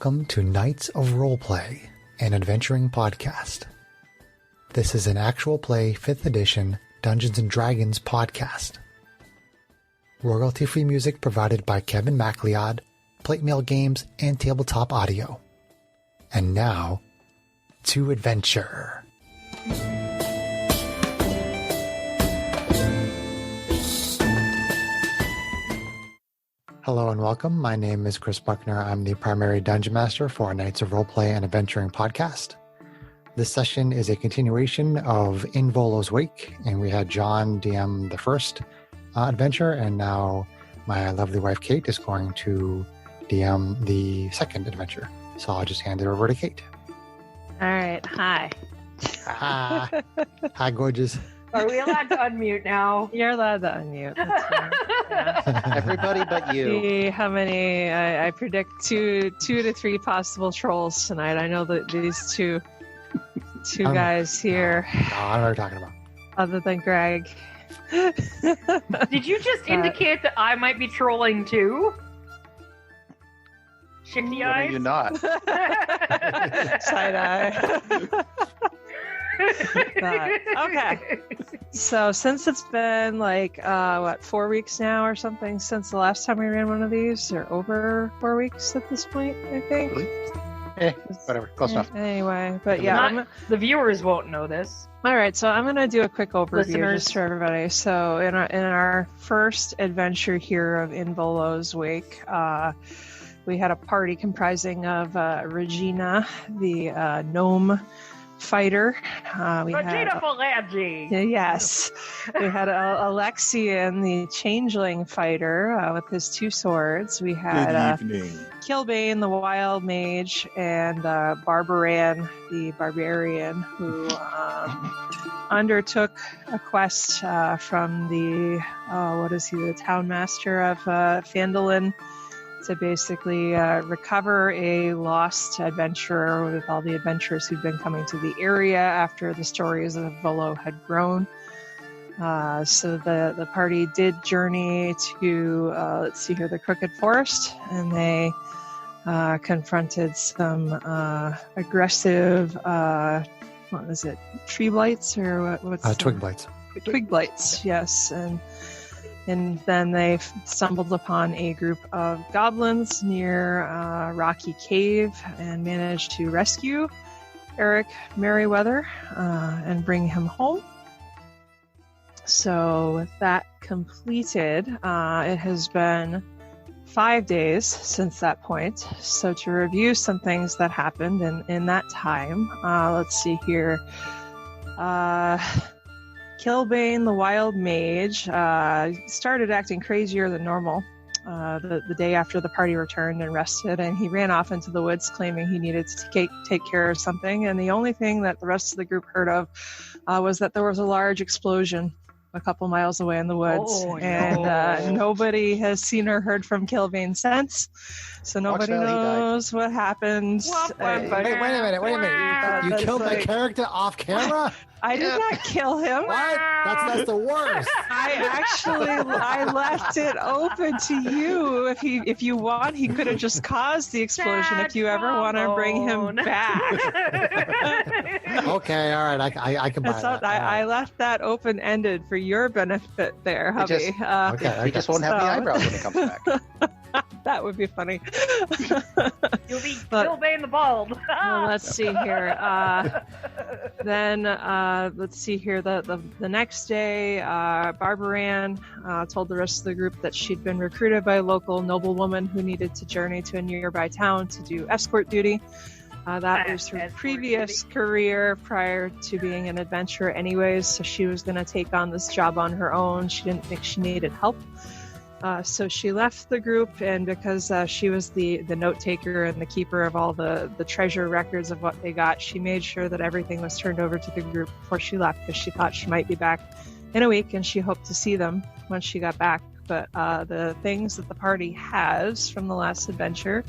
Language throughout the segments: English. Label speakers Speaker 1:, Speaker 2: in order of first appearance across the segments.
Speaker 1: welcome to Knights of Roleplay, an adventuring podcast. This is an actual play 5th edition Dungeons & Dragons podcast. Royalty-free music provided by Kevin MacLeod, Plate Mail Games, and Tabletop Audio. And now, to adventure. Hello and welcome. My name is Chris Buckner. I'm the primary Dungeon Master for Knights of Roleplay and Adventuring podcast. This session is a continuation of In Volo's Wake, and we had John DM the first adventure, and now my lovely wife Kate is going to DM the second adventure. So I'll just hand it over to Kate.
Speaker 2: All right. Hi.
Speaker 1: Hi. Hi, gorgeous.
Speaker 3: Are we allowed to unmute now?
Speaker 2: You're allowed to unmute. That's fine. Yeah.
Speaker 4: Everybody but you.
Speaker 2: See how many? I predict two to three possible trolls tonight. I know that these two guys here.
Speaker 1: No, I don't know what you're talking about.
Speaker 2: Other than Greg.
Speaker 3: Did you just indicate that I might be trolling too? Shifty
Speaker 4: When are
Speaker 3: eyes?
Speaker 4: you not?
Speaker 2: Side eye. Okay. So since it's been like 4 weeks now or something since the last time we ran one of these, or over 4 weeks at this point, I think.
Speaker 4: Whatever, close enough.
Speaker 2: Anyway, but yeah,
Speaker 3: The viewers won't know this.
Speaker 2: all right. So I'm gonna do a quick overview
Speaker 3: Listeners.
Speaker 2: just for everybody. So in our first adventure here of In Volo's Wake, we had a party comprising of Regina, the gnome fighter. We
Speaker 3: Regina
Speaker 2: had
Speaker 3: Falaji!
Speaker 2: yes, we had Alexian, the changeling fighter, with his two swords. We had
Speaker 4: Good evening.
Speaker 2: Kilbane, the wild mage, and Barbaran, the barbarian, who undertook a quest from the the town master of Phandalin, to basically recover a lost adventurer with all the adventurers who'd been coming to the area after the stories of Volo had grown. So the party did journey to, the Crooked Forest, and they confronted some aggressive, tree blights, or what's
Speaker 1: Twig blights.
Speaker 2: Twig blights, yes. And then they stumbled upon a group of goblins near Rocky Cave and managed to rescue Eric Merriweather and bring him home. So with that completed, it has been 5 days since that point. So to review some things that happened in that time, let's see here. Kilbane, the wild mage, started acting crazier than normal the day after the party returned and rested, and he ran off into the woods claiming he needed to take care of something. And the only thing that the rest of the group heard of was that there was a large explosion a couple miles away in the woods. Nobody has seen or heard from Kilbane since, so nobody knows what happened.
Speaker 1: Wait a minute. You killed my character off camera?
Speaker 2: I did not kill him.
Speaker 1: What? That's the worst.
Speaker 2: I left it open to you. If you want, he could have just caused the explosion. If you ever want to bring him back.
Speaker 1: Okay, all right. I can buy that.
Speaker 2: I left that open ended for your benefit there, hubby.
Speaker 4: He just won't have the eyebrows when he comes back.
Speaker 2: That would be funny.
Speaker 3: You'll be Kilbane the Bald.
Speaker 2: Well, let's see here. Then let's see here. The next day, Barbaran told the rest of the group that she'd been recruited by a local noblewoman who needed to journey to a nearby town to do escort duty. That was her previous career prior to being an adventurer anyways, so she was going to take on this job on her own. She didn't think she needed help. So she left the group, and because she was the note taker and the keeper of all the treasure records of what they got, she made sure that everything was turned over to the group before she left, because she thought she might be back in a week, and she hoped to see them when she got back. But the things that the party has from the last adventure,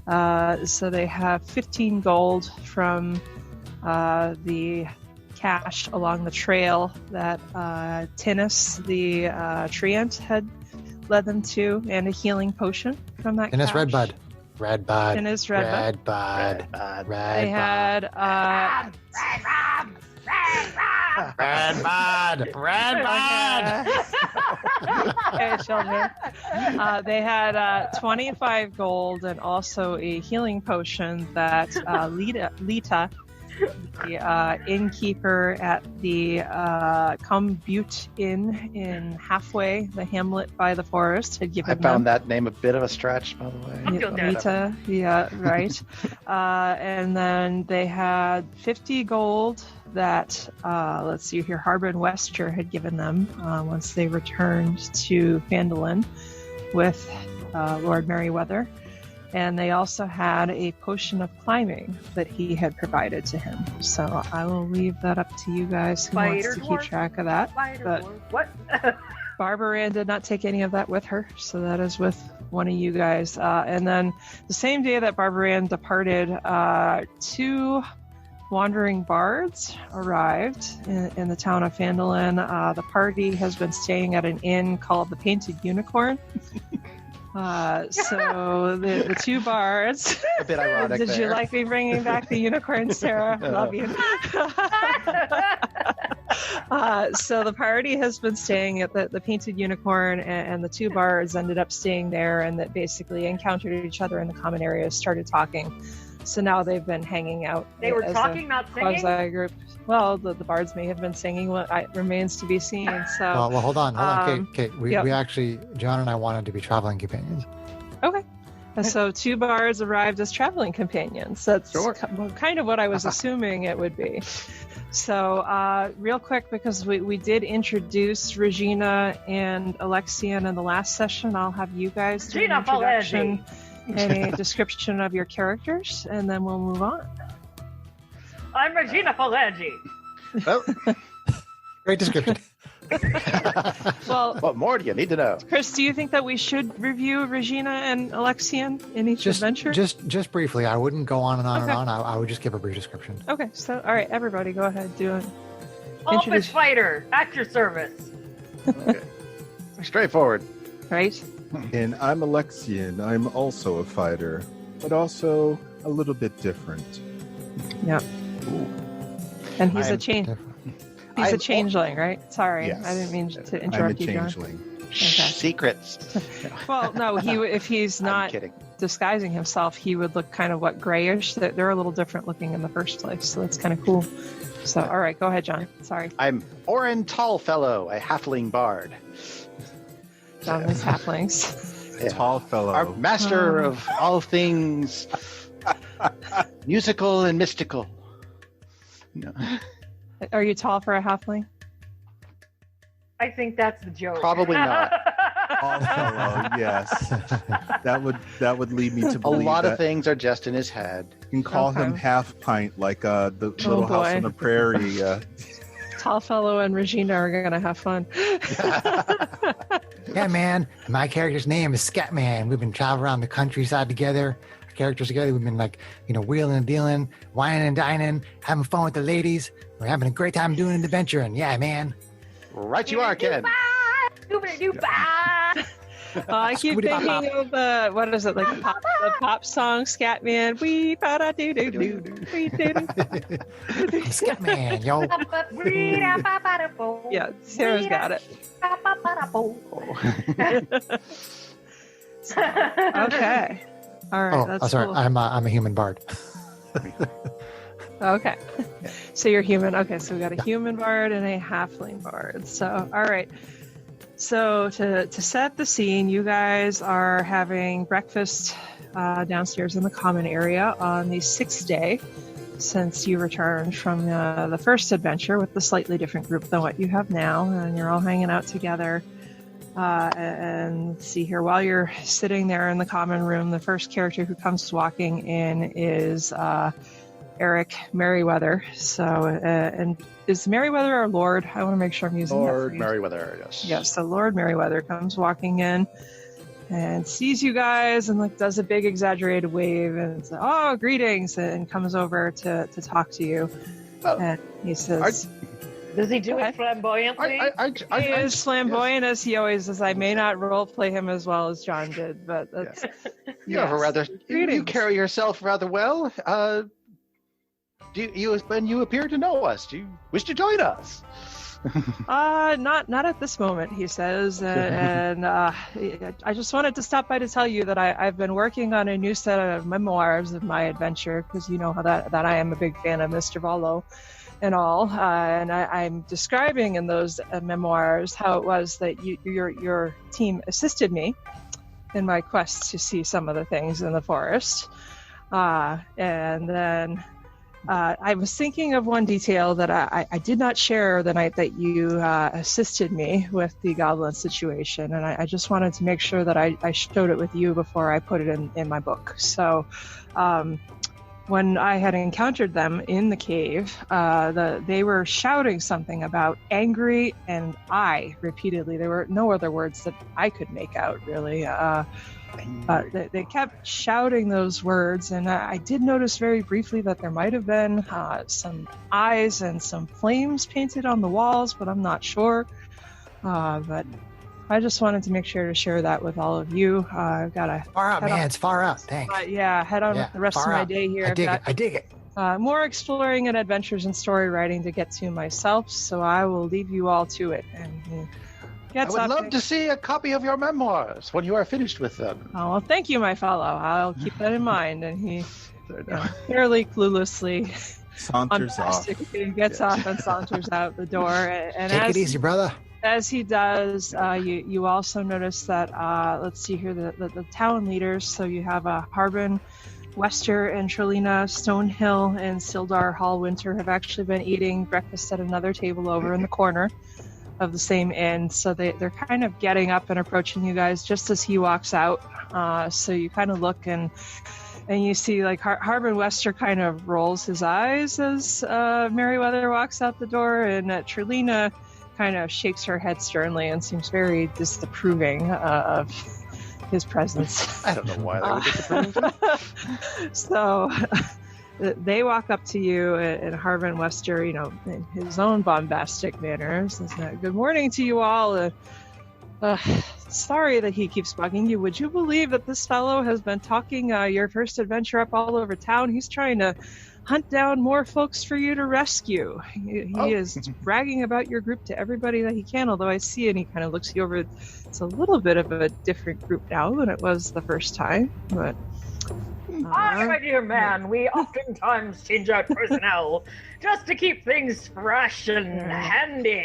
Speaker 2: so they have 15 gold from the cache along the trail that Tinnis, the treant, had led them to, and a healing potion from that
Speaker 1: And it's
Speaker 2: cache.
Speaker 1: Redbud. Red Bud.
Speaker 2: In his Red Bud.
Speaker 1: Red Bud.
Speaker 2: They had
Speaker 1: Red Bud. Red Bud.
Speaker 2: okay, children. They had 25 gold and also a healing potion that Lita, the innkeeper at the Butte Inn in Halfway, the hamlet by the forest, had given
Speaker 4: I found that name a bit of a stretch, by the way.
Speaker 2: Lita, yeah, right. And then they had 50 gold that, let's see here, Harbin Wester had given them once they returned to Phandalin with Lord Merryweather. And they also had a potion of climbing that he had provided to him. So I will leave that up to you guys who wants to keep track of that. But
Speaker 3: what?
Speaker 2: Barbara did not take any of that with her, so that is with one of you guys. And then the same day that Barbara departed, 2 wandering bards arrived in the town of Phandalin. The party has been staying at an inn called the Painted Unicorn. So the 2 bards.
Speaker 4: A bit ironic.
Speaker 2: Did you like me bringing back the unicorn, Sarah? Love you. So the party has been staying at the Painted Unicorn, and the 2 bards ended up staying there, and that basically encountered each other in the common area, started talking. So now they've been hanging out.
Speaker 3: They were talking, not singing?
Speaker 2: Quasi-group. Well, the bards may have been singing. What remains to be seen. So.
Speaker 1: Well, hold on, Kate. We actually, John and I wanted to be traveling companions.
Speaker 2: Okay. So 2 bards arrived as traveling companions. That's kind of what I was assuming it would be. So real quick, because we did introduce Regina and Alexian in the last session, I'll have you guys do an introduction and a description of your characters, and then we'll move on.
Speaker 3: I'm Regina Falangi.
Speaker 4: Well,
Speaker 1: great description.
Speaker 2: Well,
Speaker 4: what more do you need to know?
Speaker 2: Chris, do you think that we should review Regina and Alexian in each adventure?
Speaker 1: Just briefly. I wouldn't go on and on and on. I would just give a brief description.
Speaker 2: Okay, so all right, everybody, go ahead, do it.
Speaker 3: Office fighter, at your service.
Speaker 4: Okay. Straightforward.
Speaker 2: Right.
Speaker 5: And I'm Alexian. I'm also a fighter, but also a little bit different.
Speaker 2: Yeah. And he's a changeling, right? Sorry,
Speaker 5: yes.
Speaker 2: I didn't mean to interrupt you, John.
Speaker 5: I'm a changeling.
Speaker 2: Okay.
Speaker 4: Secrets.
Speaker 2: Well, no, if he's not disguising himself, he would look kind of grayish. They're a little different looking in the first place, so that's kind of cool. So, all right, go ahead, John. Sorry.
Speaker 4: I'm Oren Tallfellow, a halfling bard.
Speaker 2: John is halflings.
Speaker 4: Yeah.
Speaker 5: Tall fellow.
Speaker 4: Our master of all things musical and mystical. No.
Speaker 2: Are you tall for a halfling?
Speaker 3: I think that's the joke.
Speaker 4: Probably not.
Speaker 5: Tall fellow, yes. That would lead me to believe
Speaker 4: a lot of things are just in his head.
Speaker 5: You can call him half pint, like the Little House on the Prairie.
Speaker 2: Tall fellow and Regina are gonna have fun.
Speaker 1: Yeah, man. My character's name is Scatman. We've been traveling around the countryside together. Our characters together. We've been wheeling and dealing, whining and dining, having fun with the ladies. We're having a great time doing an adventure. And yeah, man.
Speaker 4: Right you are, Ken.
Speaker 2: I keep thinking of what is it, like the pop song Scatman? Wee ba da doo doo doo doo doo.
Speaker 1: Scatman, yo.
Speaker 2: Yeah, Sarah's got it. Okay. All right. That's
Speaker 1: sorry.
Speaker 2: cool.
Speaker 1: I'm a human bard.
Speaker 2: Okay. So you're human. Okay, so we got a human bard and a halfling bard. So, all right. So to set the scene, you guys are having breakfast downstairs in the common area on the 6th day since you returned from the first adventure with the slightly different group than what you have now, and you're all hanging out together. And let's see here, while you're sitting there in the common room, the first character who comes walking in is Eric Merryweather. So, and is Merryweather our Lord? I want to make sure I'm using
Speaker 4: Lord
Speaker 2: that.
Speaker 4: Merryweather, yes.
Speaker 2: Yes, so Lord Merryweather comes walking in and sees you guys and does a big exaggerated wave and says, "Oh, greetings," and comes over to talk to you.
Speaker 4: Oh.
Speaker 2: And he says,
Speaker 3: Does he do
Speaker 2: Okay.
Speaker 3: it flamboyantly?
Speaker 2: He is flamboyant as he always is. I may not role play him as well as John did, but that's
Speaker 4: You have a
Speaker 2: yes.
Speaker 4: rather. You
Speaker 2: Greetings.
Speaker 4: carry yourself rather well. When you appear to know us, do you wish to join us?
Speaker 2: Not at this moment, he says, and I just wanted to stop by to tell you that I've been working on a new set of memoirs of my adventure, because you know how that I am a big fan of Mr. Volo and all, and I'm describing in those memoirs how it was that your team assisted me in my quest to see some of the things in the forest, and then I was thinking of one detail that I did not share the night that you assisted me with the goblin situation, and I just wanted to make sure that I showed it with you before I put it in my book. So when I had encountered them in the cave, they were shouting something about angry and I repeatedly. There were no other words that I could make out, really. They kept shouting those words, and I did notice very briefly that there might have been some eyes and some flames painted on the walls, but I'm not sure. But I just wanted to make sure to share that with all of you. I've got to
Speaker 1: Far out, man. It's far out. Thanks.
Speaker 2: head on with the rest of my day here.
Speaker 1: I dig it.
Speaker 2: More exploring and adventures and story writing to get to myself, so I will leave you all to it. And
Speaker 4: I would love to see a copy of your memoirs when you are finished with them.
Speaker 2: Oh, well, thank you, my fellow. I'll keep that in mind. And he fairly cluelessly
Speaker 5: Saunters off.
Speaker 2: gets off and saunters out the door. And
Speaker 1: Take it easy, brother.
Speaker 2: As he does, you also notice that, let's see here, the town leaders. So you have Harbin, Wester, and Trelina, Stonehill, and Sildar Hallwinter have actually been eating breakfast at another table over in the corner of the same inn. So they're kind of getting up and approaching you guys just as he walks out. So you kind of look and you see like Harbin Wester kind of rolls his eyes as Merryweather walks out the door, and Trelina kind of shakes her head sternly and seems very disapproving of his presence.
Speaker 4: I don't know why they would disapprove.
Speaker 2: So they walk up to you, and Harbin Wester, in his own bombastic manner, says, "Good morning to you all. Sorry that he keeps bugging you. Would you believe that this fellow has been talking your first adventure up all over town? He's trying to hunt down more folks for you to rescue. He is bragging about your group to everybody that he can, although I see," and he kind of looks you over, it's a little bit of a different group now than it was the first time, but...
Speaker 3: my dear man, we oftentimes change out personnel just to keep things fresh and handy.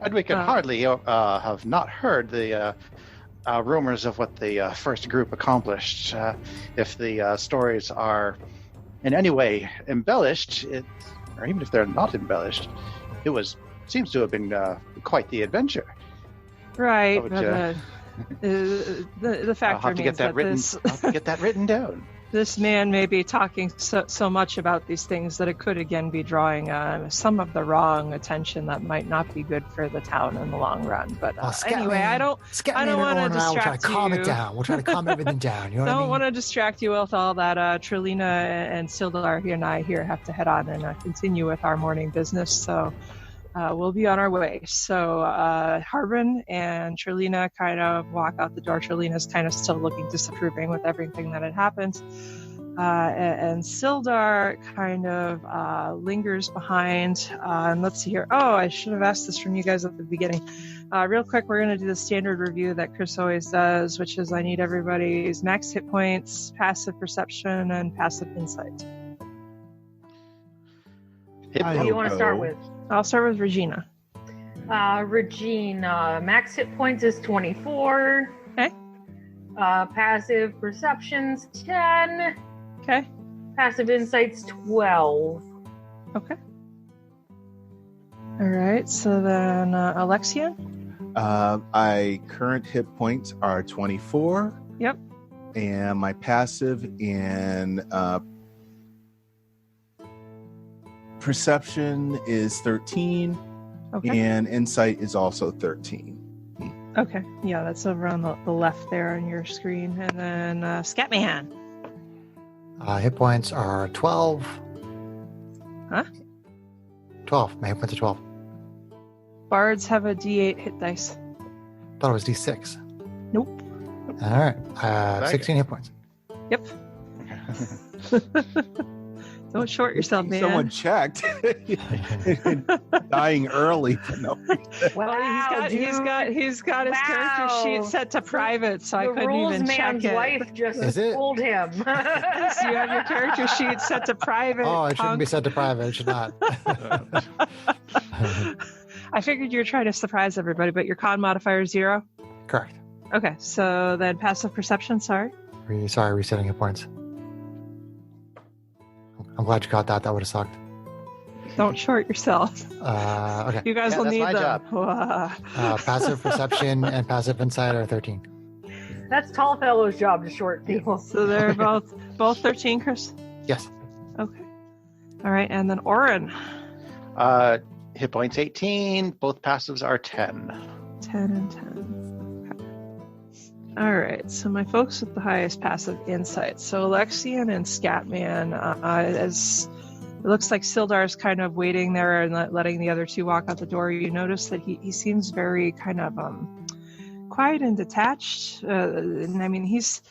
Speaker 4: And we can hardly have not heard the rumors of what the first group accomplished. If the stories are in any way embellished, or even if they're not embellished, seems to have been quite the adventure.
Speaker 2: Right,
Speaker 4: Which,
Speaker 2: the fact
Speaker 4: I'll have to get that written. I'll have to get that written down.
Speaker 2: This man may be talking so much about these things that it could again be drawing some of the wrong attention that might not be good for the town in the long run. But anyway, I don't want to distract you.
Speaker 1: We'll try to calm it down. We'll try to calm everything down. You know what I mean?
Speaker 2: Don't want to distract you with all that. Trelina and Sildar and I here have to head on and continue with our morning business. So we'll be on our way. So Harbin and Trelina kind of walk out the door. Trelina's kind of still looking disapproving with everything that had happened. And Sildar kind of lingers behind. And let's see here. Oh, I should have asked this from you guys at the beginning. Real quick, we're going to do the standard review that Chris always does, which is I need everybody's max hit points, passive perception, and passive insight.
Speaker 3: Who do you want to start with?
Speaker 2: I'll start with Regina.
Speaker 3: Regina, max hit points is 24.
Speaker 2: Okay.
Speaker 3: Passive perception's 10.
Speaker 2: Okay.
Speaker 3: Passive insight's 12.
Speaker 2: Okay. All right. So then, Alexian?
Speaker 5: My current hit points are 24.
Speaker 2: Yep.
Speaker 5: And my passive in perception is 13.
Speaker 2: Okay.
Speaker 5: And insight is also 13.
Speaker 2: Okay. Yeah, that's over on the left there on your screen. And then Scatman.
Speaker 1: Hit points are 12.
Speaker 2: Huh?
Speaker 1: 12. My hit points are 12.
Speaker 2: Bards have a D8 hit dice.
Speaker 1: Thought it was D6.
Speaker 2: Nope.
Speaker 1: All right. 16 hit points.
Speaker 2: Yep. Don't short yourself, man.
Speaker 5: Someone checked. Dying early. No.
Speaker 3: Wow,
Speaker 2: he's got his character sheet set to private, so I couldn't even check it.
Speaker 3: The rules man's wife just
Speaker 1: Is
Speaker 3: fooled him.
Speaker 2: So you have your character sheet set to private.
Speaker 1: Oh, it shouldn't
Speaker 2: punk.
Speaker 1: be set to private. It should not.
Speaker 2: I figured you were trying to surprise everybody, but your con modifier is 0?
Speaker 1: Correct.
Speaker 2: Okay, so then passive perception, sorry.
Speaker 1: Sorry, resetting hit points. I'm glad you caught that. That would have sucked.
Speaker 2: Don't short yourself.
Speaker 1: Okay.
Speaker 2: You guys will
Speaker 4: that's
Speaker 2: need
Speaker 4: my
Speaker 2: them.
Speaker 1: Passive perception and passive insight are 13.
Speaker 3: That's Tall Fellow's job to short people.
Speaker 2: So they're both 13, Chris?
Speaker 1: Yes.
Speaker 2: Okay. All right, and then Oren.
Speaker 4: Hit points 18. Both passives are 10.
Speaker 2: 10 and 10. Okay. All right, so my folks with the highest passive insight. So Alexian and Scatman, as it looks like Sildar's kind of waiting there and letting the other two walk out the door. You notice that he seems very kind of quiet and detached. And I mean, he's,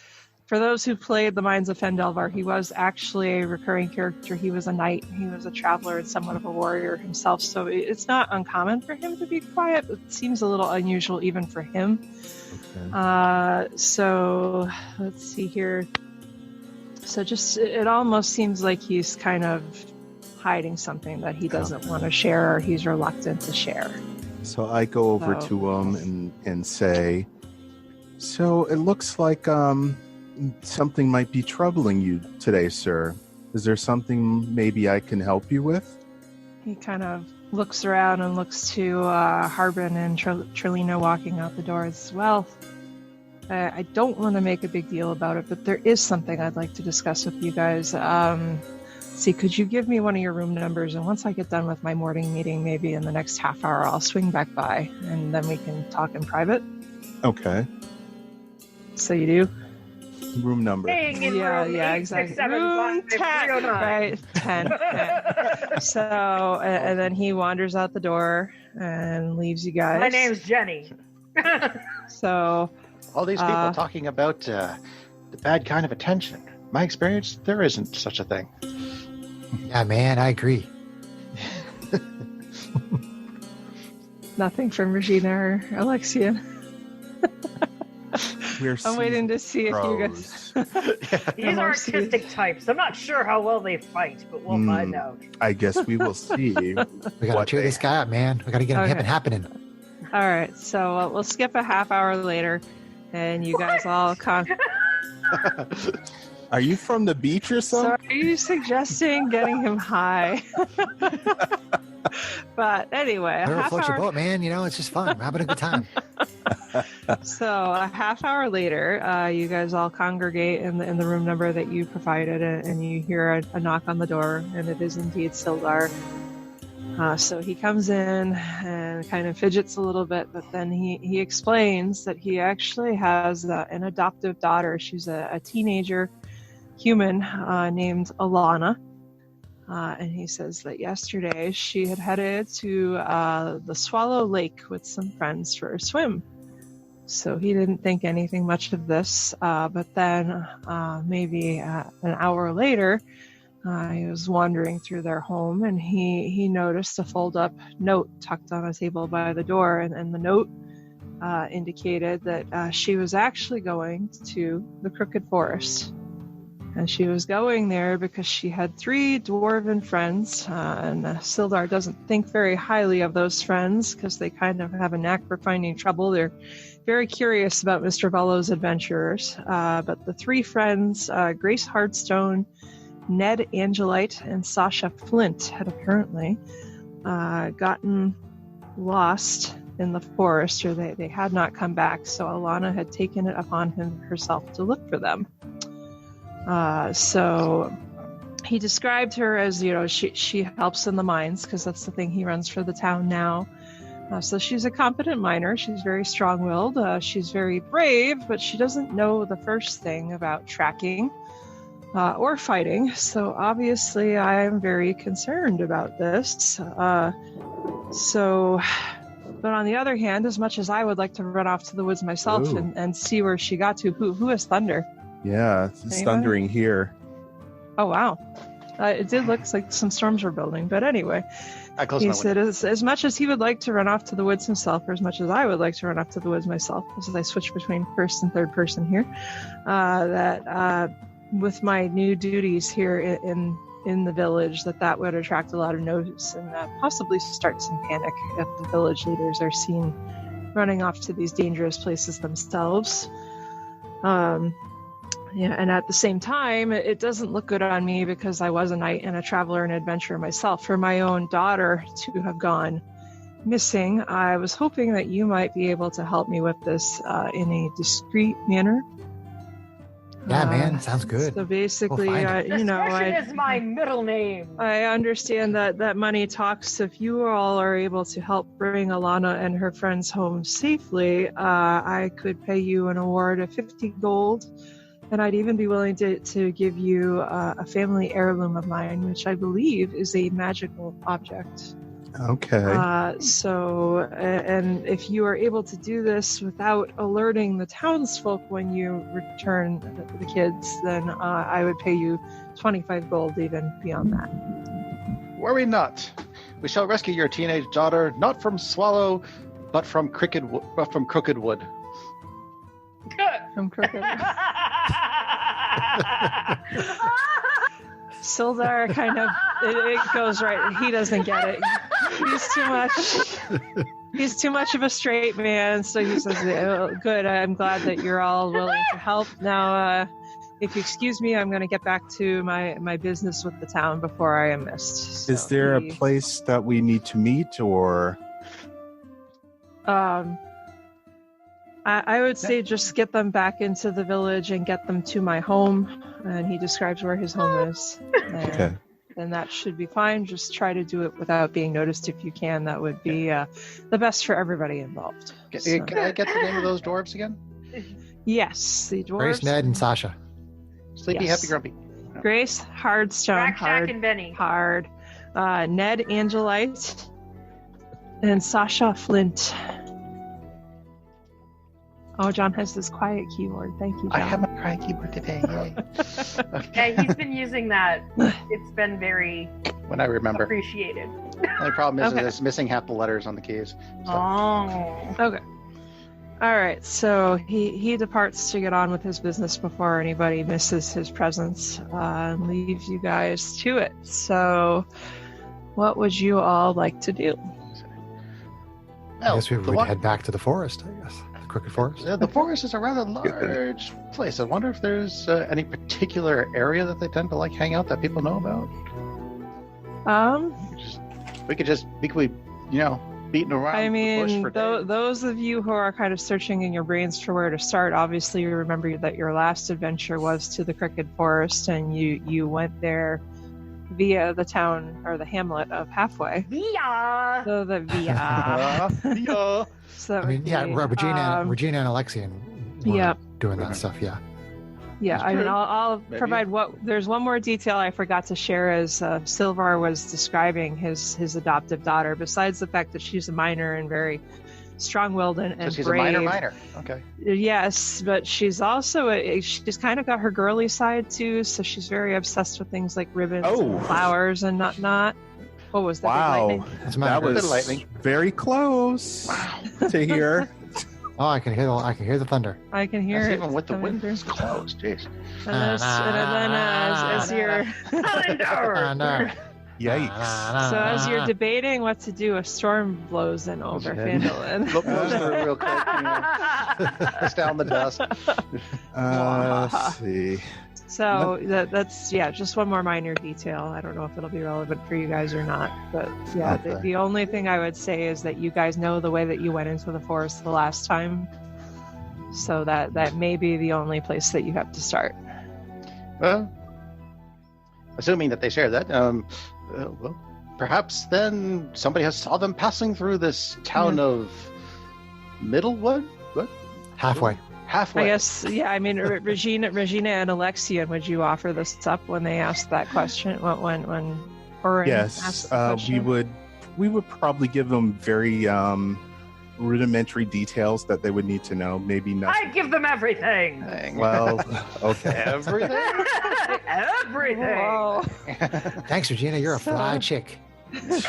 Speaker 2: for those who played the Mines of Fendelvar, he was actually a recurring character. He was a knight, he was a traveler, and somewhat of a warrior himself. So it's not uncommon for him to be quiet, but it seems a little unusual even for him. Okay. So let's see here. So just, it almost seems like he's kind of hiding something that he doesn't want to share, or he's reluctant to share.
Speaker 5: So I go over to him and say, so it looks like something might be troubling you today, sir. Is there something maybe I can help you with?
Speaker 2: He kind of looks around and looks to Harbin and Trelina walking out the door as well. I don't want to make a big deal about it, but there is something I'd like to discuss with you guys. See, could you give me one of your room numbers? And once I get done with my morning meeting, maybe in the next half hour, I'll swing back by, and then we can talk in private.
Speaker 5: Okay.
Speaker 2: So you do?
Speaker 5: Room number.
Speaker 2: Yeah, exactly.
Speaker 3: 6, 7,
Speaker 2: Room
Speaker 3: 5,
Speaker 2: 10, right? 10. So, and then he wanders out the door and leaves you guys.
Speaker 3: My name's Jenny.
Speaker 2: So,
Speaker 4: All these people talking about the bad kind of attention. My experience, there isn't such a thing.
Speaker 1: Yeah, man, I agree.
Speaker 2: nothing from Regina or Alexian. I'm waiting to see if you guys.
Speaker 3: These are artistic types. I'm not sure how well they fight, but we'll find out.
Speaker 5: I guess we will see.
Speaker 1: We gotta cheer this guy up, man. We gotta get him hip and happening.
Speaker 2: All right, so we'll skip a half hour later, and you guys all come.
Speaker 5: Are you from the beach or something?
Speaker 2: So are you suggesting getting him high? But anyway, a half
Speaker 1: float your
Speaker 2: hour.
Speaker 1: boat, man. You know, it's just fun. We're having a good time.
Speaker 2: So a half hour later, you guys all congregate in the room number that you provided, and you hear a knock on the door, and it is indeed Sildar. So he comes in and kind of fidgets a little bit, but then he explains that he actually has an adoptive daughter. She's a teenager human named Alana. And he says that yesterday she had headed to the Swallow Lake with some friends for a swim. So he didn't think anything much of this. But then maybe an hour later, he was wandering through their home, and he noticed a fold-up note tucked on a table by the door. And the note indicated that she was actually going to the Crooked Forest. And she was going there because she had 3 dwarven friends, and Sildar doesn't think very highly of those friends because they kind of have a knack for finding trouble. They're very curious about Mr. Volo's adventurers. But the 3 friends, Grace Hardstone, Ned Angelite, and Sasha Flint, had apparently gotten lost in the forest, or they had not come back. So Alana had taken it upon herself to look for them. So he described her as, she helps in the mines because that's the thing he runs for the town now. So she's a competent miner. She's very strong-willed. She's very brave, but she doesn't know the first thing about tracking. or fighting. So obviously I am very concerned about this. But on the other hand, as much as I would like to run off to the woods myself and see where she got to, who is Thunder?
Speaker 5: Yeah, it's thundering here.
Speaker 2: Oh, wow. It did look like some storms were building. But anyway, he said as much as he would like to run off to the woods himself, or as much as I would like to run off to the woods myself, as I switch between first and third person here, that with my new duties here in the village, that would attract a lot of notice and possibly start some panic if the village leaders are seen running off to these dangerous places themselves. And at the same time, it doesn't look good on me because I was a knight and a traveler and adventurer myself. For my own daughter to have gone missing, I was hoping that you might be able to help me with this in a discreet manner.
Speaker 1: Yeah, man, sounds good.
Speaker 2: So basically,
Speaker 3: Discretion is my middle name.
Speaker 2: I understand that money talks. If you all are able to help bring Alana and her friends home safely, I could pay you an award of 50 gold, and I'd even be willing to give you a family heirloom of mine, which I believe is a magical object.
Speaker 5: Okay.
Speaker 2: And if you are able to do this without alerting the townsfolk when you return the kids, then I would pay you 25 gold even beyond that.
Speaker 4: Worry not. We shall rescue your teenage daughter, not from Swallow, but from Crooked Wood.
Speaker 2: From Crooked Wood. Sildar kind of, it goes right. He doesn't get it. He's too much of a straight man. So he says, good, I'm glad that you're all willing to help. Now, if you excuse me, I'm going to get back to my business with the town before I am missed. So
Speaker 5: is there a place that we need to meet, or?
Speaker 2: I would say just get them back into the village and get them to my home. And he describes where his home is.
Speaker 5: Okay.
Speaker 2: And that should be fine. Just try to do it without being noticed if you can. That would be the best for everybody involved.
Speaker 4: Can I get the name of those dwarves again?
Speaker 2: Yes, the dwarves.
Speaker 1: Grace, Ned, and Sasha.
Speaker 4: Sleepy,
Speaker 2: Yes.
Speaker 4: Happy, Grumpy.
Speaker 2: Grace, Hardstone,
Speaker 3: Jack, and Benny.
Speaker 2: hard. Ned, Angelite, and Sasha, Flint. Oh, John has this quiet keyboard. Thank you, John.
Speaker 4: I have a quiet keyboard today. Yay.
Speaker 3: Yeah, he's been using that. It's been very
Speaker 4: When I remember.
Speaker 3: appreciated.
Speaker 4: The only problem is
Speaker 2: Okay.
Speaker 4: that it's missing half the letters on the keys. So.
Speaker 3: Oh.
Speaker 2: Okay. All right. So he departs to get on with his business before anybody misses his presence and leaves you guys to it. So what would you all like to do?
Speaker 1: I guess we would head back to the forest, I guess. The Crooked Forest.
Speaker 4: The forest is a rather large place. I wonder if there's any particular area that they tend to like hang out that people know about. We could be beating around
Speaker 2: I
Speaker 4: the bush
Speaker 2: mean,
Speaker 4: for days.
Speaker 2: those of you who are kind of searching in your brains for where to start, obviously you remember that your last adventure was to the Crooked Forest, and you went there via the town or the hamlet of Halfway.
Speaker 3: Via.
Speaker 2: So the via. So
Speaker 1: I mean, yeah, Regina and Alexian were doing that stuff, yeah.
Speaker 2: Yeah, I mean, I'll provide there's one more detail I forgot to share as Silvar was describing his adoptive daughter, besides the fact that she's a minor and very strong-willed and
Speaker 4: So she's
Speaker 2: brave.
Speaker 4: a minor. Okay.
Speaker 2: Yes, but she's also she's kind of got her girly side too, so she's very obsessed with things like ribbons and flowers and not. What was that?
Speaker 5: Wow, that was
Speaker 4: lightning.
Speaker 5: very close to hear.
Speaker 1: Oh, I can hear the thunder.
Speaker 2: I can hear
Speaker 4: That's
Speaker 2: it
Speaker 4: even with the
Speaker 2: coming
Speaker 4: windows
Speaker 2: through.
Speaker 4: closed. Jeez.
Speaker 2: And then as you're
Speaker 5: Yikes.
Speaker 2: so as you're debating what to do, a storm blows in over Fandolin.
Speaker 4: Blows through real quick. Push down the dust.
Speaker 5: Let's see.
Speaker 2: So that's just one more minor detail. I don't know if it'll be relevant for you guys or not, but yeah,
Speaker 5: Okay.
Speaker 2: the only thing I would say is that you guys know the way that you went into the forest the last time, so that may be the only place that you have to start.
Speaker 4: Well, assuming that they share that, well, perhaps then somebody has saw them passing through this town of Middlewood? What?
Speaker 1: Halfway.
Speaker 4: Halfway.
Speaker 2: I guess, yeah. I mean, Regina and Alexian, would you offer this up when they asked that question? When Oren asked
Speaker 5: Yes,
Speaker 2: the question?
Speaker 5: we would probably give them very rudimentary details that they would need to know. Maybe not.
Speaker 3: I give them everything.
Speaker 5: Well, okay.
Speaker 4: Everything.
Speaker 3: Everything.
Speaker 2: Whoa.
Speaker 1: Thanks, Regina. You're a fly chick,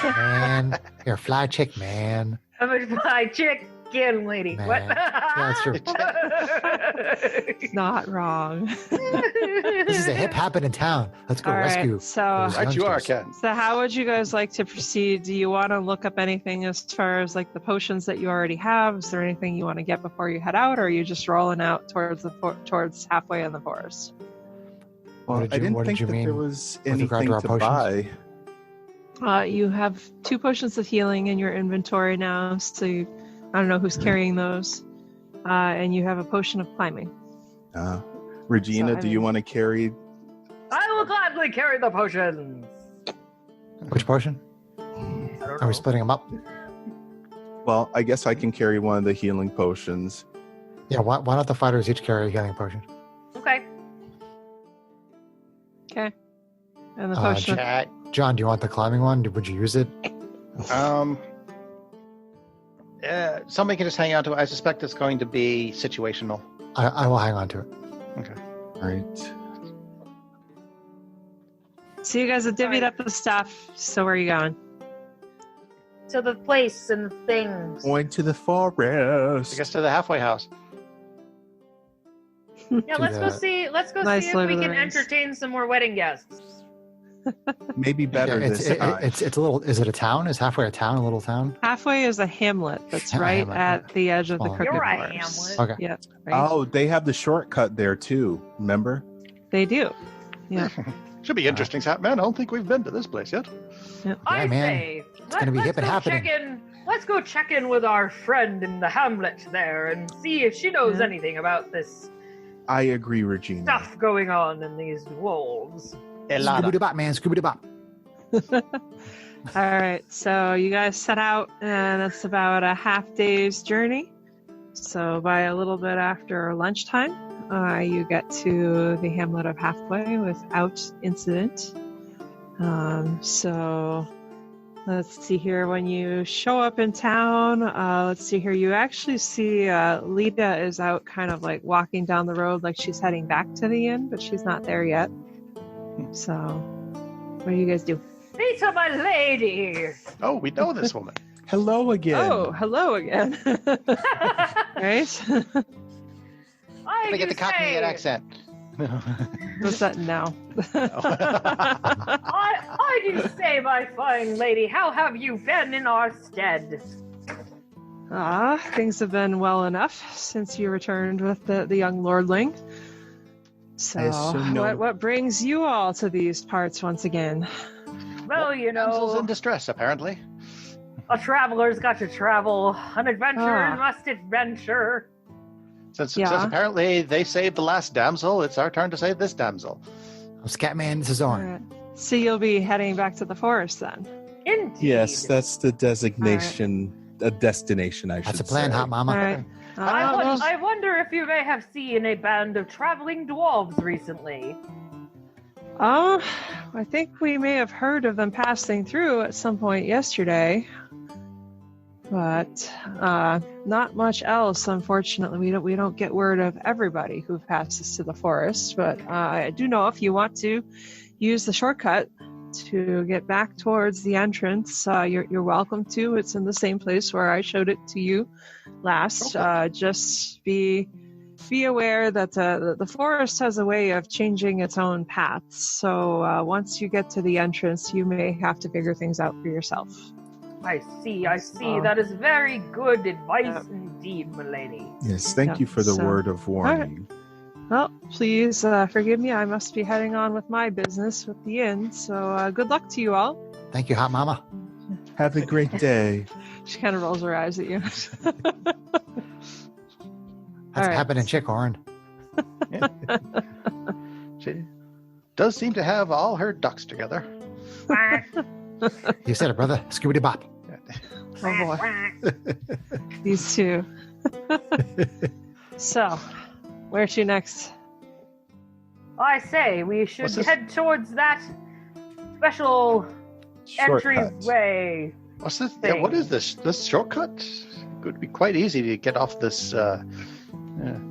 Speaker 1: man. You're a fly chick, man.
Speaker 3: I'm a fly chicken lady.
Speaker 1: Man.
Speaker 3: What?
Speaker 1: Yeah, that's true.
Speaker 2: It's not wrong.
Speaker 1: This is a hip happening town. Let's go
Speaker 2: All
Speaker 1: rescue.
Speaker 2: right, so
Speaker 4: Right you are,
Speaker 1: youngsters.
Speaker 4: Ken.
Speaker 2: So how would you guys like to proceed? Do you want to look up anything as far as like the potions that you already have? Is there anything you want to get before you head out, or are you just rolling out towards halfway in the forest?
Speaker 5: Well,
Speaker 1: What did
Speaker 5: I
Speaker 1: you-
Speaker 5: didn't
Speaker 1: what did
Speaker 5: think
Speaker 1: you
Speaker 5: that
Speaker 1: mean
Speaker 5: there was
Speaker 1: with regard
Speaker 5: anything
Speaker 1: to our
Speaker 5: to
Speaker 1: potions?
Speaker 5: buy.
Speaker 2: You have 2 potions of healing in your inventory now, so I don't know who's carrying those. And you have a potion of climbing.
Speaker 5: Regina,
Speaker 2: So, I
Speaker 5: do you
Speaker 2: mean-
Speaker 5: want to carry?
Speaker 3: I will gladly carry the potions.
Speaker 1: Which potion?
Speaker 3: I don't
Speaker 1: Are
Speaker 3: know.
Speaker 1: we splitting them up?
Speaker 5: Well, I guess I can carry one of the healing potions.
Speaker 1: Yeah, why don't the fighters each carry a healing potion?
Speaker 3: Okay.
Speaker 2: Okay. And the
Speaker 1: Uh,
Speaker 2: potion of
Speaker 4: Chat.
Speaker 1: John, do you want the climbing one? Would you use it?
Speaker 4: Somebody can just hang on to it. I suspect it's going to be situational.
Speaker 1: I will hang on to it.
Speaker 5: Right.
Speaker 2: So you guys have divvied
Speaker 3: Alright.
Speaker 2: up the stuff. So where are you going?
Speaker 3: So the place and things.
Speaker 5: Going to the
Speaker 4: I
Speaker 5: forest.
Speaker 4: guess to the halfway house.
Speaker 3: Yeah,
Speaker 1: to
Speaker 3: let's go
Speaker 1: the-
Speaker 3: see. Let's go
Speaker 2: Nice
Speaker 3: see if
Speaker 2: Lord
Speaker 3: we
Speaker 2: of the
Speaker 3: can
Speaker 2: Rings.
Speaker 3: entertain some more wedding guests.
Speaker 5: Maybe better
Speaker 1: Yeah,
Speaker 5: this time.
Speaker 1: it's a little. Is it a town? Is halfway a town? A little town?
Speaker 2: Halfway is a hamlet that's
Speaker 1: A
Speaker 2: right
Speaker 1: hamlet,
Speaker 2: at the edge of the
Speaker 1: Small.
Speaker 2: crooked
Speaker 3: You're a
Speaker 2: forest.
Speaker 3: hamlet.
Speaker 1: Okay.
Speaker 2: Yeah, right.
Speaker 5: Oh, they have the shortcut there too. Remember?
Speaker 2: They do. Yeah.
Speaker 4: Should be interesting, man. I don't think we've been to this place yet.
Speaker 3: I
Speaker 1: man.
Speaker 3: say,
Speaker 1: gonna be
Speaker 3: let's
Speaker 1: hip and
Speaker 3: go
Speaker 1: happening.
Speaker 3: check in. Let's go check in with our friend in the hamlet there and see if she knows
Speaker 2: Yeah.
Speaker 3: anything about this
Speaker 5: I agree, Regina.
Speaker 3: stuff going on in these wolves.
Speaker 1: Scooby Bop, man. Scooby Bop.
Speaker 2: All right. So you guys set out, and it's about a half day's journey. So by a little bit after lunchtime, you get to the hamlet of Halfway without incident. So let's see here. When you show up in town, let's see here. You actually see Lita is out kind of like walking down the road like she's heading back to the inn, but she's not there yet. So what do you guys do?
Speaker 3: Lita, my lady!
Speaker 4: Oh, we know this woman.
Speaker 5: Hello again.
Speaker 2: Oh, hello again. Right?
Speaker 3: I
Speaker 4: They get
Speaker 3: do
Speaker 4: the Cockney
Speaker 3: say,
Speaker 4: accent.
Speaker 2: What's that now?
Speaker 3: I do say, my fine lady, how have you been in our stead?
Speaker 2: Things have been well enough since you returned with the young lordling. So,
Speaker 5: assume no-
Speaker 2: what brings you all to these parts once again?
Speaker 3: Well, you
Speaker 4: Damsels
Speaker 3: know,
Speaker 4: in distress, apparently.
Speaker 3: a traveler's got to travel. An adventurer
Speaker 2: Ah.
Speaker 3: must adventure.
Speaker 4: Since
Speaker 2: Yeah.
Speaker 4: apparently they saved the last damsel, it's our turn to save this damsel.
Speaker 1: I'm Scatman. This is Orin.
Speaker 2: Alright. So you'll be heading back to the forest then?
Speaker 3: Indeed.
Speaker 5: Yes, that's the designation, a destination, I should
Speaker 1: That's a plan,
Speaker 5: say.
Speaker 1: hot mama.
Speaker 2: All right.
Speaker 3: I wonder if you may have seen a band of traveling dwarves recently.
Speaker 2: I think we may have heard of them passing through at some point yesterday, but not much else. Unfortunately, we don't get word of everybody who passes to the forest. But I do know if you want to use the shortcut to get back towards the entrance, you're welcome to. It's in the same place where I showed it to you last. Just be aware that the forest has a way of changing its own paths. So once you get to the entrance, you may have to figure things out for yourself.
Speaker 3: I see.
Speaker 2: Oh.
Speaker 3: That is very good advice
Speaker 2: Yeah.
Speaker 3: indeed, milady.
Speaker 5: Yes, thank
Speaker 2: Yeah,
Speaker 5: you for the
Speaker 2: so-
Speaker 5: word of warning.
Speaker 2: Well, please forgive me. I must be heading on with my business with the inn. So good luck to you all.
Speaker 1: Thank you, hot mama.
Speaker 5: Have a great day.
Speaker 2: She kind of rolls her eyes at you.
Speaker 1: That's
Speaker 2: All right.
Speaker 1: happening, chick, Orin.
Speaker 4: She does seem to have all her ducks together.
Speaker 1: You said it, brother. Scooby Bop.
Speaker 2: Oh boy, these two. So, Where to next?
Speaker 3: I say we should head towards that special
Speaker 5: Shortcut.
Speaker 3: entryway.
Speaker 4: What's this? Yeah, what is this? This shortcut? Could be quite easy to get off this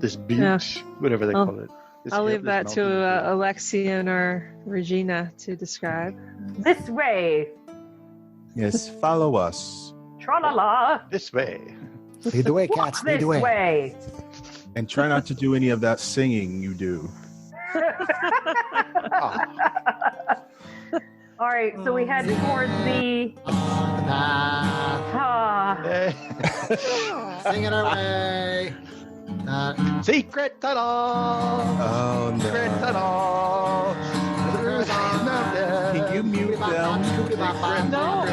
Speaker 4: this beach, whatever they call it.
Speaker 2: I'll leave that to Alexian or Regina to describe.
Speaker 3: This way.
Speaker 5: Yes, follow us.
Speaker 3: Tra-la-la.
Speaker 4: This way.
Speaker 1: Lead the way, cats. Lead
Speaker 3: This
Speaker 1: the way.
Speaker 3: way.
Speaker 5: And try not to do any of that singing you do.
Speaker 3: All right, so we head towards the.
Speaker 1: Singing our way.
Speaker 4: Secret tunnel.
Speaker 5: Oh, no.
Speaker 4: Secret tunnel.
Speaker 5: Can you mute them?
Speaker 4: Secret tunnel.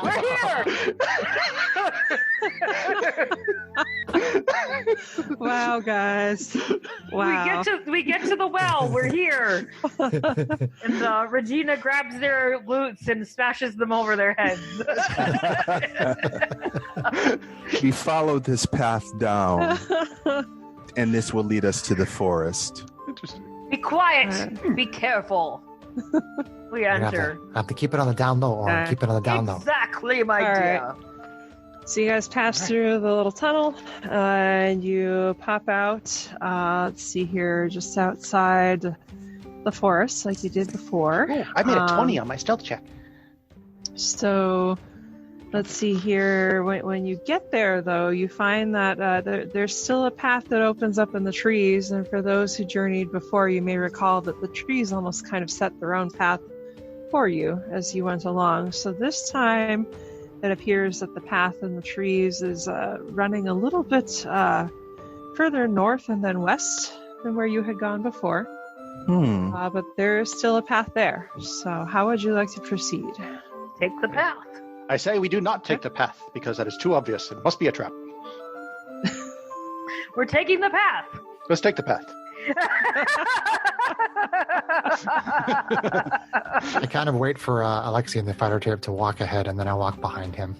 Speaker 3: We're here.
Speaker 2: Wow, guys. Wow.
Speaker 3: We get to the well. We're here. And Regina grabs their lutes and smashes them over their heads.
Speaker 5: We followed this path down, and this will lead us to the forest.
Speaker 4: Interesting.
Speaker 3: Be quiet. Be careful. We enter.
Speaker 1: Have to keep it on the down low, or keep it on the down low.
Speaker 3: Exactly, my dear.
Speaker 2: So you guys pass through the little tunnel, and you pop out. Let's see here, just outside the forest, like you did before.
Speaker 4: Ooh, I made a 20 on my stealth check.
Speaker 2: So let's see here. When you get there, though, you find that there's still a path that opens up in the trees. And for those who journeyed before, you may recall that the trees almost kind of set their own path for you as you went along. So this time, it appears that the path in the trees is running a little bit further north and then west than where you had gone before. But there is still a path there. So how would you like to proceed?
Speaker 3: Take the path.
Speaker 4: I say we do not take the path because that is too obvious. It must be a trap.
Speaker 3: We're taking the path.
Speaker 4: Let's take the path.
Speaker 1: I kind of wait for Alexi and the fighter tape to walk ahead, and then I walk behind him.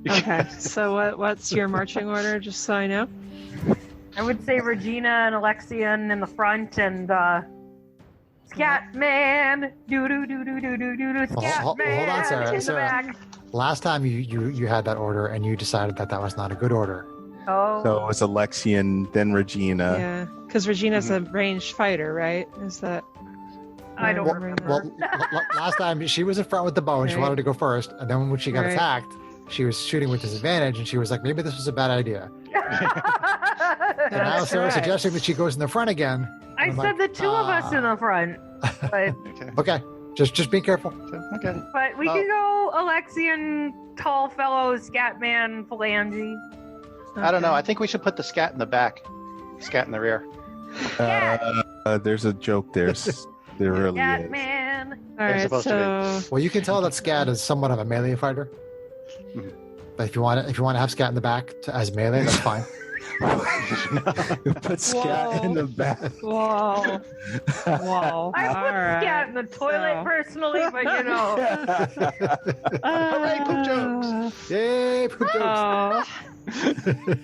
Speaker 2: Okay, so what's your marching order, just so I know?
Speaker 3: I would say Regina and Alexian in the front, and Scatman, do-do-do-do-do-do-do, Scatman
Speaker 1: Hold on, Sarah.
Speaker 3: in the
Speaker 1: Sarah.
Speaker 3: back.
Speaker 1: Last time you had that order, and you decided that was not a good order.
Speaker 3: Oh.
Speaker 5: So it was Alexian, then Regina.
Speaker 2: Yeah, because Regina's a ranged fighter, right? Is that?
Speaker 3: I don't remember.
Speaker 1: Well, last time she was in front with the bow, and she wanted to go first, and then when she got attacked, she was shooting with disadvantage, and she was like, maybe this was a bad idea. And now Sarah's suggesting that she goes in the front again.
Speaker 3: I said the two of us in the front. But,
Speaker 1: okay, just be careful.
Speaker 4: Okay.
Speaker 3: But we can go Alexian, tall fellow, Scatman, Phalange.
Speaker 4: I don't know. I think we should put the scat in the back, scat in the rear.
Speaker 5: There's a joke there. There really is.
Speaker 3: Scatman.
Speaker 2: All right, so
Speaker 1: Well, you can tell that Scat is somewhat of a melee fighter.
Speaker 4: Mhm.
Speaker 1: But if you want to have Scat in the back as melee, that's fine.
Speaker 5: Put Scat in the back.
Speaker 2: Whoa. Whoa.
Speaker 3: I put
Speaker 2: All right.
Speaker 3: Scat in the toilet personally, but you know.
Speaker 4: Hooray, poop jokes.
Speaker 1: Yay, poop jokes.
Speaker 2: Oh.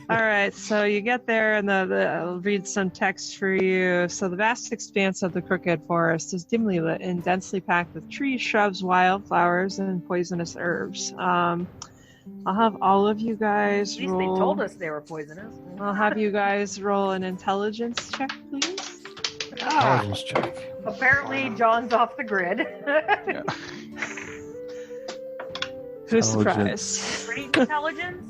Speaker 2: All right, so you get there, and I'll read some text for you. So the vast expanse of the Crooked Forest is dimly lit and densely packed with trees, shrubs, wildflowers, and poisonous herbs. I'll have all of you guys
Speaker 3: At least
Speaker 2: roll.
Speaker 3: they told us they were poisonous.
Speaker 2: I'll have you guys roll an intelligence check, please.
Speaker 1: Intelligence check.
Speaker 3: Apparently, John's off the grid.
Speaker 2: Who's surprised?
Speaker 3: Great intelligence?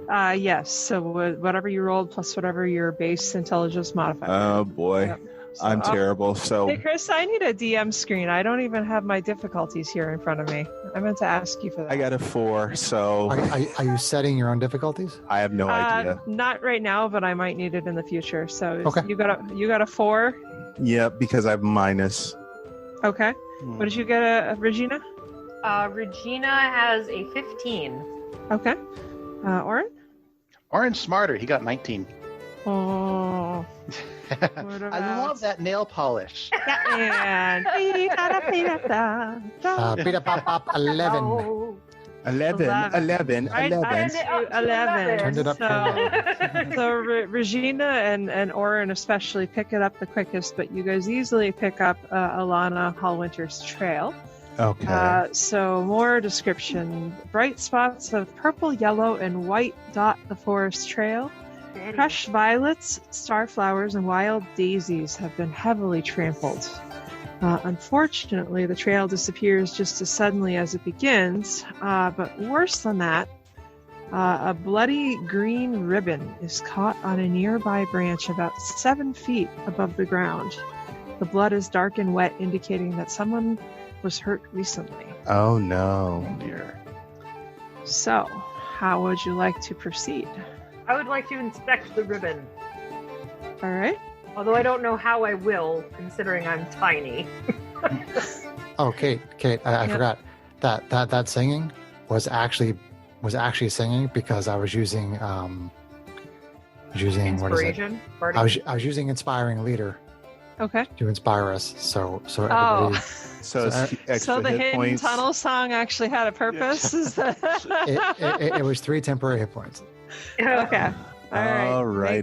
Speaker 2: Yes. So whatever you rolled plus whatever your base intelligence modifier.
Speaker 5: Oh boy,
Speaker 2: Yep. So
Speaker 5: I'm terrible. So
Speaker 2: Hey Chris, I need a DM screen. I don't even have my difficulties here in front of me. I meant to ask you for that.
Speaker 5: I got a 4. So
Speaker 1: Are you setting your own difficulties?
Speaker 5: I have no idea.
Speaker 2: Not right now, but I might need it in the future. So
Speaker 1: Okay.
Speaker 2: you got a 4.
Speaker 5: Yep, because I have minus.
Speaker 2: Okay. What did you get, Regina?
Speaker 3: Regina has a 15.
Speaker 2: Okay. Oren?
Speaker 4: Orange smarter. He got 19.
Speaker 2: Oh.
Speaker 4: I love that nail polish.
Speaker 2: And
Speaker 1: Pita Pop Pop 11.
Speaker 3: Oh.
Speaker 5: 11.
Speaker 2: Right, 11.
Speaker 1: Turned it up
Speaker 2: So, so Regina and Oren especially pick it up the quickest, but you guys easily pick up Alana Hallwinter's trail.
Speaker 5: Okay.
Speaker 2: So more description. Bright spots of purple, yellow, and white dot the forest trail. Crushed violets, starflowers, and wild daisies have been heavily trampled. Unfortunately, the trail disappears just as suddenly as it begins, but worse than that, a bloody green ribbon is caught on a nearby branch about 7 feet above the ground. The blood is dark and wet, indicating that someone was hurt recently.
Speaker 5: Oh no.
Speaker 4: Oh dear.
Speaker 2: So, how would you like to proceed?
Speaker 3: I would like to inspect the ribbon.
Speaker 2: All right.
Speaker 3: Although I don't know how I will, considering I'm tiny.
Speaker 1: Oh, Kate, I forgot that singing was actually singing because I was using what is it?
Speaker 3: Inspiration?
Speaker 1: I was using inspiring leader
Speaker 2: Okay.
Speaker 1: to inspire us. So everybody.
Speaker 5: So it's extra
Speaker 2: So the
Speaker 5: hit
Speaker 2: Hidden
Speaker 5: points.
Speaker 2: Tunnel song actually had a purpose? Is that...
Speaker 1: It was 3 temporary hit points.
Speaker 2: Okay. All right.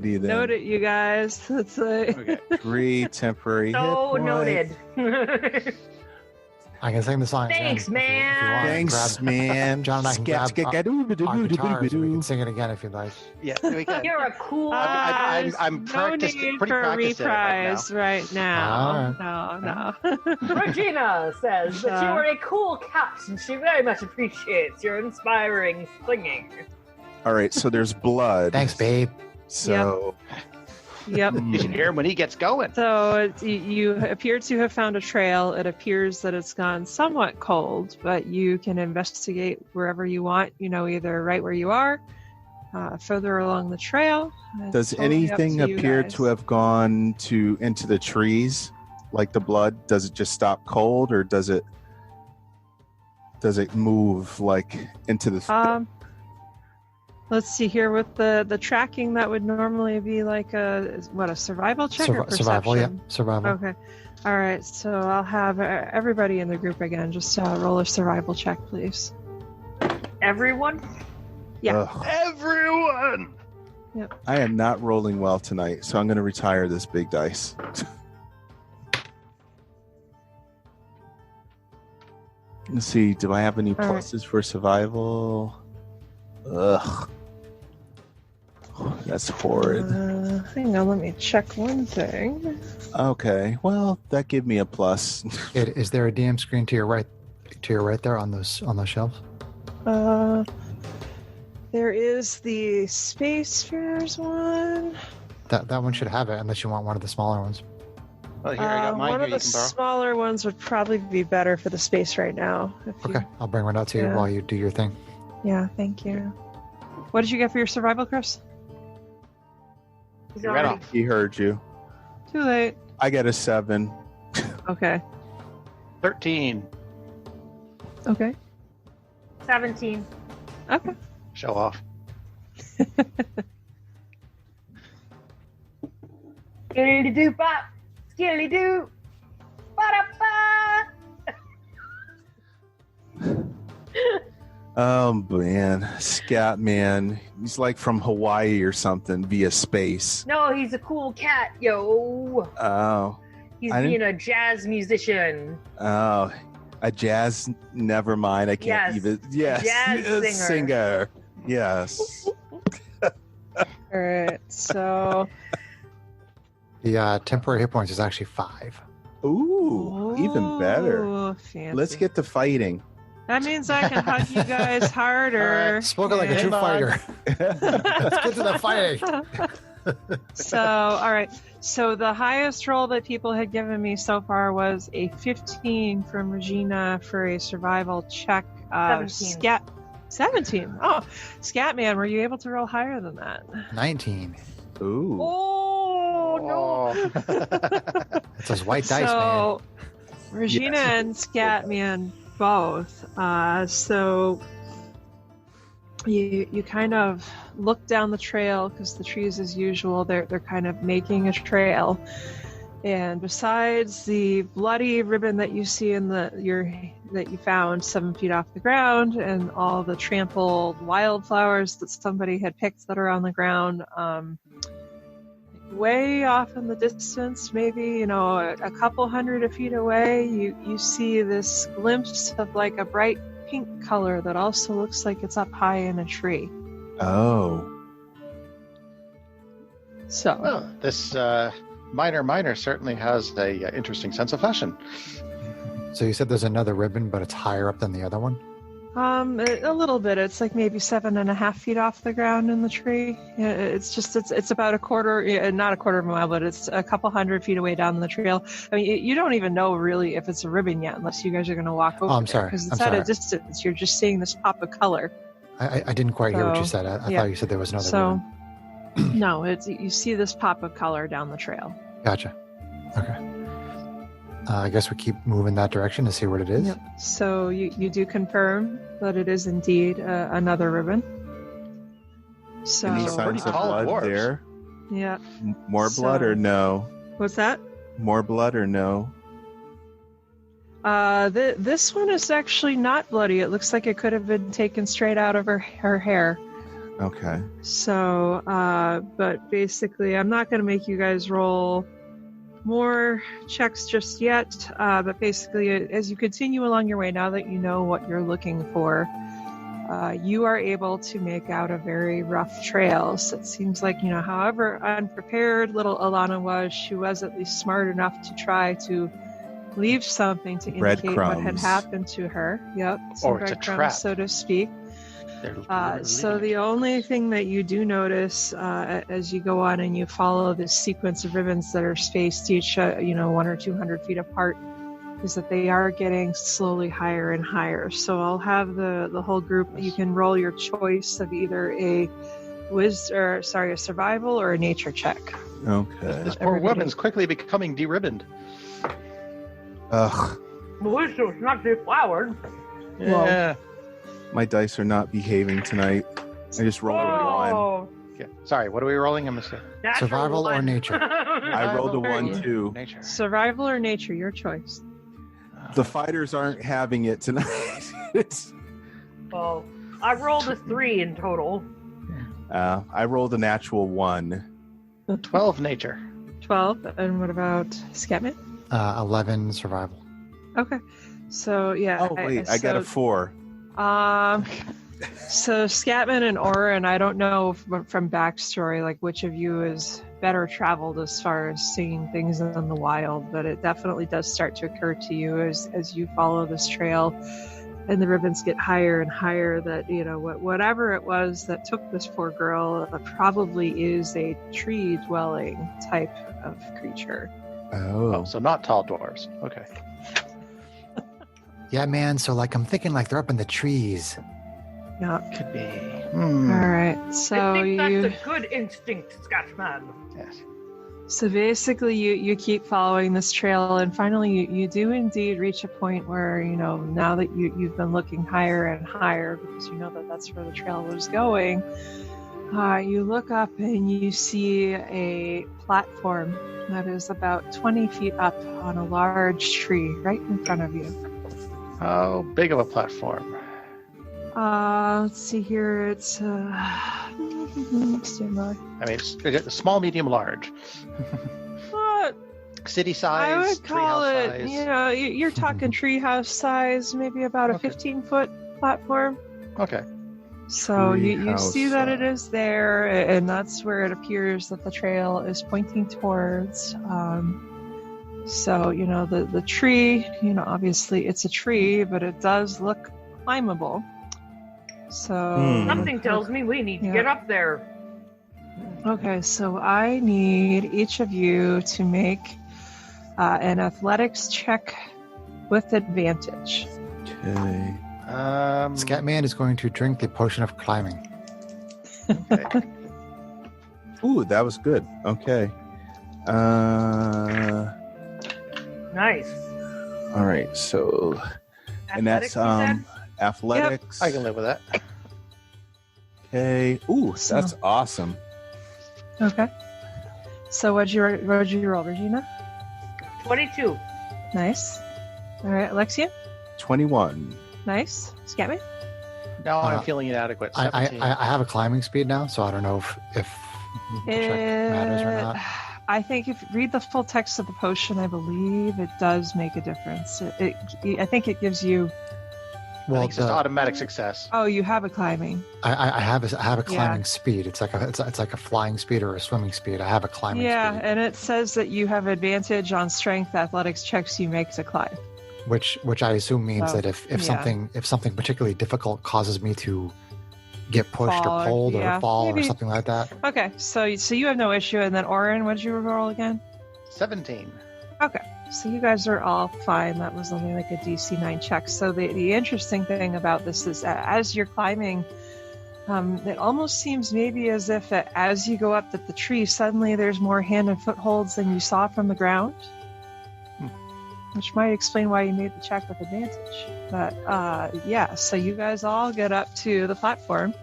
Speaker 5: Alrighty then.
Speaker 2: Note it, you guys. It's like...
Speaker 4: Okay.
Speaker 5: 3 temporary
Speaker 3: So
Speaker 5: hit points.
Speaker 3: noted.
Speaker 1: I can sing the song.
Speaker 3: Thanks,
Speaker 1: again if you want.
Speaker 5: Thanks,
Speaker 1: Grab-
Speaker 5: man.
Speaker 1: John and I can grab our guitars and we can sing it again if you'd like.
Speaker 4: Yeah, we can.
Speaker 3: You're a cool
Speaker 4: I'm
Speaker 2: no
Speaker 4: practiced,
Speaker 2: need
Speaker 4: pretty
Speaker 2: for a
Speaker 4: practiced at it right
Speaker 2: reprise right now. No.
Speaker 3: Regina says that you are a cool cat and she very much appreciates your inspiring singing.
Speaker 5: All right, so there's blood.
Speaker 1: Thanks, babe.
Speaker 5: So
Speaker 2: Yep.
Speaker 4: You should hear him when he gets going.
Speaker 2: So you appear to have found a trail. It appears that it's gone somewhat cold, but you can investigate wherever you want, either right where you are, further along the trail. It's
Speaker 5: does
Speaker 2: totally up
Speaker 5: anything
Speaker 2: to you
Speaker 5: appear
Speaker 2: guys.
Speaker 5: to have gone into the trees, like the blood? Does it just stop cold, or does it move like into the?
Speaker 2: Let's see here with the tracking. That would normally be like a survival check or perception?
Speaker 1: Survival, yeah, survival.
Speaker 2: Okay. All right. So I'll have everybody in the group again. Just roll a survival check, please.
Speaker 3: Everyone?
Speaker 2: Yeah.
Speaker 5: Ugh.
Speaker 4: Everyone!
Speaker 5: I am not rolling well tonight, so I'm going to retire this big dice. Let's see. Do I have any
Speaker 2: All right.
Speaker 5: pluses for survival? Ugh. That's horrid.
Speaker 2: Hang on, let me check one thing.
Speaker 5: Okay, well, that gave me a plus.
Speaker 1: Is there a DM screen to your right there on those shelves?
Speaker 2: There is the Space Fares one.
Speaker 1: That one should have it, unless you want one of the smaller ones.
Speaker 4: Well, here, I got mine
Speaker 2: One
Speaker 4: here
Speaker 2: of
Speaker 4: you
Speaker 2: the
Speaker 4: can borrow.
Speaker 2: smaller ones would probably be better for the space right now.
Speaker 1: Okay, I'll bring one out to you
Speaker 2: Yeah.
Speaker 1: while you do your thing.
Speaker 2: Yeah, thank you. What did you get for your survival, Chris?
Speaker 3: He's
Speaker 4: You're right
Speaker 3: already-
Speaker 4: off.
Speaker 5: He heard you.
Speaker 2: Too late.
Speaker 5: I got a 7.
Speaker 2: Okay.
Speaker 4: 13.
Speaker 2: Okay.
Speaker 3: 17.
Speaker 2: Okay.
Speaker 4: Show off.
Speaker 3: Skilly doo bop. Skilly doo. Ba-da-ba.
Speaker 5: Oh man, Scat Man. He's like from Hawaii or something via space.
Speaker 3: No, he's a cool cat, yo.
Speaker 5: Oh,
Speaker 3: He's
Speaker 5: I
Speaker 3: being a jazz musician.
Speaker 5: oh, a jazz. Never mind. I can't
Speaker 3: Yes,
Speaker 5: even. Yes,
Speaker 3: jazz
Speaker 5: a
Speaker 3: singer.
Speaker 5: Yes.
Speaker 2: All right. So.
Speaker 1: The temporary hit points is actually 5.
Speaker 5: Ooh, even better.
Speaker 2: Ooh, fancy.
Speaker 5: Let's get to fighting.
Speaker 2: That means I can hug you guys harder.
Speaker 4: All right,
Speaker 1: Spoken like a
Speaker 2: Yeah.
Speaker 1: true fighter. Let's get to the fighting.
Speaker 2: So, all right. So the highest roll that people had given me so far was a 15 from Regina for a survival check.
Speaker 3: 17.
Speaker 2: 17. Oh, Scatman, were you able to roll higher than that? 19.
Speaker 5: Ooh.
Speaker 3: Oh, no.
Speaker 1: It's those white dice, man.
Speaker 2: So, Regina
Speaker 5: Yes.
Speaker 2: and Scatman both. So you kind of look down the trail because the trees, as usual, they're kind of making a trail, And besides the bloody ribbon that you see that you found 7 feet off the ground, and all the trampled wildflowers that somebody had picked that are on the ground, way off in the distance, maybe a couple hundred feet away, you see this glimpse of like a bright pink color that also looks like it's up high in a tree.
Speaker 5: Oh.
Speaker 2: So
Speaker 4: Well, this miner certainly has a interesting sense of fashion.
Speaker 1: So you said there's another ribbon, but it's higher up than the other one?
Speaker 2: a little bit. It's like maybe 7.5 feet off the ground in the tree. It's about a quarter, not a quarter of a mile, but it's a couple hundred feet away down the trail. I mean, you don't even know really if it's a ribbon yet, unless you guys are going to walk over.
Speaker 1: I'm sorry.
Speaker 2: Because it's at a distance. You're just seeing this pop of color.
Speaker 1: I didn't quite hear what you said. I thought you said there was another ribbon.
Speaker 2: No, you see this pop of color down the trail.
Speaker 1: Gotcha. Okay. I guess we keep moving that direction to see what it is.
Speaker 2: Yep. So you do confirm that it is indeed another ribbon. So
Speaker 5: Any signs of
Speaker 4: tall
Speaker 5: blood
Speaker 4: dwarves.
Speaker 5: there?
Speaker 2: Yeah.
Speaker 5: More blood or no?
Speaker 2: What's that?
Speaker 5: More blood or no?
Speaker 2: This one is actually not bloody. It looks like it could have been taken straight out of her hair.
Speaker 5: Okay.
Speaker 2: So, but basically, I'm not going to make you guys roll more checks just yet. But basically, as you continue along your way, now that you know what you're looking for, you are able to make out a very rough trail. So it seems like, however unprepared little Alana was, she was at least smart enough to try to leave something to indicate what had happened to her. Yep. Some
Speaker 4: Or it's a
Speaker 2: breadcrumbs,
Speaker 4: trap.
Speaker 2: so to speak. So the only thing that you do notice as you go on and you follow this sequence of ribbons that are spaced each, 100 or 200 feet apart, is that they are getting slowly higher and higher. So I'll have the whole group. You can roll your choice of either a survival or a nature check.
Speaker 5: Okay.
Speaker 4: This poor woman's quickly becoming de-ribboned.
Speaker 5: Ugh.
Speaker 3: At least it was not deflowered.
Speaker 4: Yeah.
Speaker 5: My dice are not behaving tonight. I just rolled a 1.
Speaker 3: Oh,
Speaker 4: Yeah. Sorry, what are we rolling? I missed it.
Speaker 3: natural
Speaker 1: Survival or
Speaker 3: one.
Speaker 1: nature?
Speaker 5: I rolled a 1 too.
Speaker 4: Nature.
Speaker 2: Survival or nature, your choice.
Speaker 5: The fighters aren't having it tonight.
Speaker 3: Well, I rolled a 3 in total.
Speaker 5: I rolled a natural 1.
Speaker 4: 12 nature.
Speaker 2: 12. And what about Scatman?
Speaker 1: 11 survival.
Speaker 2: Okay. So, yeah.
Speaker 5: Oh, wait. I got a 4.
Speaker 2: So Scatman and Oren, I don't know from backstory, like which of you is better traveled as far as seeing things in the wild, but it definitely does start to occur to you as you follow this trail and the ribbons get higher and higher that, whatever it was that took this poor girl probably is a tree dwelling type of creature.
Speaker 5: Oh.
Speaker 4: So not tall dwarves. Okay.
Speaker 1: Yeah, man. So I'm thinking they're up in the trees.
Speaker 2: Yeah.
Speaker 4: Could be.
Speaker 2: All right. So
Speaker 3: I think that's a good instinct, Scotchman.
Speaker 4: Yes.
Speaker 2: So basically, you keep following this trail, and finally, you do indeed reach a point where now that you've been looking higher and higher because you know that that's where the trail was going. You look up and you see a platform that is about 20 feet up on a large tree right in front of you.
Speaker 4: How big of a platform?
Speaker 2: Let's see here. It's stand by.
Speaker 4: I mean, it's small, medium, large. City size.
Speaker 2: I would call
Speaker 4: treehouse
Speaker 2: it.
Speaker 4: size.
Speaker 2: You're talking treehouse size, maybe about a 15-foot platform.
Speaker 4: Okay.
Speaker 2: So you
Speaker 5: Treehouse
Speaker 2: see that it
Speaker 5: size.
Speaker 2: is there, and that's where it appears that the trail is pointing towards. So the tree. Obviously it's a tree, but it does look climbable. So
Speaker 3: Something tells me we need to get up there.
Speaker 2: Okay, so I need each of you to make an athletics check with advantage.
Speaker 5: Okay.
Speaker 1: Scatman is going to drink the potion of climbing.
Speaker 4: Okay.
Speaker 5: Ooh, that was good. Okay.
Speaker 3: Nice.
Speaker 5: All right. So, and that's
Speaker 3: Athletics, you said?
Speaker 5: athletics.
Speaker 4: I can live with that.
Speaker 5: Okay. Ooh,
Speaker 2: So-
Speaker 5: that's awesome.
Speaker 2: Okay. So what'd you roll, Regina?
Speaker 3: 22.
Speaker 2: Nice. All right, Alexia.
Speaker 5: 21.
Speaker 2: Nice. Scatman.
Speaker 4: No, I'm feeling inadequate.
Speaker 1: I
Speaker 4: 17.
Speaker 1: have a climbing speed now, so I don't know if the check matters or not.
Speaker 2: I think if you read the full text of the potion, I believe it does make a difference. I think it gives you.
Speaker 4: I think it's just automatic success.
Speaker 2: Oh, you have a climbing.
Speaker 1: I have a climbing speed. It's like a flying speed or a swimming speed. I have a climbing speed.
Speaker 2: Yeah, and it says that you have advantage on strength athletics checks you make to climb.
Speaker 1: Which I assume means that if something particularly difficult causes me to get pushed or pulled or fall or something like that.
Speaker 2: Okay, so you have no issue. And then Orin, what did you roll again?
Speaker 4: 17.
Speaker 2: Okay, so you guys are all fine. That was only like a DC 9 check. So the interesting thing about this is that as you're climbing, it almost seems maybe as if as you go up the tree, suddenly there's more hand and footholds than you saw from the ground. Which might explain why you made the check with advantage. But so you guys all get up to the platform.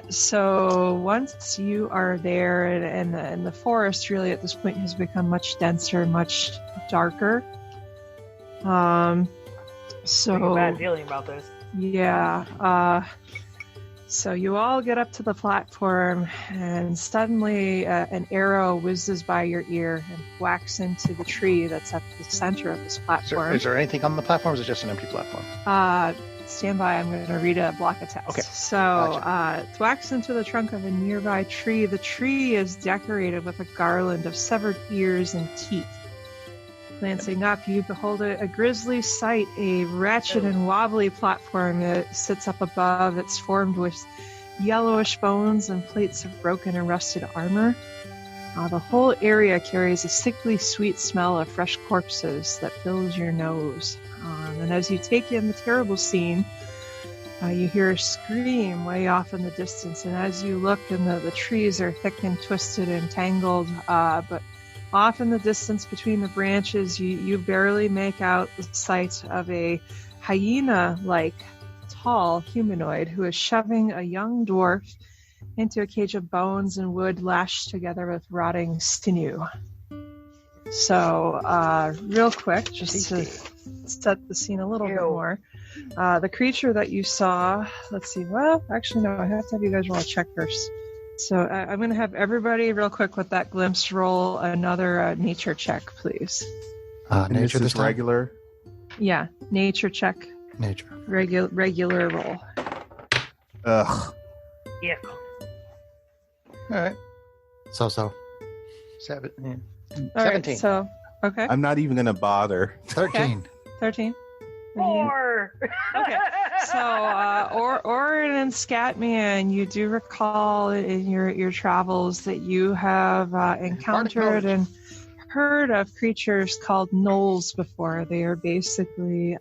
Speaker 2: So once you are there, and the forest really at this point has become much denser, much darker.
Speaker 3: I have a bad feeling about this.
Speaker 2: Yeah. So you all get up to the platform, and suddenly an arrow whizzes by your ear and whacks into the tree that's at the center of this platform.
Speaker 4: Is there anything on the platform, or is it just an empty platform?
Speaker 2: Stand by, I'm going to read a block of text.
Speaker 4: Okay.
Speaker 2: So
Speaker 4: Gotcha.
Speaker 2: it whacks into the trunk of a nearby tree. The tree is decorated with a garland of severed ears and teeth. Glancing up, you behold a grisly sight, a wretched and wobbly platform that sits up above. It's formed with yellowish bones and plates of broken and rusted armor. The whole area carries a sickly sweet smell of fresh corpses that fills your nose. And as you take in the terrible scene, you hear a scream way off in the distance. And as you look, and the trees are thick and twisted and tangled, but off in the distance between the branches, you barely make out the sight of a hyena-like tall humanoid who is shoving a young dwarf into a cage of bones and wood lashed together with rotting sinew. So, real quick, just to set the scene a little bit more, the creature that you saw, let's see, well, actually, no, I have to have you guys roll a check first. So I'm going to have everybody real quick with that glimpse roll another nature check, please.
Speaker 1: Nature this time?
Speaker 5: Regular?
Speaker 2: Yeah, nature check.
Speaker 1: Nature.
Speaker 2: Regular roll.
Speaker 5: Ugh.
Speaker 3: Yeah.
Speaker 4: All right.
Speaker 1: So.
Speaker 4: 17.
Speaker 2: All right, so, okay.
Speaker 5: I'm not even going to bother.
Speaker 1: 13.
Speaker 2: 13.
Speaker 3: 4.
Speaker 2: Okay. So, Orin and Scatman, you do recall in your travels that you have encountered and heard of creatures called gnolls before. They are basically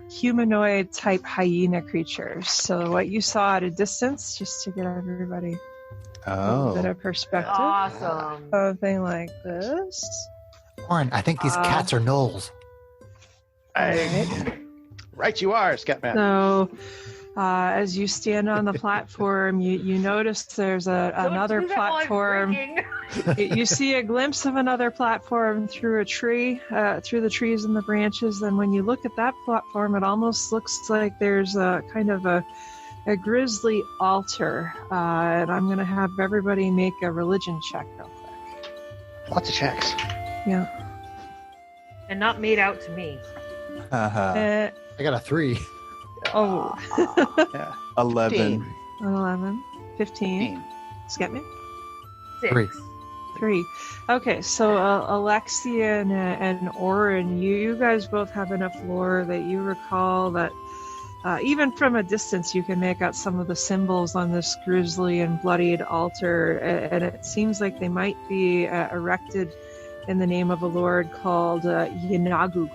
Speaker 2: humanoid-type hyena creatures. So what you saw at a distance, just to get everybody a little bit of perspective.
Speaker 3: Awesome.
Speaker 2: Something like this.
Speaker 1: Orin, I think these cats are gnolls.
Speaker 4: Right you are, Scatman.
Speaker 2: So, as you stand on the platform, you notice there's another platform. You see a glimpse of another platform through a tree, through the trees and the branches. And when you look at that platform, it almost looks like there's a kind of a grisly altar. And I'm going to have everybody make a religion check real quick.
Speaker 4: Lots of checks.
Speaker 2: Yeah.
Speaker 3: And not made out to me.
Speaker 1: I got a 3.
Speaker 2: Oh.
Speaker 4: Yeah.
Speaker 5: 11.
Speaker 2: 11. 15. Scatman?
Speaker 3: 6.
Speaker 2: 3. Okay, so Alexia and Orin, you guys both have enough lore that you recall that even from a distance you can make out some of the symbols on this grisly and bloodied altar, and it seems like they might be erected in the name of a lord called Yanagu.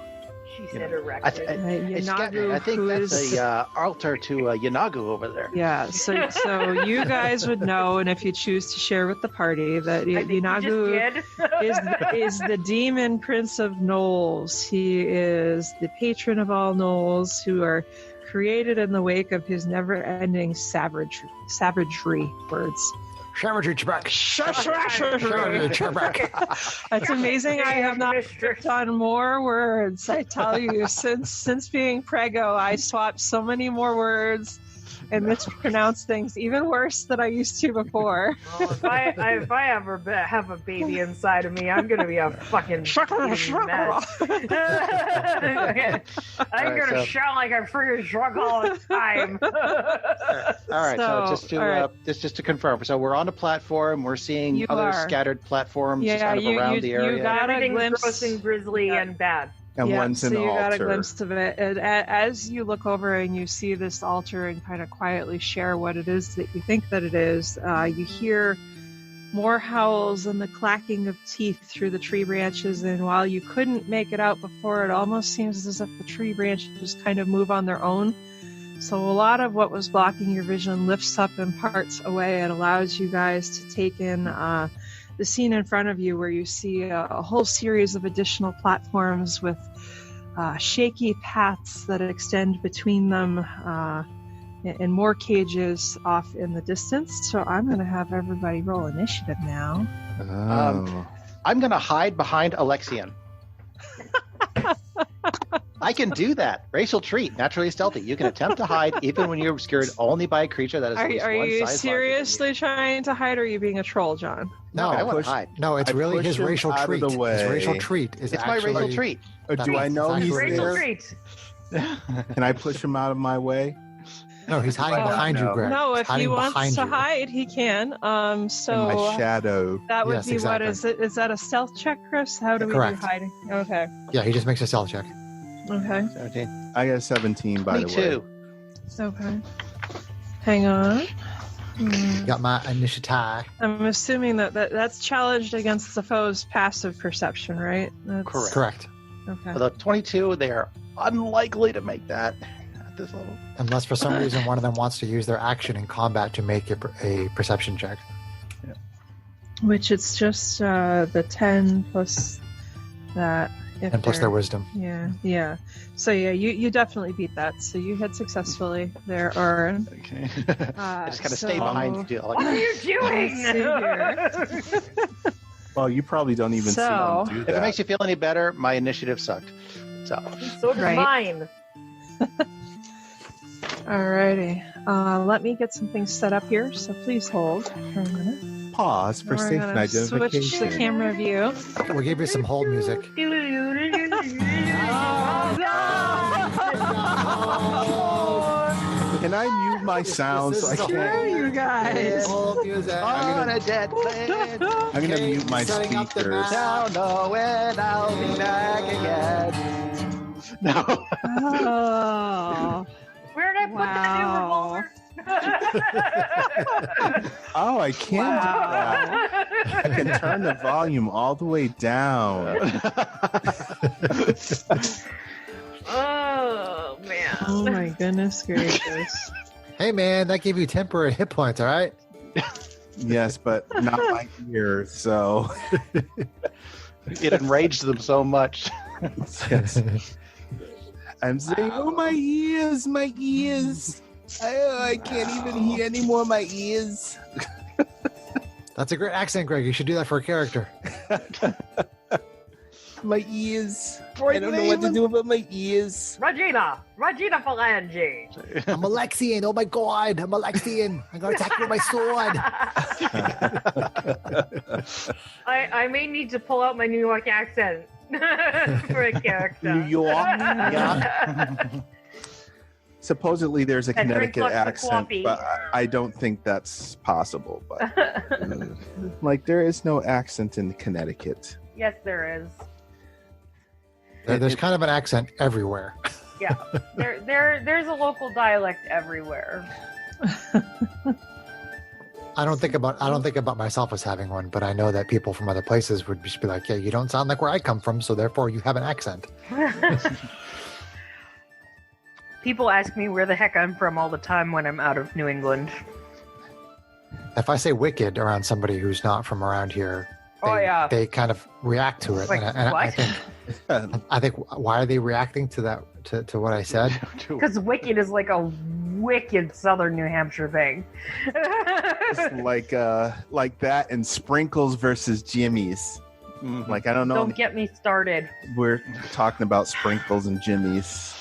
Speaker 3: She said erected.
Speaker 2: Yanagu,
Speaker 4: I think that's a altar to Yanagu over there.
Speaker 2: Yeah, so you guys would know, and if you choose to share with the party, that Yanagu is the demon prince of gnolls. He is the patron of all gnolls who are created in the wake of his never-ending savagery. Words.
Speaker 1: Shamrock Trebek. Shamrock Trebek.
Speaker 2: That's amazing. I have not picked on more words. I tell you, since being prego, I swapped so many more words and mispronounce things even worse than I used to before.
Speaker 3: Well, if I ever have a baby inside of me, I'm gonna be a fucking mess. I'm gonna sound like I'm freaking drunk all the time.
Speaker 4: All right, so just to confirm, so we're on a platform. We're seeing other scattered platforms kind of around the area.
Speaker 2: You got
Speaker 3: Everything's gross and grisly and bad.
Speaker 5: And one's an altar.
Speaker 2: So you got a glimpse of it. And as you look over and you see this altar and kind of quietly share what it is that you think that it is, you hear more howls and the clacking of teeth through the tree branches. And while you couldn't make it out before, it almost seems as if the tree branches kind of move on their own. So a lot of what was blocking your vision lifts up and parts away. It allows you guys to take in the scene in front of you, where you see a whole series of additional platforms with shaky paths that extend between them, and more cages off in the distance. So I'm going to have everybody roll initiative now.
Speaker 4: I'm going to hide behind Alexian. I can do that. Racial trait, naturally stealthy. You can attempt to hide even when you're obscured only by a creature that is at least one size larger than you.
Speaker 2: Are you seriously trying to hide, or are you being a troll, John?
Speaker 1: No,
Speaker 4: I want to hide.
Speaker 1: No, it's really his racial treat. His racial treat is
Speaker 4: it's actually... my racial treat.
Speaker 5: Do I know he's
Speaker 3: racial
Speaker 5: there?
Speaker 3: Treat.
Speaker 5: Can I push him out of my way?
Speaker 1: No, he's hiding behind you, Greg.
Speaker 2: No, if he wants to hide, he can. So
Speaker 5: in my shadow.
Speaker 2: That would be exactly. What is it? Is that a stealth check, Chris? How do we do hiding? Okay.
Speaker 1: Yeah, he just makes a stealth check.
Speaker 2: Okay.
Speaker 4: 17.
Speaker 5: I got 17, by the way.
Speaker 4: Me too.
Speaker 2: Okay. Hang on.
Speaker 1: Got my initiative.
Speaker 2: I'm assuming that's challenged against the foe's passive perception, right?
Speaker 1: Correct.
Speaker 2: Okay.
Speaker 4: For the 22, they are unlikely to make that at this level.
Speaker 1: Unless for some reason one of them wants to use their action in combat to make a perception check.
Speaker 4: Yeah.
Speaker 2: Which it's just the 10 plus that.
Speaker 1: And plus their wisdom.
Speaker 2: Yeah. So you definitely beat that. So you hit successfully there, Oren.
Speaker 4: Okay. I just kind of stay behind you.
Speaker 3: What are you doing?
Speaker 5: Well, you probably don't even see them do that.
Speaker 4: If it makes you feel any better, my initiative sucked. So
Speaker 3: does mine.
Speaker 2: Alrighty. Let me get some things set up here. So please hold for a minute.
Speaker 5: Pause for safe identification.
Speaker 2: Switch the camera view.
Speaker 1: We'll give you some hold music.
Speaker 5: Can I mute my sound so I can?
Speaker 2: Sure, you guys.
Speaker 4: On a jet plane.
Speaker 5: I'm gonna mute my speakers.
Speaker 4: Now know when I'll be back again. No.
Speaker 2: Oh.
Speaker 3: Where did I put the new revolver?
Speaker 5: Oh, I can do that. I can turn the volume all the way down.
Speaker 3: Oh, man.
Speaker 2: Oh, my goodness gracious.
Speaker 1: Hey, man, that gave you temporary hit points, all right?
Speaker 5: Yes, but not my ear, so...
Speaker 4: It enraged them so much.
Speaker 5: Yes. I'm saying, oh, my ears, my ears. I can't even hear anymore, my ears.
Speaker 1: That's a great accent, Greg. You should do that for a character.
Speaker 5: My ears. I don't know what to do about my ears.
Speaker 3: Regina Phalange.
Speaker 1: I'm Alexian. Oh my God, I'm Alexian. I'm gonna attack you with my sword.
Speaker 3: I may need to pull out my New York accent for a character.
Speaker 5: New York. Yeah. Supposedly there's a Connecticut accent, but I don't think that's possible. But like, there is no accent in Connecticut.
Speaker 3: Yes, there is.
Speaker 1: There's kind of an accent everywhere.
Speaker 3: Yeah, there's a local dialect everywhere.
Speaker 1: I don't think about myself as having one, but I know that people from other places would just be like, "Yeah, you don't sound like where I come from, so therefore you have an accent."
Speaker 3: People ask me where the heck I'm from all the time when I'm out of New England.
Speaker 1: If I say "wicked" around somebody who's not from around here, they kind of react to it.
Speaker 3: Like,
Speaker 1: and I think why are they reacting to that? To what I said?
Speaker 3: Because "wicked" is like a wicked southern New Hampshire thing.
Speaker 5: It's like that and Sprinkles versus Jimmy's. Like, I don't know.
Speaker 3: Don't get me started.
Speaker 5: We're talking about Sprinkles and Jimmy's.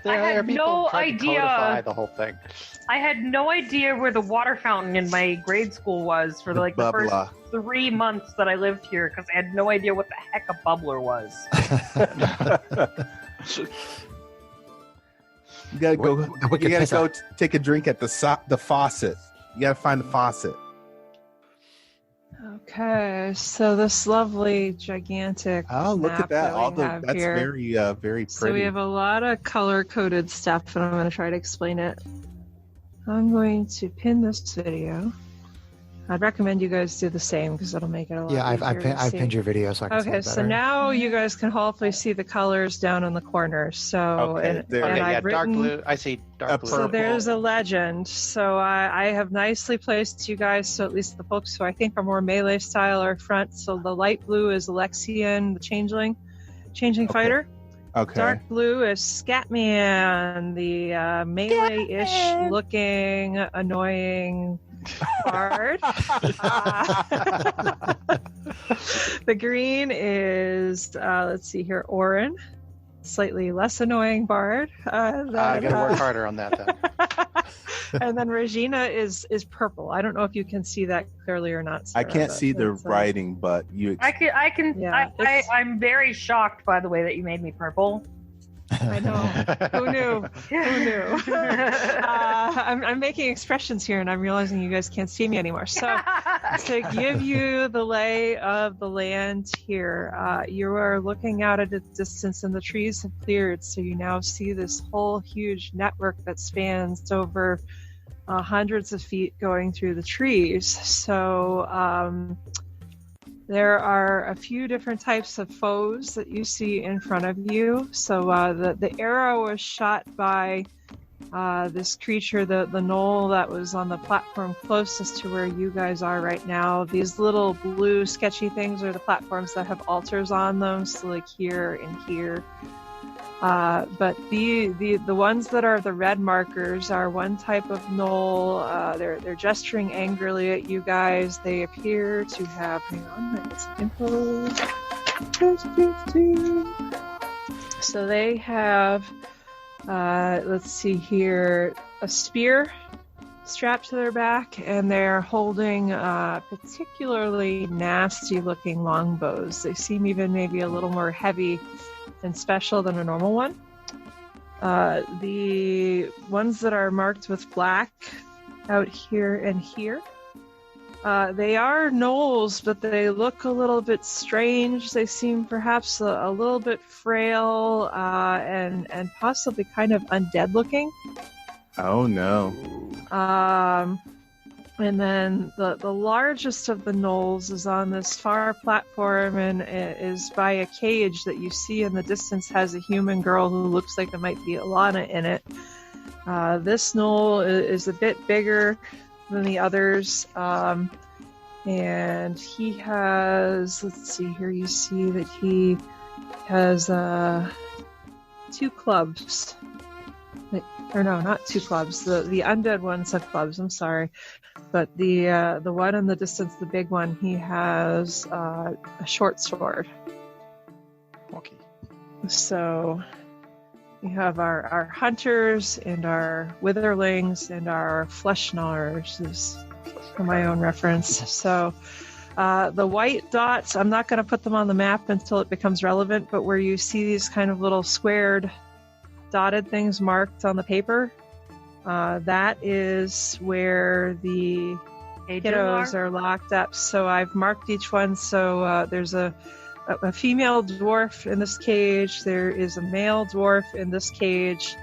Speaker 3: I had no idea.
Speaker 4: Codify the whole thing.
Speaker 3: I had no idea where the water fountain in my grade school was for the first 3 months that I lived here, because I had no idea what the heck a bubbler was.
Speaker 5: You gotta go. You gotta go take a drink at the faucet. You gotta find the faucet.
Speaker 2: Okay, so this lovely, gigantic.
Speaker 5: Oh, look at that! That's
Speaker 2: here.
Speaker 5: very, very pretty.
Speaker 2: So we have a lot of color-coded stuff, and I'm going to try to explain it. I'm going to pin this video. I'd recommend you guys do the same because it'll make it a lot easier.
Speaker 1: Yeah, I've pinned your video so I can see it better.
Speaker 2: So now you guys can hopefully see the colors down in the corners. So
Speaker 4: dark blue. I see dark blue.
Speaker 2: So there's a legend. So I have nicely placed you guys, so at least the folks who I think are more melee style are front. So the light blue is Alexian, the changeling fighter.
Speaker 5: Okay.
Speaker 2: Dark blue is Scatman, the melee-ish looking, annoying bard. The green is let's see here, Orin, slightly less annoying bard.
Speaker 4: I gotta work harder on that then.
Speaker 2: And then Regina is purple. I don't know if you can see that clearly or not, Sarah,
Speaker 5: I can't see the writing, but you.
Speaker 3: I can. Yeah, I'm very shocked by the way that you made me purple.
Speaker 2: I know. Who knew? Who knew? I'm making expressions here, and I'm realizing you guys can't see me anymore. So, to give you the lay of the land here, you are looking out at a distance, and the trees have cleared. So you now see this whole huge network that spans over hundreds of feet going through the trees. So. There are a few different types of foes that you see in front of you. So the arrow was shot by this creature, the knoll that was on the platform closest to where you guys are right now. These little blue sketchy things are the platforms that have altars on them, so like here and here. But the ones that are the red markers are one type of knoll. They're gesturing angrily at you guys. They appear to have, hang on, it's info. So they have, let's see here, a spear strapped to their back, and they're holding particularly nasty looking longbows. They seem even maybe a little more heavy and special than a normal one. The ones that are marked with black out here and here, they are gnolls, but they look a little bit strange. They seem perhaps a little bit frail and possibly kind of undead looking.
Speaker 5: Oh no.
Speaker 2: And then the largest of the gnolls is on this far platform and is by a cage that you see in the distance has a human girl who looks like there might be Alana in it. This gnoll is a bit bigger than the others. And he has, let's see here, you see that he has 2 clubs. Or no, not 2 clubs. The undead ones have clubs, I'm sorry. But the one in the distance, the big one, he has a short sword.
Speaker 4: Okay.
Speaker 2: So we have our hunters and our witherlings and our flesh gnawers, is for my own reference. So the white dots, I'm not going to put them on the map until it becomes relevant, but where you see these kind of little squared dotted things marked on the paper, that is where the kiddos are locked up. So I've marked each one. So there's a female dwarf in this cage. There is a male dwarf in this cage.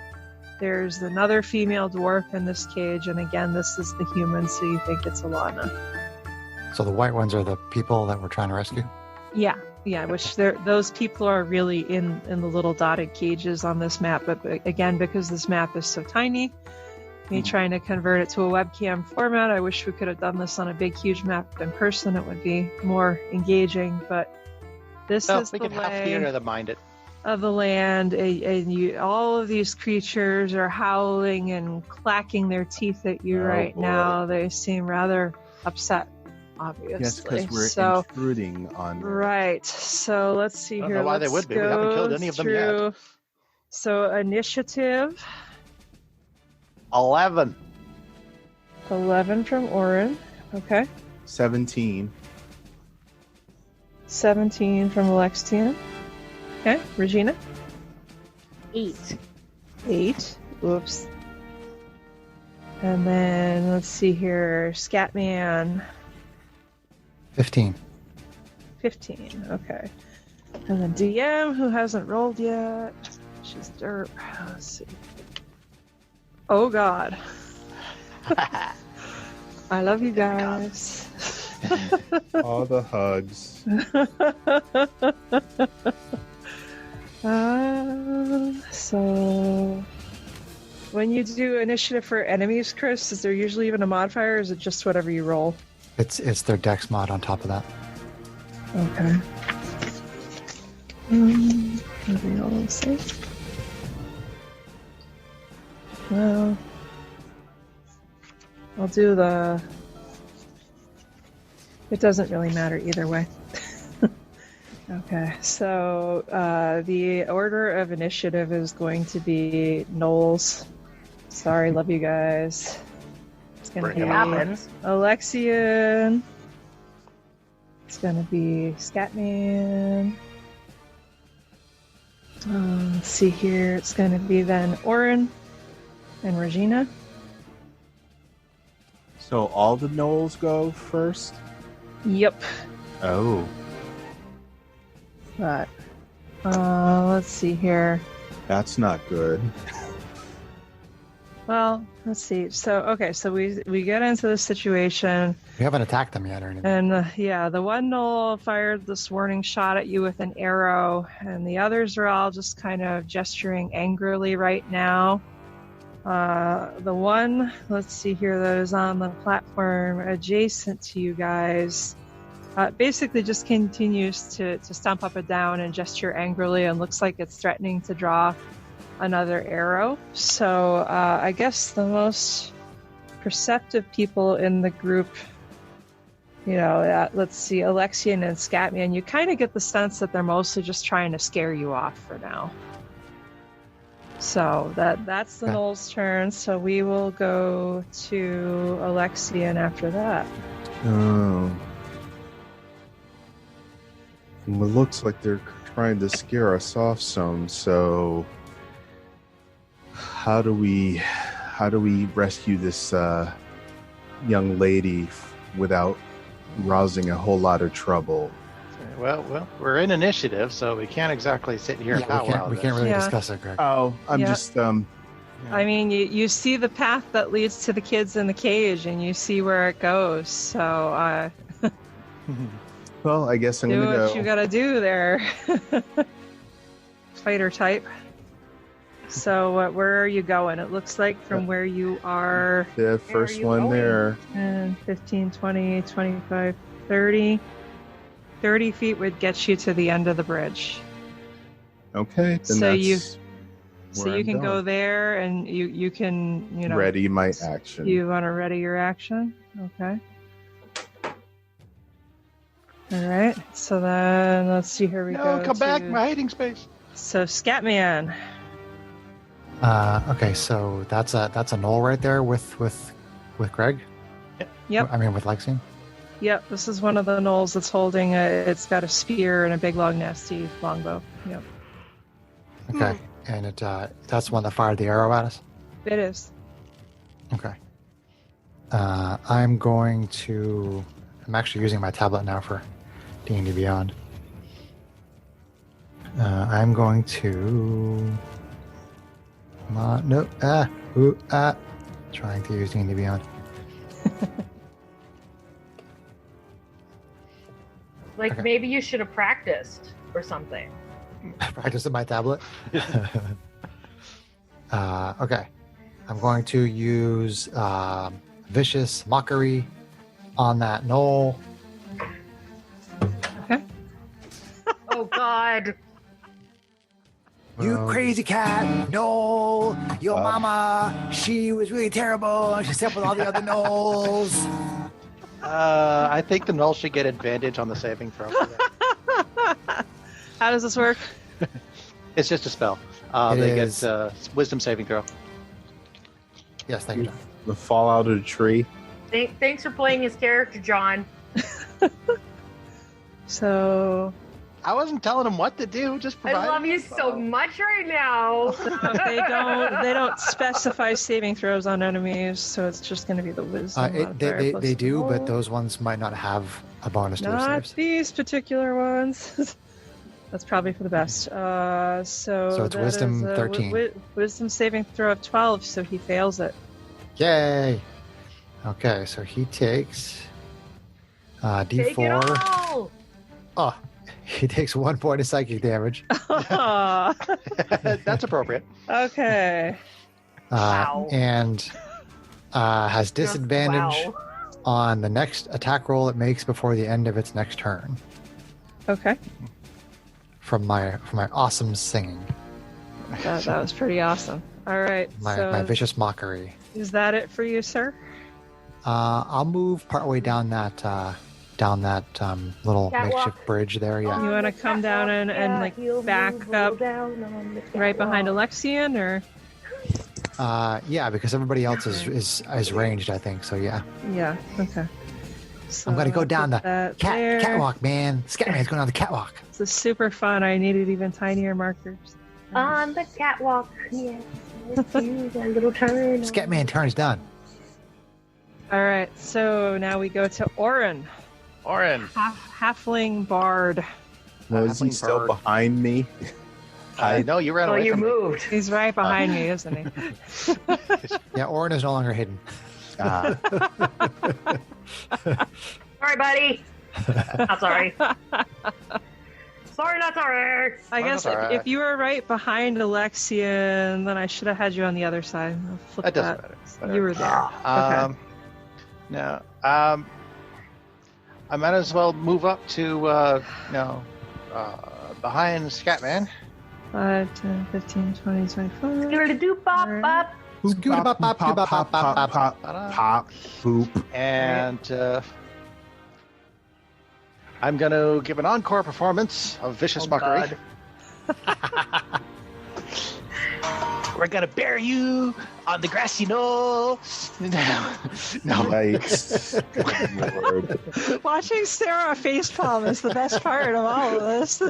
Speaker 2: There's another female dwarf in this cage. And again, this is the human, so you think it's Alana.
Speaker 1: So the white ones are the people that we're trying to rescue?
Speaker 2: Yeah, which those people are really in the little dotted cages on this map. But again, because this map is so tiny, me trying to convert it to a webcam format, I wish we could have done this on a big, huge map in person. It would be more engaging. But this is
Speaker 4: we
Speaker 2: the
Speaker 4: can half theater to mind it.
Speaker 2: of the land, and all of these creatures are howling and clacking their teeth at you right now. They seem rather upset, obviously.
Speaker 5: Yes, because we're intruding on them.
Speaker 2: Right. So let's see
Speaker 4: I
Speaker 2: here.
Speaker 4: don't know why they would be. We haven't killed any of them yet.
Speaker 2: So initiative.
Speaker 4: 11.
Speaker 2: 11 from Oren. Okay.
Speaker 5: 17.
Speaker 2: 17 from Alexian. Okay. Regina.
Speaker 3: 8.
Speaker 2: 8. Oops. And then let's see here. Scatman.
Speaker 1: 15.
Speaker 2: 15. Okay. And then DM, who hasn't rolled yet. She's derp. Let's see. Oh God. I love you guys.
Speaker 5: All the hugs.
Speaker 2: So when you do initiative for enemies, Chris, is there usually even a modifier, or is it just whatever you roll?
Speaker 1: It's their dex mod on top of that.
Speaker 2: Okay. Maybe I'll say. Well, I'll do the. It doesn't really matter either way. Okay, so the order of initiative is going to be Knowles. Sorry, love you guys. It's going to be Alexian. It's going to be Scatman. Let's see here. It's going to be then Oren and Regina.
Speaker 5: So all the Knolls go first?
Speaker 2: Yep.
Speaker 5: Oh.
Speaker 2: But let's see here.
Speaker 5: That's not good.
Speaker 2: Well, let's see. So we get into this situation.
Speaker 1: We haven't attacked them yet or anything.
Speaker 2: And the one Knoll fired this warning shot at you with an arrow, and the others are all just kind of gesturing angrily right now. The one, let's see here, that is on the platform adjacent to you guys, basically just continues to stomp up and down and gesture angrily, and looks like it's threatening to draw another arrow. So I guess the most perceptive people in the group, let's see, Alexian and Scatman, you kind of get the sense that they're mostly just trying to scare you off for now. So that's the Knoll's turn. So we will go to Alexian after that.
Speaker 5: Oh. Well, it looks like they're trying to scare us off some, so how do we rescue this young lady without rousing a whole lot of trouble?
Speaker 4: Well, we're in initiative, so we can't exactly sit here and powwow.
Speaker 1: We can't really discuss it, Greg.
Speaker 5: Oh, I'm just
Speaker 2: I mean, you see the path that leads to the kids in the cage, and you see where it goes. So,
Speaker 5: well, I guess I'm gonna go.
Speaker 2: Do what you gotta do there. Fighter type. So, where are you going? It looks like from where you are.
Speaker 5: The first one there.
Speaker 2: And 15, 20, 25, 30. 30 feet would get you to the end of the bridge.
Speaker 5: Okay, then
Speaker 2: so you
Speaker 5: I'm
Speaker 2: can go there, and you can
Speaker 5: ready my action.
Speaker 2: You want to ready your action? Okay. All right. So then let's see. Here we go.
Speaker 4: Come back, my hiding space.
Speaker 2: So Scatman.
Speaker 1: Okay, so that's a Knoll right there with Greg.
Speaker 2: Yep.
Speaker 1: I mean with Lexian.
Speaker 2: Yep, this is one of the Knolls that's holding it's got a spear and a big, long, nasty longbow. Yep.
Speaker 1: Okay, and that's the one that fired the arrow at us?
Speaker 2: It is.
Speaker 1: Okay. I'm actually using my tablet now for D&D Beyond. I'm going to... trying to use D&D Beyond.
Speaker 3: Okay. Maybe you should have practiced or something.
Speaker 1: Practice at my tablet? Okay. I'm going to use Vicious Mockery on that Knoll.
Speaker 2: Okay.
Speaker 3: Oh, God.
Speaker 1: You crazy cat! No, your mama. She was really terrible. She slept with all the other gnolls.
Speaker 4: I think the null should get advantage on the saving throw. For that.
Speaker 2: How does this work?
Speaker 4: It's just a spell. They get wisdom saving throw.
Speaker 1: Yes, thank you.
Speaker 5: The fall out of the tree.
Speaker 3: Thanks for playing his character, John.
Speaker 2: So
Speaker 4: I wasn't telling him what to do. Just
Speaker 3: I love you so much right now.
Speaker 2: they don't specify saving throws on enemies, so it's just going to be the wisdom.
Speaker 1: They do, but those ones might not have a bonus to
Speaker 2: not
Speaker 1: saves.
Speaker 2: these particular ones. That's probably for the best. So
Speaker 1: it's wisdom 13.
Speaker 2: Wisdom saving throw of 12, so he fails it.
Speaker 1: Yay! Okay, so he takes D4.
Speaker 3: Take it all.
Speaker 1: Oh, he takes 1 point of psychic damage.
Speaker 4: That's appropriate.
Speaker 2: Okay.
Speaker 3: Wow.
Speaker 1: And has disadvantage on the next attack roll it makes before the end of its next turn.
Speaker 2: Okay.
Speaker 1: From my awesome singing.
Speaker 2: That was pretty awesome. All right.
Speaker 1: My vicious mockery.
Speaker 2: Is that it for you, sir?
Speaker 1: I'll move partway down that little makeshift bridge there. Yeah.
Speaker 2: You want to come down and like back up right behind Alexian, or?
Speaker 1: Yeah, because everybody else is ranged, I think. So yeah.
Speaker 2: Yeah. Okay. So
Speaker 1: I'm gonna go down the catwalk, man. Scatman's going down the catwalk.
Speaker 2: This is super fun. I needed even tinier markers.
Speaker 3: On the catwalk, yeah. You got a little turn.
Speaker 1: Scatman turn's done.
Speaker 2: All right, so now we go to Orin. Halfling bard.
Speaker 5: Was he still behind me?
Speaker 4: No, you ran away
Speaker 3: you
Speaker 4: from me.
Speaker 3: moved.
Speaker 2: He's right behind me, isn't he?
Speaker 1: Yeah, Orin is no longer hidden.
Speaker 3: Sorry, buddy. Not sorry. Sorry, not sorry.
Speaker 2: I guess if you were right behind Alexian, then I should have had you on the other side. I'll flip
Speaker 4: That doesn't matter.
Speaker 2: You were there. Okay.
Speaker 4: No. I might as well move up to behind Scatman.
Speaker 2: 5, 10, 15, 20, 25.
Speaker 3: Give it a doop bop bop.
Speaker 5: Pop, poop.
Speaker 4: And I'm going to give an encore performance of Vicious Mockery. We're going to bury you on the grassy knoll. No.
Speaker 5: Nice. Lord.
Speaker 2: Watching Sarah facepalm is the best part of all of this.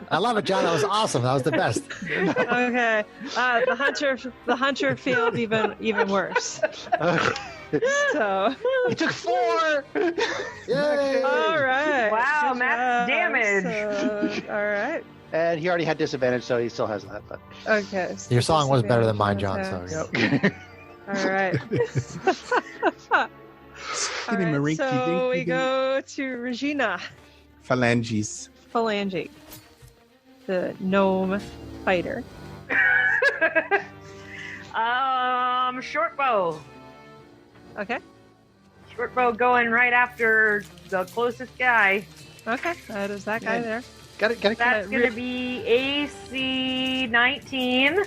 Speaker 1: I love it, John. That was awesome. That was the best.
Speaker 2: Okay. The hunter failed even worse. So
Speaker 4: He took 4.
Speaker 1: Yay!
Speaker 2: all right.
Speaker 3: Wow,
Speaker 2: Good
Speaker 3: max
Speaker 2: job.
Speaker 3: damage.
Speaker 2: So, all right.
Speaker 4: And he already had disadvantage, so he still has that. But
Speaker 2: Okay. So
Speaker 1: Your song was better than mine, John.
Speaker 2: attacks.
Speaker 1: So
Speaker 2: All right. All right, so we go to Regina
Speaker 5: Phalanges.
Speaker 2: Phalange, the gnome fighter.
Speaker 3: Short bow.
Speaker 2: Okay.
Speaker 3: Short bow going right after the closest guy.
Speaker 2: Okay. That is that guy
Speaker 4: Yeah.
Speaker 2: there.
Speaker 4: Got it.
Speaker 3: That's going to be AC 19.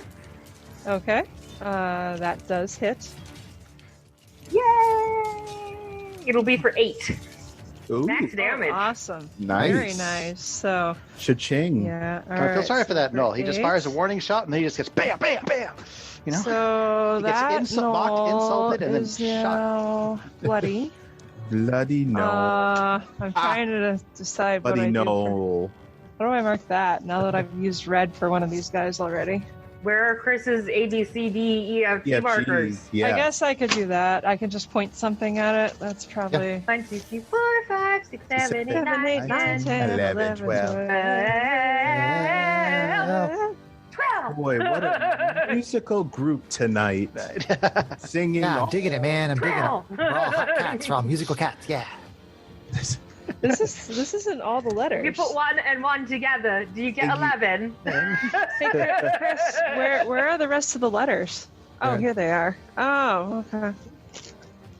Speaker 2: Okay. That does hit.
Speaker 3: Yay! It'll be for 8.
Speaker 5: Ooh,
Speaker 3: Max damage.
Speaker 2: Awesome.
Speaker 5: nice.
Speaker 2: Very nice. So,
Speaker 5: Cha-ching.
Speaker 2: yeah. All
Speaker 4: I feel
Speaker 2: right,
Speaker 4: sorry for that
Speaker 2: so
Speaker 4: null. He just
Speaker 2: 8.
Speaker 4: fires a warning shot, and then he just gets bam, bam, bam. You know?
Speaker 2: So
Speaker 4: He gets
Speaker 2: that
Speaker 4: mocked,
Speaker 2: knoll
Speaker 4: insulted, and then
Speaker 2: is
Speaker 4: shot.
Speaker 2: now bloody.
Speaker 5: Bloody no.
Speaker 2: I'm trying to decide what
Speaker 5: Bloody
Speaker 2: I do.
Speaker 5: no.
Speaker 2: How do I mark that now that I've used red for one of these guys already?
Speaker 3: Where are Chris's A, B, C, D, E, F, G
Speaker 5: Yeah,
Speaker 3: markers?
Speaker 5: geez. Yeah.
Speaker 2: I guess I could do that. I could just point something at it. That's probably
Speaker 3: 1, 2, 3, 4, 5, 6, 7, 8, 9,
Speaker 2: 7, 8, 9, 10,
Speaker 5: 11, 12.
Speaker 3: 12.
Speaker 5: Boy, what a musical group tonight. Singing.
Speaker 1: yeah, I'm
Speaker 5: all-
Speaker 1: digging it, man. I'm digging it. We're all hot cats. We're all musical cats. Yeah.
Speaker 2: This isn't all the letters.
Speaker 3: If you put 1 and 1 together, do you get 11?
Speaker 2: Hey, Chris, where are the rest of the letters? Oh,
Speaker 1: Yeah.
Speaker 2: here they are. Oh, okay.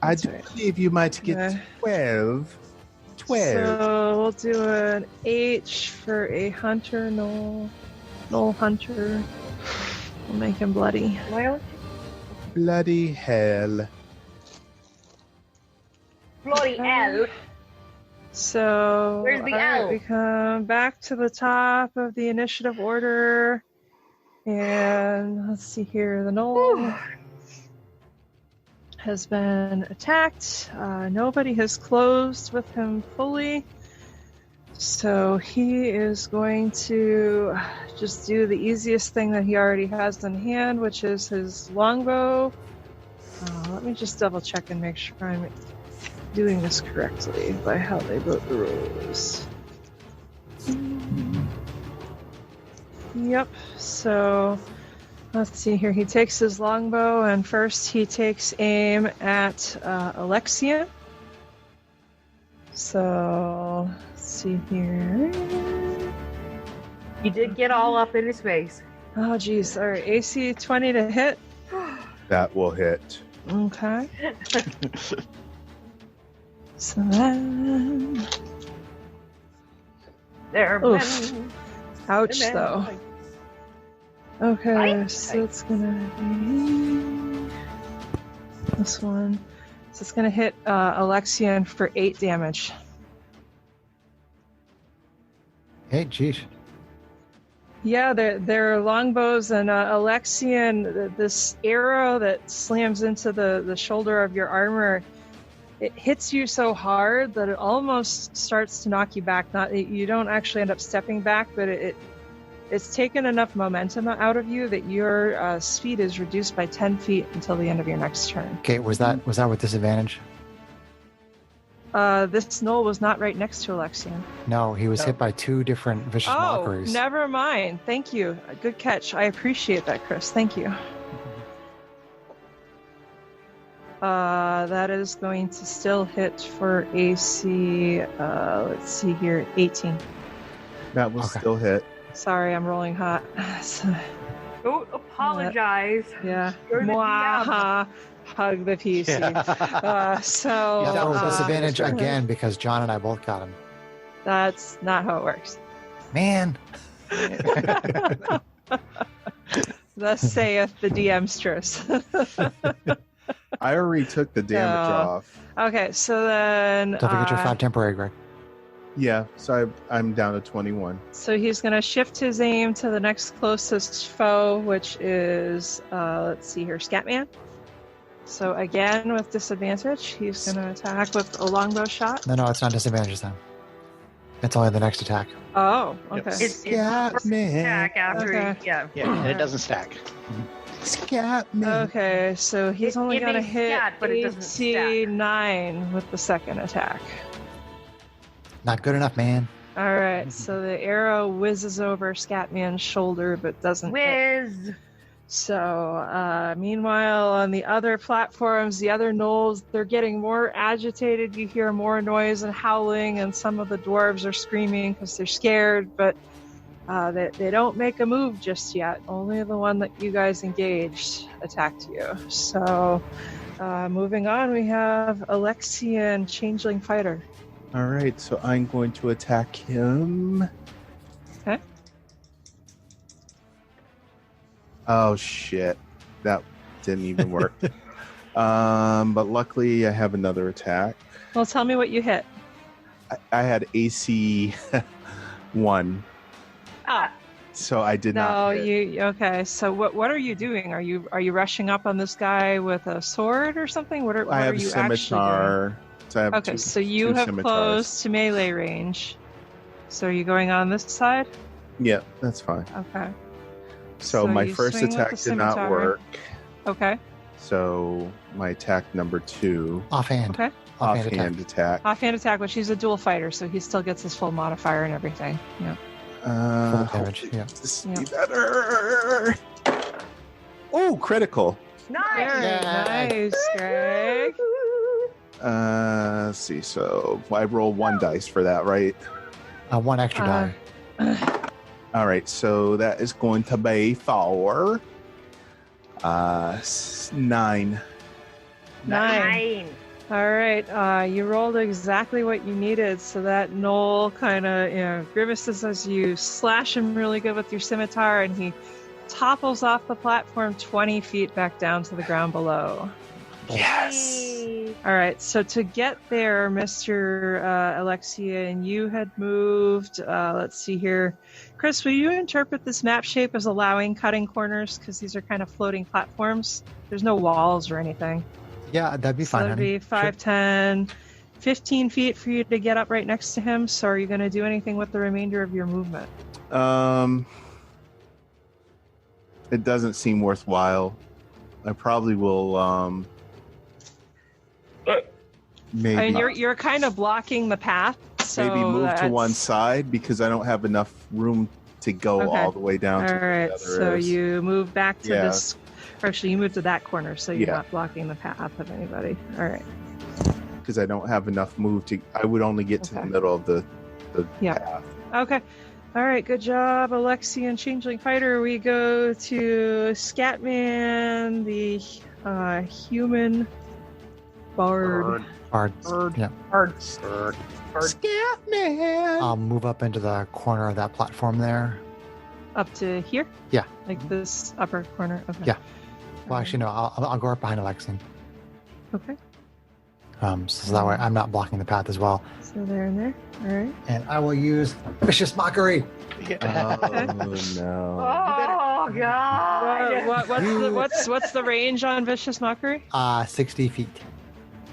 Speaker 5: I do believe you might get
Speaker 2: Okay.
Speaker 5: 12. 12.
Speaker 2: So we'll do an H for a hunter knoll. Knoll Hunter. We'll make him bloody.
Speaker 5: Bloody hell.
Speaker 3: Bloody hell.
Speaker 2: So,
Speaker 3: Where's the
Speaker 2: alright,
Speaker 3: L?
Speaker 2: we come back to the top of the initiative order. And let's see here. The Knoll has been attacked. Nobody has closed with him fully. So he is going to just do the easiest thing that he already has in hand, which is his longbow. Let me just double check and make sure I'm doing this correctly by how they wrote the rules. Yep, so let's see here. He takes his longbow, and first he takes aim at Alexia. So, let's see here.
Speaker 3: You did get all up in his face.
Speaker 2: Oh, geez. All right, AC 20 to hit.
Speaker 5: That will hit.
Speaker 2: Okay. So then...
Speaker 3: There.
Speaker 2: Oof. Ouch, though. Okay,
Speaker 3: Right?
Speaker 2: so it's gonna be this one. So it's gonna hit Alexian for 8 damage.
Speaker 1: Hey, geez.
Speaker 2: Yeah, they're longbows, and Alexian, this arrow that slams into the shoulder of your armor, it hits you so hard that it almost starts to knock you back. You don't actually end up stepping back, but it's taken enough momentum out of you that your speed is reduced by 10 feet until the end of your next turn.
Speaker 1: Okay, was that with disadvantage?
Speaker 2: This Knoll was not right next to Alexian.
Speaker 1: No, he was hit by 2 different vicious mockeries.
Speaker 2: Never mind. Thank you. Good catch. I appreciate that, Chris. Thank you. That is going to still hit for AC, let's see here, 18.
Speaker 5: That will still hit.
Speaker 2: Sorry, I'm rolling hot.
Speaker 3: Don't apologize.
Speaker 2: Yeah.
Speaker 3: You're the
Speaker 2: Mwahaha. Hug the PC. So
Speaker 1: Yeah, that was disadvantage again because John and I both got him.
Speaker 2: That's not how it works.
Speaker 1: Man.
Speaker 2: Thus saith the DMstress.
Speaker 5: I already took the damage off.
Speaker 2: Okay, so then...
Speaker 1: Don't forget your 5 temporary, Greg.
Speaker 5: Yeah, so I'm down to 21.
Speaker 2: So he's going to shift his aim to the next closest foe, which is, let's see here, Scatman. So again, with disadvantage, he's going to attack with a longbow shot.
Speaker 1: No, it's not disadvantage this time. It's only the next attack.
Speaker 2: Oh, okay.
Speaker 3: It's the first attack after
Speaker 2: Okay.
Speaker 4: Yeah, and it doesn't stack.
Speaker 5: Scatman.
Speaker 2: Okay, so he's only
Speaker 3: it
Speaker 2: going to
Speaker 3: may
Speaker 2: hit
Speaker 3: stat, but it doesn't stack.
Speaker 2: 89 with the second attack.
Speaker 1: Not good enough, man.
Speaker 2: All right, so the arrow whizzes over Scatman's shoulder, but doesn't hit.
Speaker 3: Whiz.
Speaker 2: So, meanwhile, on the other platforms, the other gnolls, they're getting more agitated. You hear more noise and howling, and some of the dwarves are screaming because they're scared, but they don't make a move just yet. Only the one that you guys engaged attacked you. So, moving on, we have Alexian Changeling Fighter.
Speaker 5: All right, so I'm going to attack him.
Speaker 2: Okay.
Speaker 5: Oh, shit. That didn't even work. But luckily, I have another attack.
Speaker 2: Well, tell me what you hit.
Speaker 5: I had AC 1.
Speaker 2: Ah.
Speaker 5: So I did not hit.
Speaker 2: Okay. So what are you doing? Are you rushing up on this guy with a sword or something? What
Speaker 5: I have
Speaker 2: are you
Speaker 5: scimitar.
Speaker 2: actually doing?
Speaker 5: So I have
Speaker 2: okay, so you
Speaker 5: two
Speaker 2: have
Speaker 5: scimitars.
Speaker 2: close to melee range. So are you going on this side?
Speaker 5: Yeah, that's fine.
Speaker 2: Okay.
Speaker 5: So my
Speaker 2: you
Speaker 5: first
Speaker 2: swing with
Speaker 5: attack
Speaker 2: the
Speaker 5: did not
Speaker 2: scimitar.
Speaker 5: work.
Speaker 2: Okay.
Speaker 5: So my attack number 2.
Speaker 1: Offhand.
Speaker 2: Okay.
Speaker 5: Offhand attack.
Speaker 2: Offhand attack, which he's a dual fighter, so he still gets his full modifier and everything. Yeah.
Speaker 1: Full damage, yeah.
Speaker 5: This be better. Oh, critical.
Speaker 3: Nice.
Speaker 2: Very nice, Greg.
Speaker 5: Let's see. So I roll 1 dice for that, right?
Speaker 1: 1 extra die.
Speaker 5: All right. So that is going to be 4. 9.
Speaker 2: 9. All right, you rolled exactly what you needed, so that Knoll kind of grimaces as you slash him really good with your scimitar, and he topples off the platform 20 feet back down to the ground below.
Speaker 4: Yes.
Speaker 2: All right, so to get there, Mr. Alexia, and you had moved, let's see here. Chris, will you interpret this map shape as allowing cutting corners? Because these are kind of floating platforms. There's no walls or anything.
Speaker 1: Yeah, that'd be fine.
Speaker 2: So that'd be 5, 10, 15 feet for you to get up right next to him. So are you going to do anything with the remainder of your movement?
Speaker 5: It doesn't seem worthwhile. I probably will maybe
Speaker 2: I mean, you're kind of blocking the path. So
Speaker 5: maybe move to one side because I don't have enough room to go all the way down to
Speaker 2: where
Speaker 5: the other
Speaker 2: so
Speaker 5: is.
Speaker 2: you move back to this. Or actually, you move to that corner, so you're
Speaker 5: Yeah.
Speaker 2: not blocking the path of anybody. All right.
Speaker 5: Because I don't have enough move to. I would only get to the middle of the path.
Speaker 2: Okay. All right. Good job, Alexi and Changeling Fighter. We go to Scatman, the human bard.
Speaker 1: Yeah.
Speaker 5: Scatman.
Speaker 1: I'll move up into the corner of that platform there.
Speaker 2: Up to here?
Speaker 1: Yeah.
Speaker 2: Like this upper corner? Okay.
Speaker 1: Yeah. Well, actually, no. I'll go right behind Alexian.
Speaker 2: Okay.
Speaker 1: So that way I'm not blocking the path as well.
Speaker 2: So there and there. All right.
Speaker 1: And I will use Vicious Mockery.
Speaker 5: Oh no.
Speaker 3: Oh God!
Speaker 2: What's the range on Vicious Mockery?
Speaker 1: 60 feet.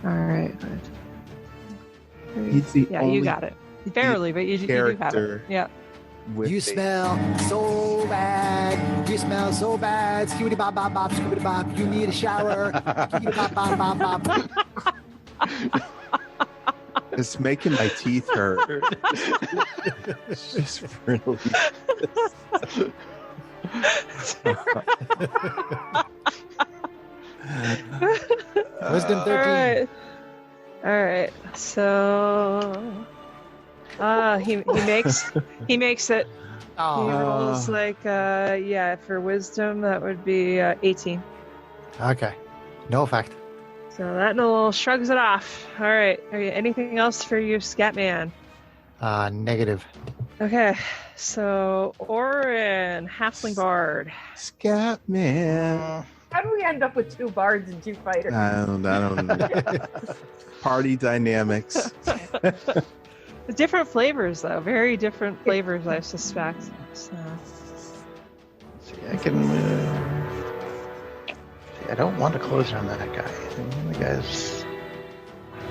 Speaker 2: All right. Good.
Speaker 5: He's the
Speaker 2: Yeah,
Speaker 5: only
Speaker 2: you got it. Barely, but you do have it.
Speaker 5: character
Speaker 2: Yeah.
Speaker 5: with
Speaker 1: You
Speaker 5: a-
Speaker 1: smell so bad. You smell so bad. Skibbity bop bop bop. Skibbity bop. You need a shower. Skibbity bop bop bop bop.
Speaker 5: It's making my teeth hurt. It's just really.
Speaker 1: Wisdom 13.
Speaker 2: All right. So, he makes it. He rolls like for wisdom that would be 18.
Speaker 1: Okay. No effect.
Speaker 2: So that little shrugs it off. All right. Anything else for you, Scatman?
Speaker 1: Negative.
Speaker 2: Okay. So Orin, Halfling Bard.
Speaker 5: Scatman.
Speaker 3: How do we end up with 2 bards and 2 fighters?
Speaker 5: I don't know. Party dynamics.
Speaker 2: Different flavors, though. Very different flavors, I suspect. So.
Speaker 4: See, I can. I don't want to close on that guy. The guy's.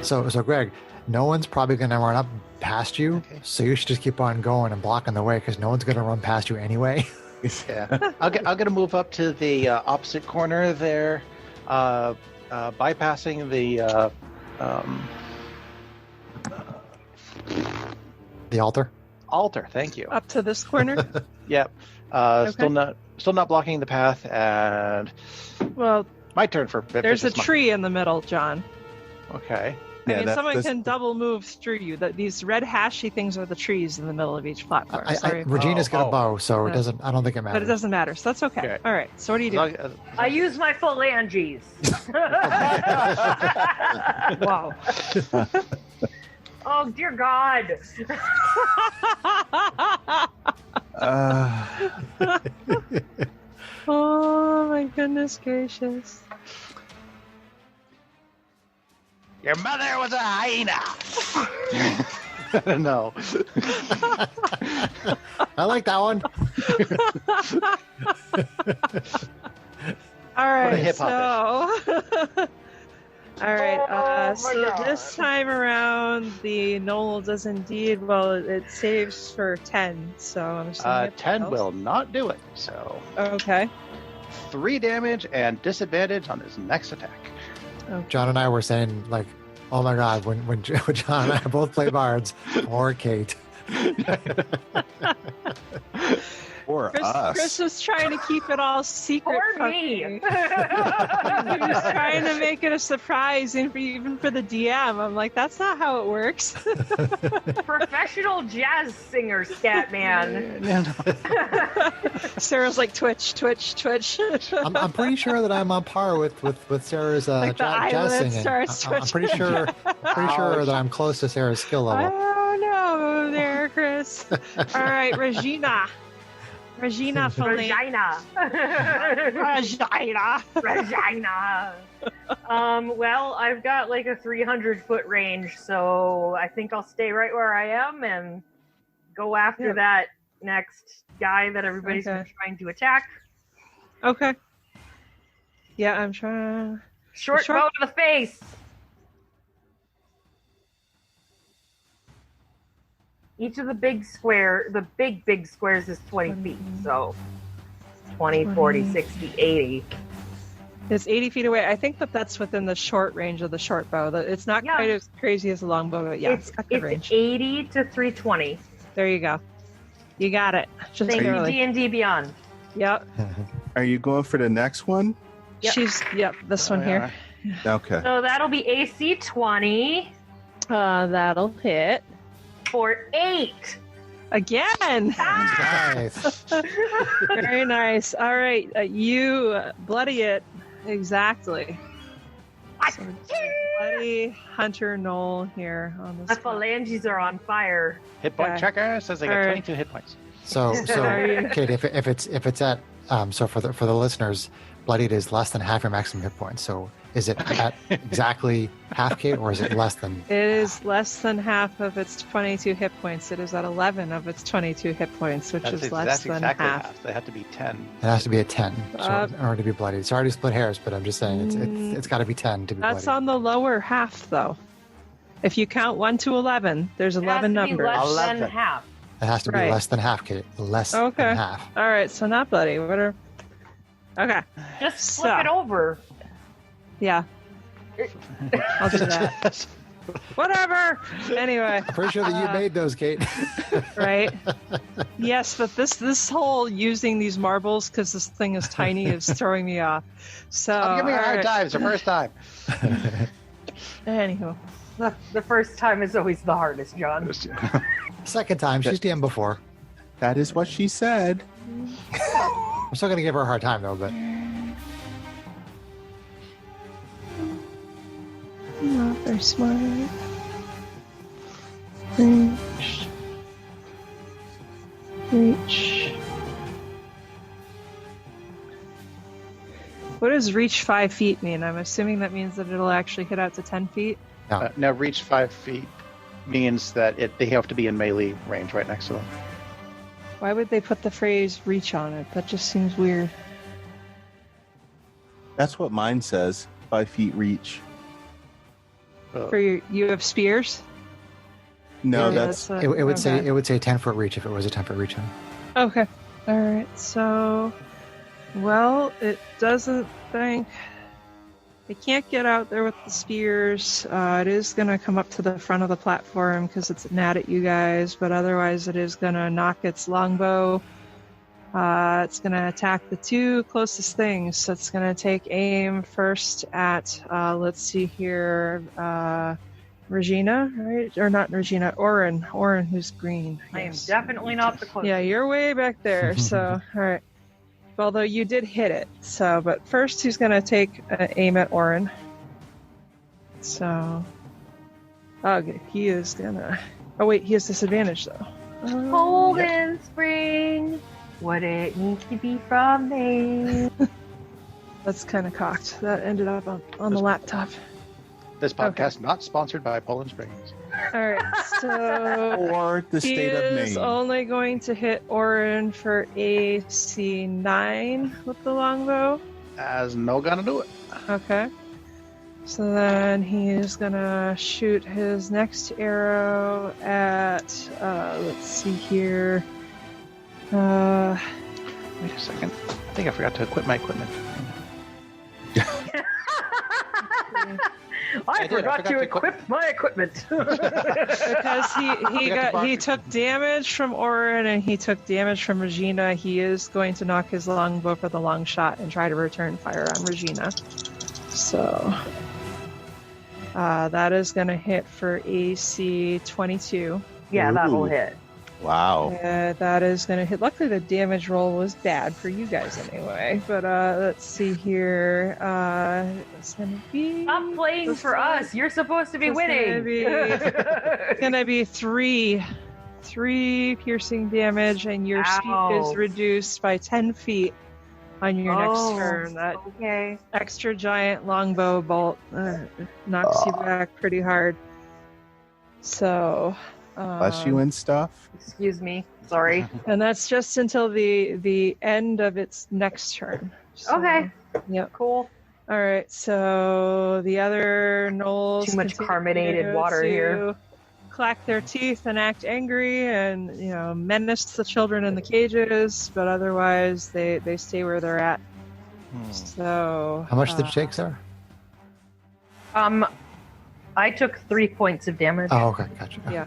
Speaker 1: So Greg, no one's probably going to run up past you,
Speaker 4: Okay.
Speaker 1: so you should just keep on going and blocking the way because no one's going to run past you anyway.
Speaker 4: Yeah, I'm gonna move up to the opposite corner there, bypassing the
Speaker 1: The altar.
Speaker 4: altar. Thank you.
Speaker 2: Up to this corner?
Speaker 4: Yep.
Speaker 2: Okay.
Speaker 4: Still not blocking the path, and
Speaker 2: Well,
Speaker 4: my turn for.
Speaker 2: there's a tree in the middle, John.
Speaker 4: Okay.
Speaker 2: I mean, someone can double move through you. These red hashy things are the trees in the middle of each platform. Sorry.
Speaker 1: Regina's got a bow, so it
Speaker 2: Yeah.
Speaker 1: doesn't. I don't think it matters.
Speaker 2: But it doesn't matter, so that's okay.
Speaker 4: Okay.
Speaker 2: All right, so what do you do?
Speaker 3: I use my phalanges.
Speaker 2: Wow.
Speaker 3: Oh dear God!
Speaker 2: Oh my goodness gracious.
Speaker 4: Your mother was a hyena. No.
Speaker 1: I like that one.
Speaker 2: All right,
Speaker 4: hip
Speaker 2: so all right,
Speaker 3: Oh, my
Speaker 2: so
Speaker 3: God.
Speaker 2: this time around the Knoll does indeed, well, it saves for 10, so I'm assuming it
Speaker 4: 10
Speaker 2: fails.
Speaker 4: will not do it. So
Speaker 2: Okay.
Speaker 4: 3 damage and disadvantage on his next attack.
Speaker 1: John and I were saying, like, oh my God, when John and I both play bards, or Kate.
Speaker 5: Or us.
Speaker 2: Chris was trying to keep it all secret.
Speaker 3: Poor me.
Speaker 2: He was trying to make it a surprise, even for the DM. I'm like, that's not how it works.
Speaker 3: Professional jazz singer, Scatman.
Speaker 2: Sarah's like, twitch.
Speaker 1: I'm pretty sure that I'm on par with Sarah's
Speaker 2: Like the
Speaker 1: jazz
Speaker 2: eyelids
Speaker 1: singing.
Speaker 2: starts
Speaker 1: I'm pretty sure that I'm close to Sarah's skill level.
Speaker 2: Oh no, there, Chris. All right, Regina Foley.
Speaker 3: Regina. Regina. Well, I've got like a 300-foot range, so I think I'll stay right where I am and go after that next guy that everybody's been trying to attack.
Speaker 2: Okay. Yeah, I'm trying.
Speaker 3: Short bow to the face. Each of the big squares is 20 feet. So 20, 40, 60, 80.
Speaker 2: It's 80 feet away. I think that's within the short range of the short bow. It's not quite as crazy as a long bow, but it's got good range.
Speaker 3: 80 to 320.
Speaker 2: There you go. You got it. Just
Speaker 3: Thank you, D&D Beyond.
Speaker 2: Yep.
Speaker 5: Are you going for the next one?
Speaker 2: Yep. This one here.
Speaker 5: Okay.
Speaker 3: So that'll be AC 20.
Speaker 2: That'll hit.
Speaker 3: For 8.
Speaker 2: Again.
Speaker 1: Nice.
Speaker 2: Very nice. All right. You bloody it. Exactly. So bloody Hunter Knoll here on this.
Speaker 3: The phalanges are on fire.
Speaker 4: Hit point checker says I got 22 hit points.
Speaker 1: So Kate, if it's at so for the listeners, bloodied is less than half your maximum hit points. So is it at exactly half, Kate, or is it less than?
Speaker 2: It is less than half of its 22 hit points. It is at 11 of its 22 hit points, which is less than
Speaker 4: exactly
Speaker 2: half.
Speaker 4: They have to be 10.
Speaker 1: It has to be a 10 in order to be bloodied. Sorry to split hairs, but I'm just saying it's got to be 10 to be bloodied.
Speaker 2: That's on the lower half, though. If you count 1 to 11, there's 11 numbers.
Speaker 3: Less than half.
Speaker 1: It has to be less than half, Kate. Less than half.
Speaker 2: All right, so not bloody. What Okay.
Speaker 3: Just flip it over.
Speaker 2: Yeah. I'll do that. Whatever. Anyway.
Speaker 1: I'm pretty sure that you made those, Kate.
Speaker 2: Right? Yes, but this whole using these marbles because this thing is tiny is throwing me off. So
Speaker 4: Give me a hard time. It's the first time.
Speaker 2: Anywho.
Speaker 3: The first time is always the hardest, John.
Speaker 1: Second time. She's DM before.
Speaker 5: That is what she said.
Speaker 1: I'm still going to give her a hard time, though, but...
Speaker 2: Not very smart. Reach. What does reach 5 feet mean? I'm assuming that means that it'll actually hit out to 10 feet.
Speaker 1: No.
Speaker 4: Now, reach 5 feet means that they have to be in melee range right next to them.
Speaker 2: Why would they put the phrase reach on it? That just seems weird.
Speaker 5: That's what mine says. 5 feet reach.
Speaker 2: For you have spears?
Speaker 5: No,
Speaker 2: Yeah,
Speaker 5: that's
Speaker 1: It would say 10-foot reach if it was a 10-foot reach.
Speaker 2: Okay. All right. So, well, it doesn't think it can't get out there with the spears. It is going to come up to the front of the platform because it's mad at you guys, but otherwise it is going to knock its longbow. It's going to attack the two closest things. So it's going to take aim first at, let's see here, Regina, right? Or not Regina, Oren, who's green.
Speaker 3: I am
Speaker 2: Yes.
Speaker 3: definitely not the closest.
Speaker 2: Yeah, you're way back there. So, all right. Although you did hit it. So, but first he's going to take aim at Oren. So, he is going to... Oh, wait, he has disadvantage, though.
Speaker 3: Cold in spring, what it needs to be from me.
Speaker 2: That's kind of cocked. That ended up on the laptop.
Speaker 4: This podcast not sponsored by Poland Springs.
Speaker 2: All right, so
Speaker 5: or the
Speaker 2: he
Speaker 5: state of
Speaker 2: is
Speaker 5: Maine.
Speaker 2: only going to hit Oren for AC 9 with the longbow.
Speaker 4: As no gonna do it.
Speaker 2: Okay. So then he is gonna shoot his next arrow at, let's see here.
Speaker 4: Wait a second. I think I forgot to equip my equipment.
Speaker 3: I forgot to equip my equipment.
Speaker 2: Because he took damage from Orin and he took damage from Regina. He is going to knock his longbow for the long shot and try to return fire on Regina. So that is going to hit for AC 22.
Speaker 3: Yeah, that'll hit.
Speaker 5: Wow.
Speaker 2: That is going to hit. Luckily, the damage roll was bad for you guys anyway. But let's see here. It's going to be...
Speaker 3: Stop playing for us. You're supposed to be winning.
Speaker 2: It's going to be three piercing damage, and your speed is reduced by 10 feet on your next turn. That extra giant longbow bolt knocks you back pretty hard. So...
Speaker 5: bless you and stuff.
Speaker 3: Excuse me. Sorry.
Speaker 2: And that's just until the end of its next turn. So,
Speaker 3: okay.
Speaker 2: Yep.
Speaker 3: Cool.
Speaker 2: All right. So the other gnolls
Speaker 3: Too much carbonated water here.
Speaker 2: Clack their teeth and act angry, and menace the children in the cages. But otherwise, they stay where they're at. So.
Speaker 1: How much did it shake, sir?
Speaker 3: I took 3 points of damage.
Speaker 1: Oh, okay, gotcha.
Speaker 2: Yeah.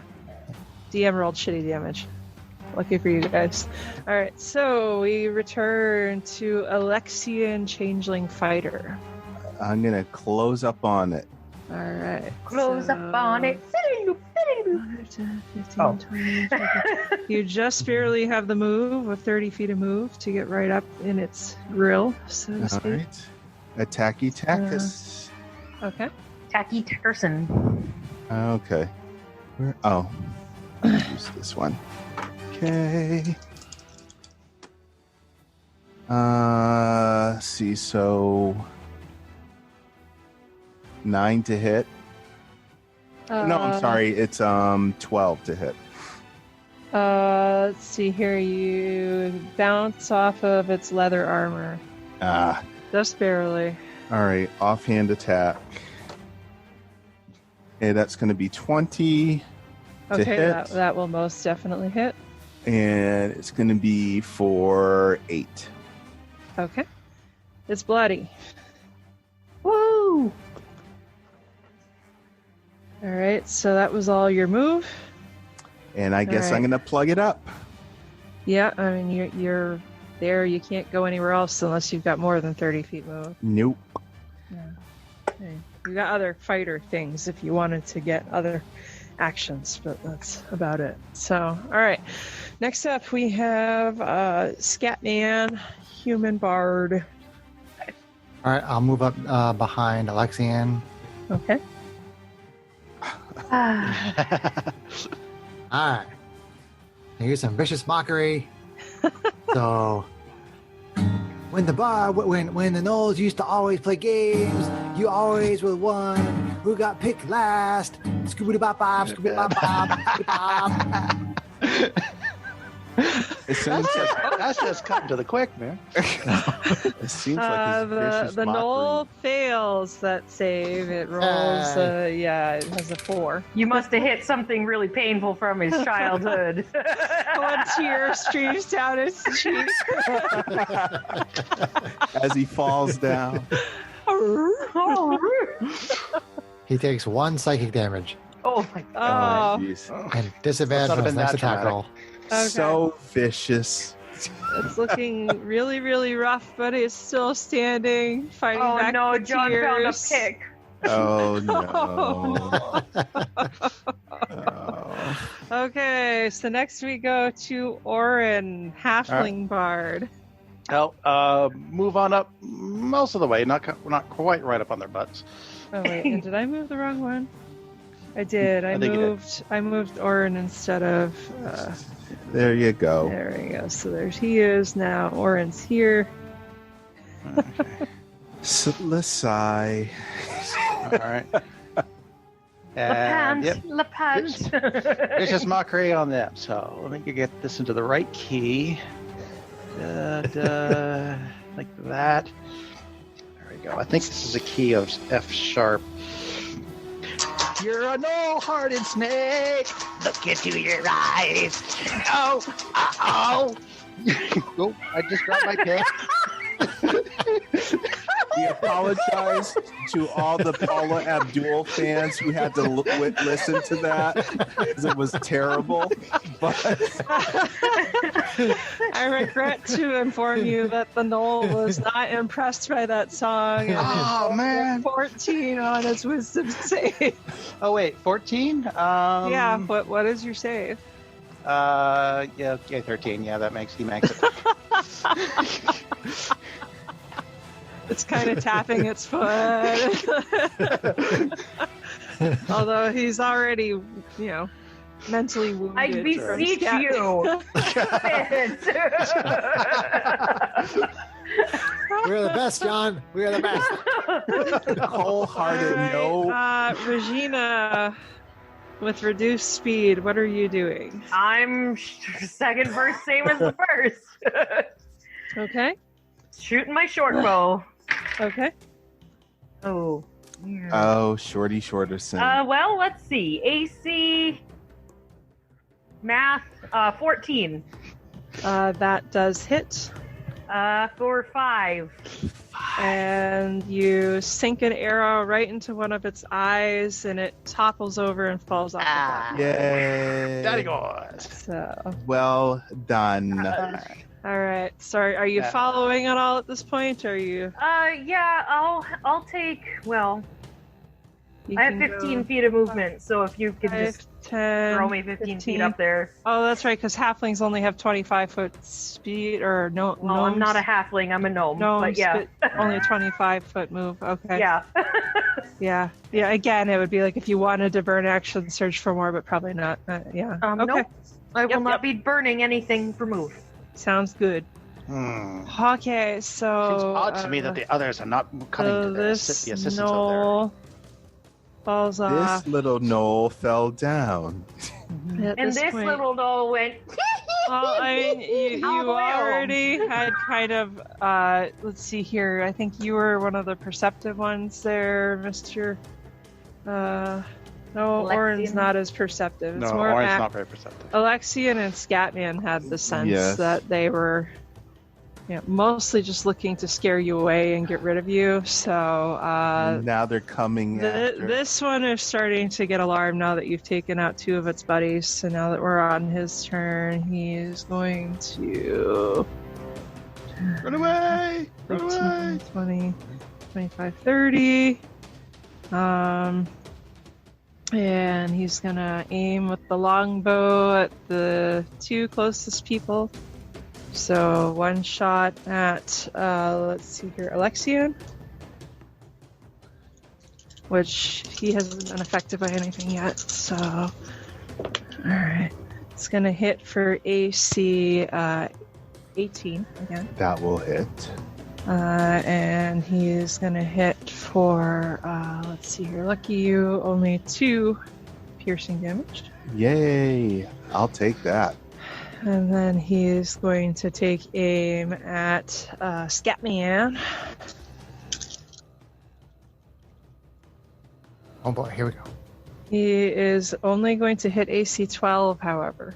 Speaker 2: DM rolled shitty damage. Lucky for you guys. All right, so we return to Alexian Changeling Fighter.
Speaker 5: I'm going to close up on it.
Speaker 2: All right.
Speaker 3: Close up on it.
Speaker 2: 15, 20, 30. You just barely have the move of 30 feet of move to get right up in its grill, so to speak.
Speaker 5: All right. Attacky Tackus.
Speaker 2: Okay.
Speaker 3: Tacky Tackerson.
Speaker 5: Okay. Use this one. Okay. Let's see, so 9 to hit. No, I'm sorry, it's 12 to hit.
Speaker 2: Let's see here. You bounce off of its leather armor. Just barely.
Speaker 5: All right, offhand attack. Okay, that's going to be 20 to hit.
Speaker 2: That will most definitely hit.
Speaker 5: And it's going to be for 8.
Speaker 2: Okay. It's bloody.
Speaker 3: Woo!
Speaker 2: All right, so that was all your move.
Speaker 5: And I guess
Speaker 2: right.
Speaker 5: I'm going to plug it up.
Speaker 2: Yeah, I mean, you're there. You can't go anywhere else unless you've got more than 30 feet move.
Speaker 5: Nope.
Speaker 2: Yeah. Okay. You got other fighter things if you wanted to get other actions, but that's about it. So, all right. Next up, we have Scatman, Human Bard.
Speaker 1: All right, I'll move up behind Alexian.
Speaker 2: Okay.
Speaker 1: All right. Here's some vicious mockery. So, when the Knolls used to always play games, you always were the one who got picked last. Scooby-Doo-bop-bop, Scooby-Doo-bop-bop, Scooby-Doo-bop.
Speaker 4: That's just cutting to the quick, man.
Speaker 5: It seems like
Speaker 2: the Knoll fails that save. It rolls. It has a 4.
Speaker 3: You must have hit something really painful from his childhood.
Speaker 2: One tear streams down his cheek
Speaker 5: as he falls down.
Speaker 1: He takes 1 psychic damage.
Speaker 3: Oh my god!
Speaker 1: And disadvantage on his next attack roll.
Speaker 2: Okay.
Speaker 5: So vicious.
Speaker 2: It's looking really, really rough, but it's still standing, fighting back.
Speaker 3: Oh no,
Speaker 2: the
Speaker 3: John
Speaker 2: tears.
Speaker 3: found a pick.
Speaker 5: Oh no.
Speaker 2: Okay, so next we go to Orin, Halfling Bard.
Speaker 4: Well, move on up most of the way, not quite right up on their butts.
Speaker 2: Oh wait, and did I move the wrong one? I did. I moved Orin instead of.
Speaker 5: There you go.
Speaker 2: There we go. So there's he is now. Orin's here.
Speaker 4: Okay.
Speaker 5: Lasai.
Speaker 4: All right. And vicious mockery on them. So let me get this into the right key. Like that. There we go. I think this is a key of F sharp. You're a no-hearted snake. Look into your eyes. Oh, oh. I just dropped my pen.
Speaker 5: The apologize to all the Paula Abdul fans who had to listen to that because it was terrible. But
Speaker 2: I regret to inform you that the Knoll was not impressed by that song. And
Speaker 4: Oh, man.
Speaker 2: 14 on its wisdom save.
Speaker 4: Oh, wait, 14?
Speaker 2: Yeah, what is your save?
Speaker 4: Yeah, 13. Yeah, he makes it.
Speaker 2: It's kind of tapping its foot. Although he's already, mentally wounded.
Speaker 3: I beseech you.
Speaker 1: We're the best, John. We are the best.
Speaker 5: wholehearted no.
Speaker 2: Regina, with reduced speed, what are you doing?
Speaker 3: I'm second verse, same as the first.
Speaker 2: Okay.
Speaker 3: Shooting my short bow.
Speaker 2: Okay.
Speaker 3: Oh. Yeah.
Speaker 5: Oh, Shorty Shorterson.
Speaker 3: Well, let's see. AC math 14.
Speaker 2: That does hit.
Speaker 3: For 5.
Speaker 2: And you sink an arrow right into one of its eyes, and it topples over and falls off the platform.
Speaker 5: Yay.
Speaker 4: Daddy goes.
Speaker 2: So,
Speaker 5: Well done.
Speaker 2: all right. Sorry, are you following at all at this point? Or are you?
Speaker 3: Yeah, I'll take. Well,
Speaker 2: You
Speaker 3: I have
Speaker 2: can
Speaker 3: 15
Speaker 2: go
Speaker 3: feet of movement, so if you could
Speaker 2: 5,
Speaker 3: just
Speaker 2: 10,
Speaker 3: throw me 15 feet up there.
Speaker 2: Oh, that's right, because halflings only have 25-foot speed, or no.
Speaker 3: Well, I'm not a halfling, I'm a gnome.
Speaker 2: Gnomes,
Speaker 3: but yeah.
Speaker 2: but only a 25-foot move. Okay.
Speaker 3: Yeah.
Speaker 2: Yeah. Again, it would be like if you wanted to burn action, search for more, but probably not. Yeah. Okay.
Speaker 3: Nope. I will
Speaker 2: Yep,
Speaker 3: not
Speaker 2: yep.
Speaker 3: be burning anything for move.
Speaker 2: Sounds good. Okay, so
Speaker 4: Seems odd to me that the others are not cutting to the assistance of
Speaker 2: knoll falls off.
Speaker 5: This little knoll fell down.
Speaker 2: At
Speaker 3: And this
Speaker 2: point-
Speaker 3: little doll went.
Speaker 2: Well, I mean, you
Speaker 3: Oh, well.
Speaker 2: already had kind of. Let's see here. I think you were one of the perceptive ones there, Mr. No,
Speaker 3: Alexian?
Speaker 2: Orin's not as perceptive.
Speaker 4: No,
Speaker 2: It's more
Speaker 4: Orin's not very perceptive.
Speaker 2: Alexian and Scatman had the sense
Speaker 5: Yes.
Speaker 2: that they were, mostly just looking to scare you away and get rid of you. So
Speaker 5: Now they're coming after.
Speaker 2: this one is starting to get alarmed now that you've taken out 2 of its buddies. So now that we're on his turn, he is going to
Speaker 4: Run away! Run
Speaker 2: 15,
Speaker 4: away!
Speaker 2: 20, 25, 30. And he's gonna aim with the longbow at the 2 closest people. So 1 shot at, let's see here, Alexian. Which he hasn't been affected by anything yet, so. Alright. It's gonna hit for AC 18 again.
Speaker 5: That will hit.
Speaker 2: And he's gonna hit for, let's see here, lucky you, only 2 piercing damage.
Speaker 5: Yay. I'll take that.
Speaker 2: And then he's going to take aim at Scatman.
Speaker 1: Oh boy, here we go.
Speaker 2: He is only going to hit AC 12, however.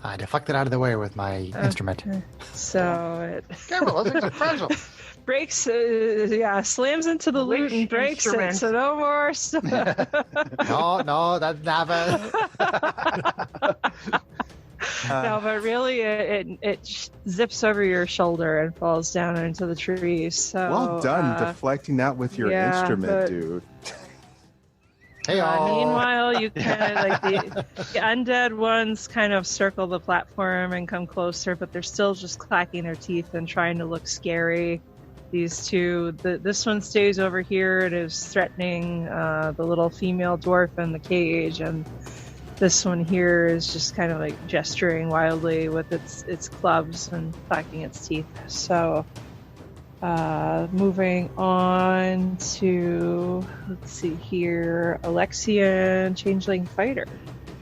Speaker 1: I deflected out of the way with my instrument.
Speaker 2: So it
Speaker 4: Careful, those things are fragile.
Speaker 2: breaks, slams into the loot and breaks
Speaker 3: instrument?
Speaker 2: it. So no more stuff.
Speaker 1: No, that's never.
Speaker 2: No, but really, it zips over your shoulder and falls down into the trees. So
Speaker 5: Well done deflecting that with your
Speaker 2: yeah,
Speaker 5: instrument,
Speaker 2: but-
Speaker 5: dude.
Speaker 1: Hey,
Speaker 2: meanwhile, you kind of like the undead ones kind of circle the platform and come closer, but they're still just clacking their teeth and trying to look scary. These 2, this one stays over here and is threatening the little female dwarf in the cage, and this one here is just kind of like gesturing wildly with its clubs and clacking its teeth. So, moving on to, let's see here, Alexian Changeling Fighter.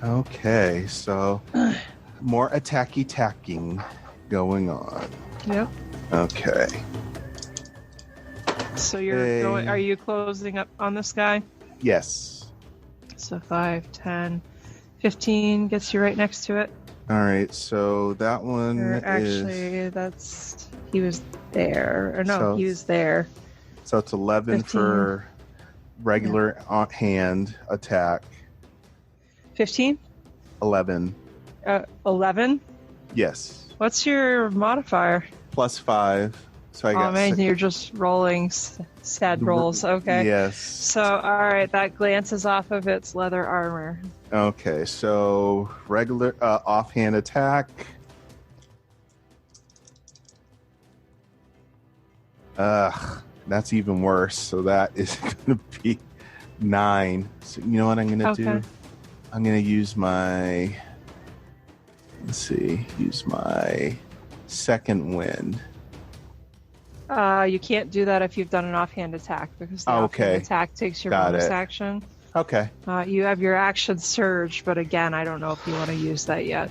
Speaker 5: Okay, so more attacky-tacking going on.
Speaker 2: Yep.
Speaker 5: Okay.
Speaker 2: So you're
Speaker 5: Hey.
Speaker 2: going, are you closing up on this guy?
Speaker 5: Yes.
Speaker 2: So 5, 10, 15 gets you right next to it.
Speaker 5: All right, so that one
Speaker 2: Or
Speaker 5: is...
Speaker 2: actually, he was there. Or no,
Speaker 5: So-
Speaker 2: he was there.
Speaker 5: So it's 11
Speaker 2: 15.
Speaker 5: for regular hand attack.
Speaker 2: 15?
Speaker 5: 11.
Speaker 2: 11?
Speaker 5: Yes.
Speaker 2: What's your modifier?
Speaker 5: +5. So I got
Speaker 2: man,
Speaker 5: 6.
Speaker 2: you're just rolling sad rolls. Okay.
Speaker 5: Yes.
Speaker 2: So, all right, that glances off of its leather armor.
Speaker 5: Okay, so regular offhand attack. That's even worse. So that is going to be 9. So you know what I'm going to do? I'm going to use my. Let's see. Use my second wind.
Speaker 2: You can't do that if you've done an offhand attack because the offhand attack takes your bonus action.
Speaker 5: Okay.
Speaker 2: You have your action surge, but again, I don't know if you want to use that yet.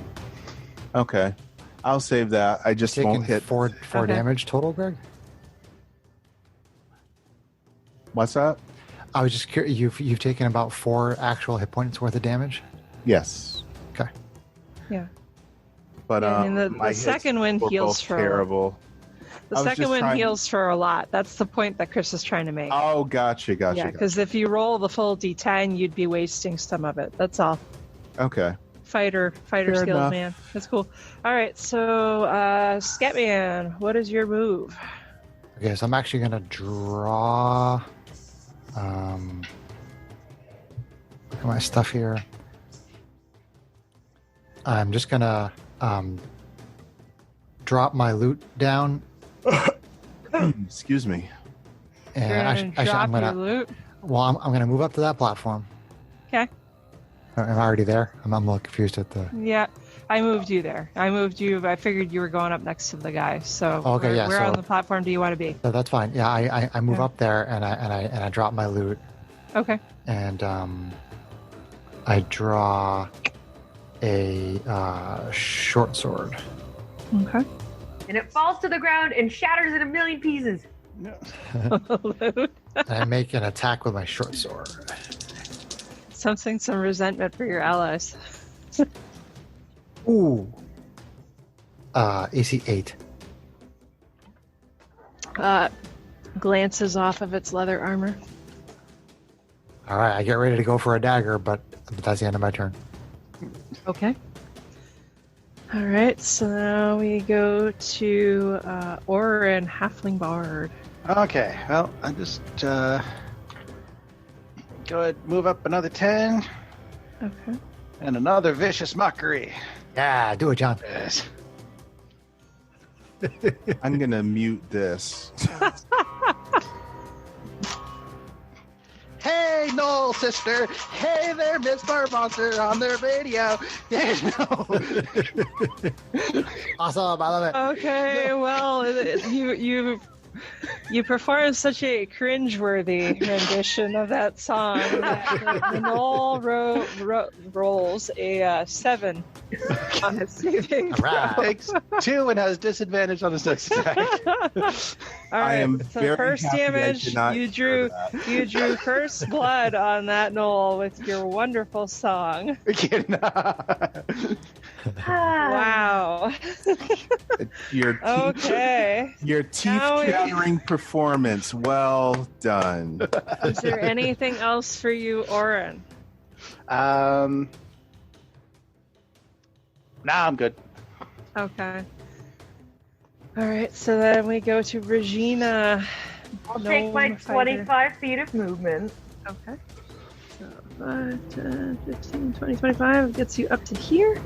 Speaker 5: Okay. I'll save that. I just won't hit
Speaker 1: 4 damage total, Greg?
Speaker 5: What's that?
Speaker 1: I was just curious. You've taken about 4 actual hit points worth of damage?
Speaker 5: Yes.
Speaker 1: Okay.
Speaker 2: Yeah.
Speaker 5: But
Speaker 2: the second wind heals for
Speaker 5: terrible.
Speaker 2: The second one heals for a lot. That's the point that Chris is trying to make.
Speaker 5: Oh, gotcha.
Speaker 2: Yeah, because if you roll the full D10, you'd be wasting some of it. That's all.
Speaker 5: Okay.
Speaker 2: Fighter skills, enough. Man. That's cool. All right, so Scatman, what is your move?
Speaker 1: Okay, so I'm actually going to draw... look at my stuff here. I'm just going to drop my loot down.
Speaker 5: Excuse me.
Speaker 1: And I'm gonna
Speaker 2: loot?
Speaker 1: Well, I'm gonna move up to that platform.
Speaker 2: Okay.
Speaker 1: Am I already there? I'm a little confused at the.
Speaker 2: Yeah, I moved you there. I figured you were going up next to the guy. So where on the platform do you want to be?
Speaker 1: So that's fine. Yeah, I move up there and I drop my loot.
Speaker 2: Okay.
Speaker 1: And I draw a short sword.
Speaker 2: Okay.
Speaker 3: And it falls to the ground and shatters in a million pieces.
Speaker 1: And I make an attack with my short sword.
Speaker 2: Sensing some resentment for your allies.
Speaker 1: Ooh. AC 8.
Speaker 2: Glances off of its leather armor.
Speaker 1: All right, I get ready to go for a dagger, but that's the end of my turn.
Speaker 2: Okay. All right, so now we go to Orin, Halfling Bard.
Speaker 4: Okay, well, I just go ahead, move up another 10.
Speaker 2: Okay.
Speaker 4: And another vicious mockery.
Speaker 1: Yeah, do it, John.
Speaker 4: Yes.
Speaker 5: I'm gonna mute this.
Speaker 4: Hey, Noel, sister. Hey there, Miss Monster on their radio. Yeah, no.
Speaker 1: Awesome, I love it.
Speaker 2: Okay, well, you performed such a cringeworthy rendition of that song that Noel rolls a 7 on his saving.
Speaker 1: All right.
Speaker 4: Takes 2 and has disadvantage on his next attack.
Speaker 2: All right,
Speaker 5: I am
Speaker 2: so
Speaker 5: very
Speaker 2: first
Speaker 5: happy
Speaker 2: damage, you drew first blood on that Noel with your wonderful song. Wow.
Speaker 5: Your teeth-chattering performance. Well done.
Speaker 2: Is there anything else for you, Orin?
Speaker 4: Nah, I'm good.
Speaker 2: Okay. All right, so then we go to Regina.
Speaker 3: I'll take my 25 feet of movement.
Speaker 2: Okay. So 5, 10, 15, 20, 25 gets you up to here.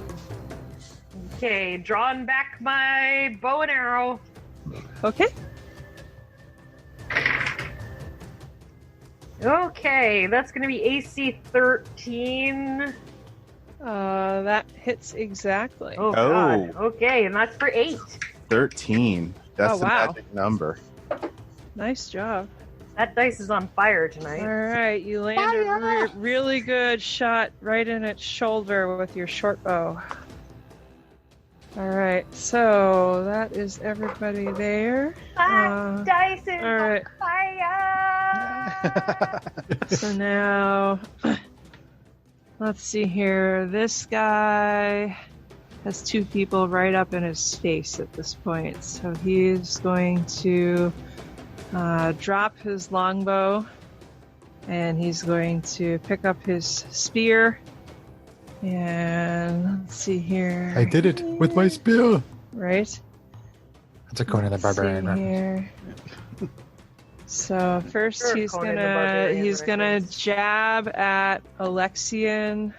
Speaker 3: Okay, drawing back my bow and arrow.
Speaker 2: Okay.
Speaker 3: Okay, that's going to be AC 13.
Speaker 2: That hits exactly.
Speaker 3: Oh, God. Okay, and that's for 8.
Speaker 5: 13. That's the
Speaker 2: wow.
Speaker 5: magic number.
Speaker 2: Nice job.
Speaker 3: That dice is on fire tonight.
Speaker 2: All right, you land a really good shot right in its shoulder with your short bow. All right, so that is everybody there.
Speaker 3: That dice is
Speaker 2: on
Speaker 3: fire!
Speaker 2: So now, let's see here. This guy has 2 people right up in his face at this point. So he's going to drop his longbow, and he's going to pick up his spear. And let's see here.
Speaker 1: I did it with my spear.
Speaker 2: Right.
Speaker 1: That's a Conan the Barbarian reference.
Speaker 2: Here. So first
Speaker 3: Sure,
Speaker 2: he's
Speaker 3: Conan the
Speaker 2: gonna
Speaker 3: Barbarian reference.
Speaker 2: jab at Alexian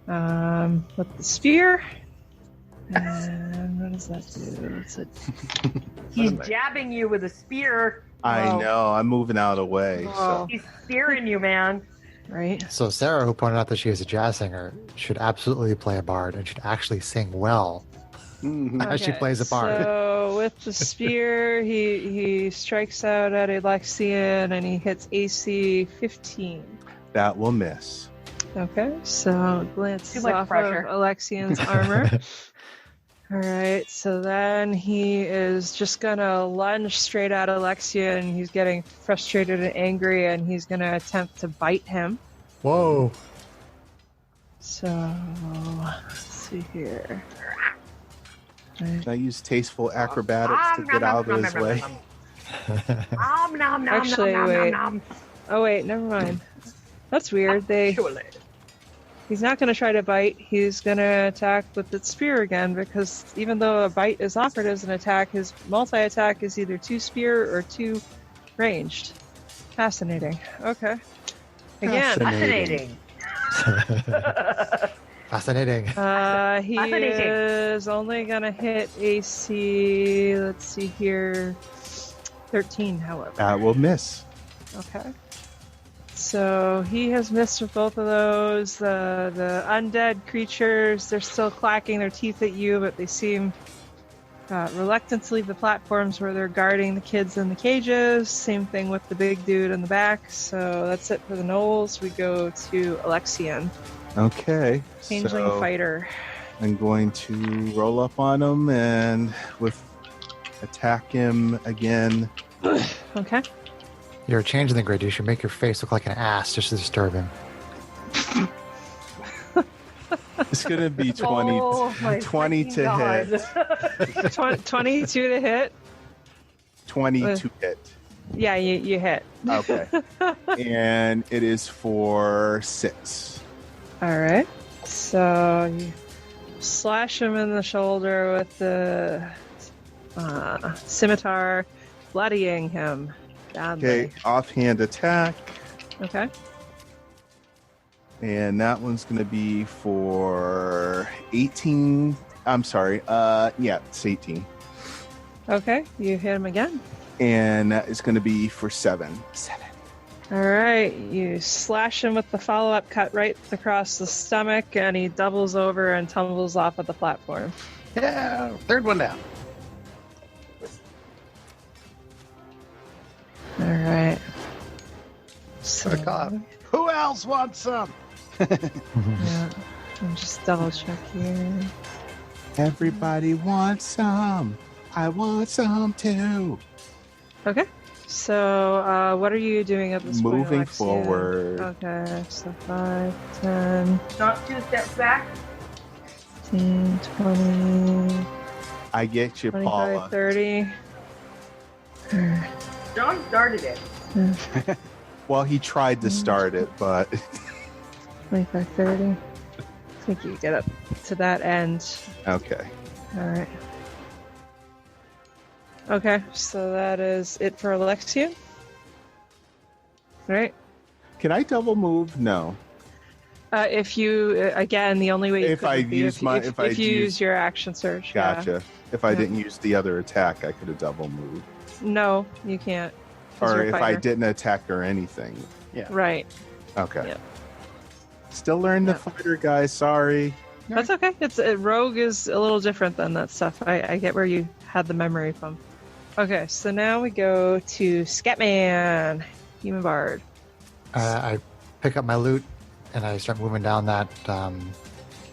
Speaker 2: with the spear. And what does that do? It's a
Speaker 3: He's jabbing you with a spear.
Speaker 5: I
Speaker 2: Whoa.
Speaker 5: know. I'm moving out of the way.
Speaker 2: Whoa.
Speaker 3: He's spearing you, man.
Speaker 2: right.
Speaker 1: So Sarah, who pointed out that she is a jazz singer, should absolutely play a bard and should actually sing well as she
Speaker 2: Okay,
Speaker 1: plays a bard.
Speaker 2: So with the spear, he strikes out at Alexian and he hits AC 15.
Speaker 5: That will miss.
Speaker 2: Okay, so glances
Speaker 3: Too much
Speaker 2: off
Speaker 3: pressure.
Speaker 2: of Alexian's armor. All right, so then he is just gonna lunge straight at Alexian. He's getting frustrated and angry, and he's gonna attempt to bite him.
Speaker 1: Whoa.
Speaker 2: So let's see here. Right.
Speaker 5: Can I use tasteful acrobatics to get out of his way?
Speaker 2: Actually, wait. Oh wait, never mind. That's weird. He's not going to try to bite. He's going to attack with the spear again, because even though a bite is offered as an attack, his multi-attack is either 2 spear or 2 ranged. Fascinating. Okay. Again.
Speaker 3: Fascinating.
Speaker 1: Fascinating.
Speaker 2: He
Speaker 3: Fascinating.
Speaker 2: is only going to hit AC, let's see here, 13, however.
Speaker 5: That will miss.
Speaker 2: Okay. So he has missed with both of those. The undead creatures, they're still clacking their teeth at you, but they seem reluctant to leave the platforms where they're guarding the kids in the cages. Same thing with the big dude in the back. So that's it for the gnolls. We go to Alexian,
Speaker 5: Okay.
Speaker 2: changeling
Speaker 5: So
Speaker 2: fighter.
Speaker 5: I'm going to roll up on him and attack him again.
Speaker 2: Okay.
Speaker 1: You're changing the grid. You should make your face look like an ass just to disturb him.
Speaker 5: It's going to be 20,
Speaker 3: Oh, my
Speaker 5: 20
Speaker 3: freaking
Speaker 5: to
Speaker 3: God.
Speaker 5: hit.
Speaker 2: 22 to hit.
Speaker 5: 20 to hit.
Speaker 2: Yeah, you hit.
Speaker 5: Okay. And it is for 6.
Speaker 2: All right. So you slash him in the shoulder with the scimitar, bloodying him.
Speaker 5: Okay, offhand attack.
Speaker 2: Okay.
Speaker 5: And that one's going to be for 18. I'm sorry. Yeah, it's 18.
Speaker 2: Okay. You hit him again.
Speaker 5: And that is going to be for 7. 7.
Speaker 2: All right. You slash him with the follow-up cut right across the stomach, and he doubles over and tumbles off of the platform.
Speaker 4: Yeah, third one down.
Speaker 2: All right. So,
Speaker 4: God. Who else wants some?
Speaker 2: yeah. I'll just double check here.
Speaker 5: Everybody wants some. I want some too.
Speaker 2: Okay. So, what are you doing at this point,
Speaker 5: Moving
Speaker 2: Alexia?
Speaker 5: forward.
Speaker 2: Okay, so 5, 10,
Speaker 3: Not 2 steps back.
Speaker 2: 15, 20,
Speaker 5: I get you,
Speaker 2: 25,
Speaker 5: Paula.
Speaker 2: 30.
Speaker 3: John started it.
Speaker 5: Well, he tried to start it, but
Speaker 2: 25, 30. I think you get up to that end.
Speaker 5: okay.
Speaker 2: All right. Okay, so that is it for Alexia. Right?
Speaker 5: Can I double move? No.
Speaker 2: If you, again, the only way you
Speaker 5: If
Speaker 2: could
Speaker 5: I
Speaker 2: would be
Speaker 5: use
Speaker 2: if,
Speaker 5: my-
Speaker 2: if,
Speaker 5: if I
Speaker 2: if you
Speaker 5: use-
Speaker 2: use your action surge. yeah.
Speaker 5: Gotcha. If I
Speaker 2: Yeah.
Speaker 5: didn't use the other attack, I could have double moved.
Speaker 2: No, you can't. 'cause
Speaker 5: Or
Speaker 2: you're a
Speaker 5: if I
Speaker 2: fighter.
Speaker 5: didn't attack or anything.
Speaker 2: Right.
Speaker 5: Okay.
Speaker 2: Yeah.
Speaker 5: Still learning the
Speaker 2: Yeah.
Speaker 5: fighter, guys. Sorry.
Speaker 2: That's okay. It's rogue is a little different than that stuff. I get where you had the memory from. Okay, so now we go to Scatman, Human Bard.
Speaker 1: I pick up my loot and I start moving down that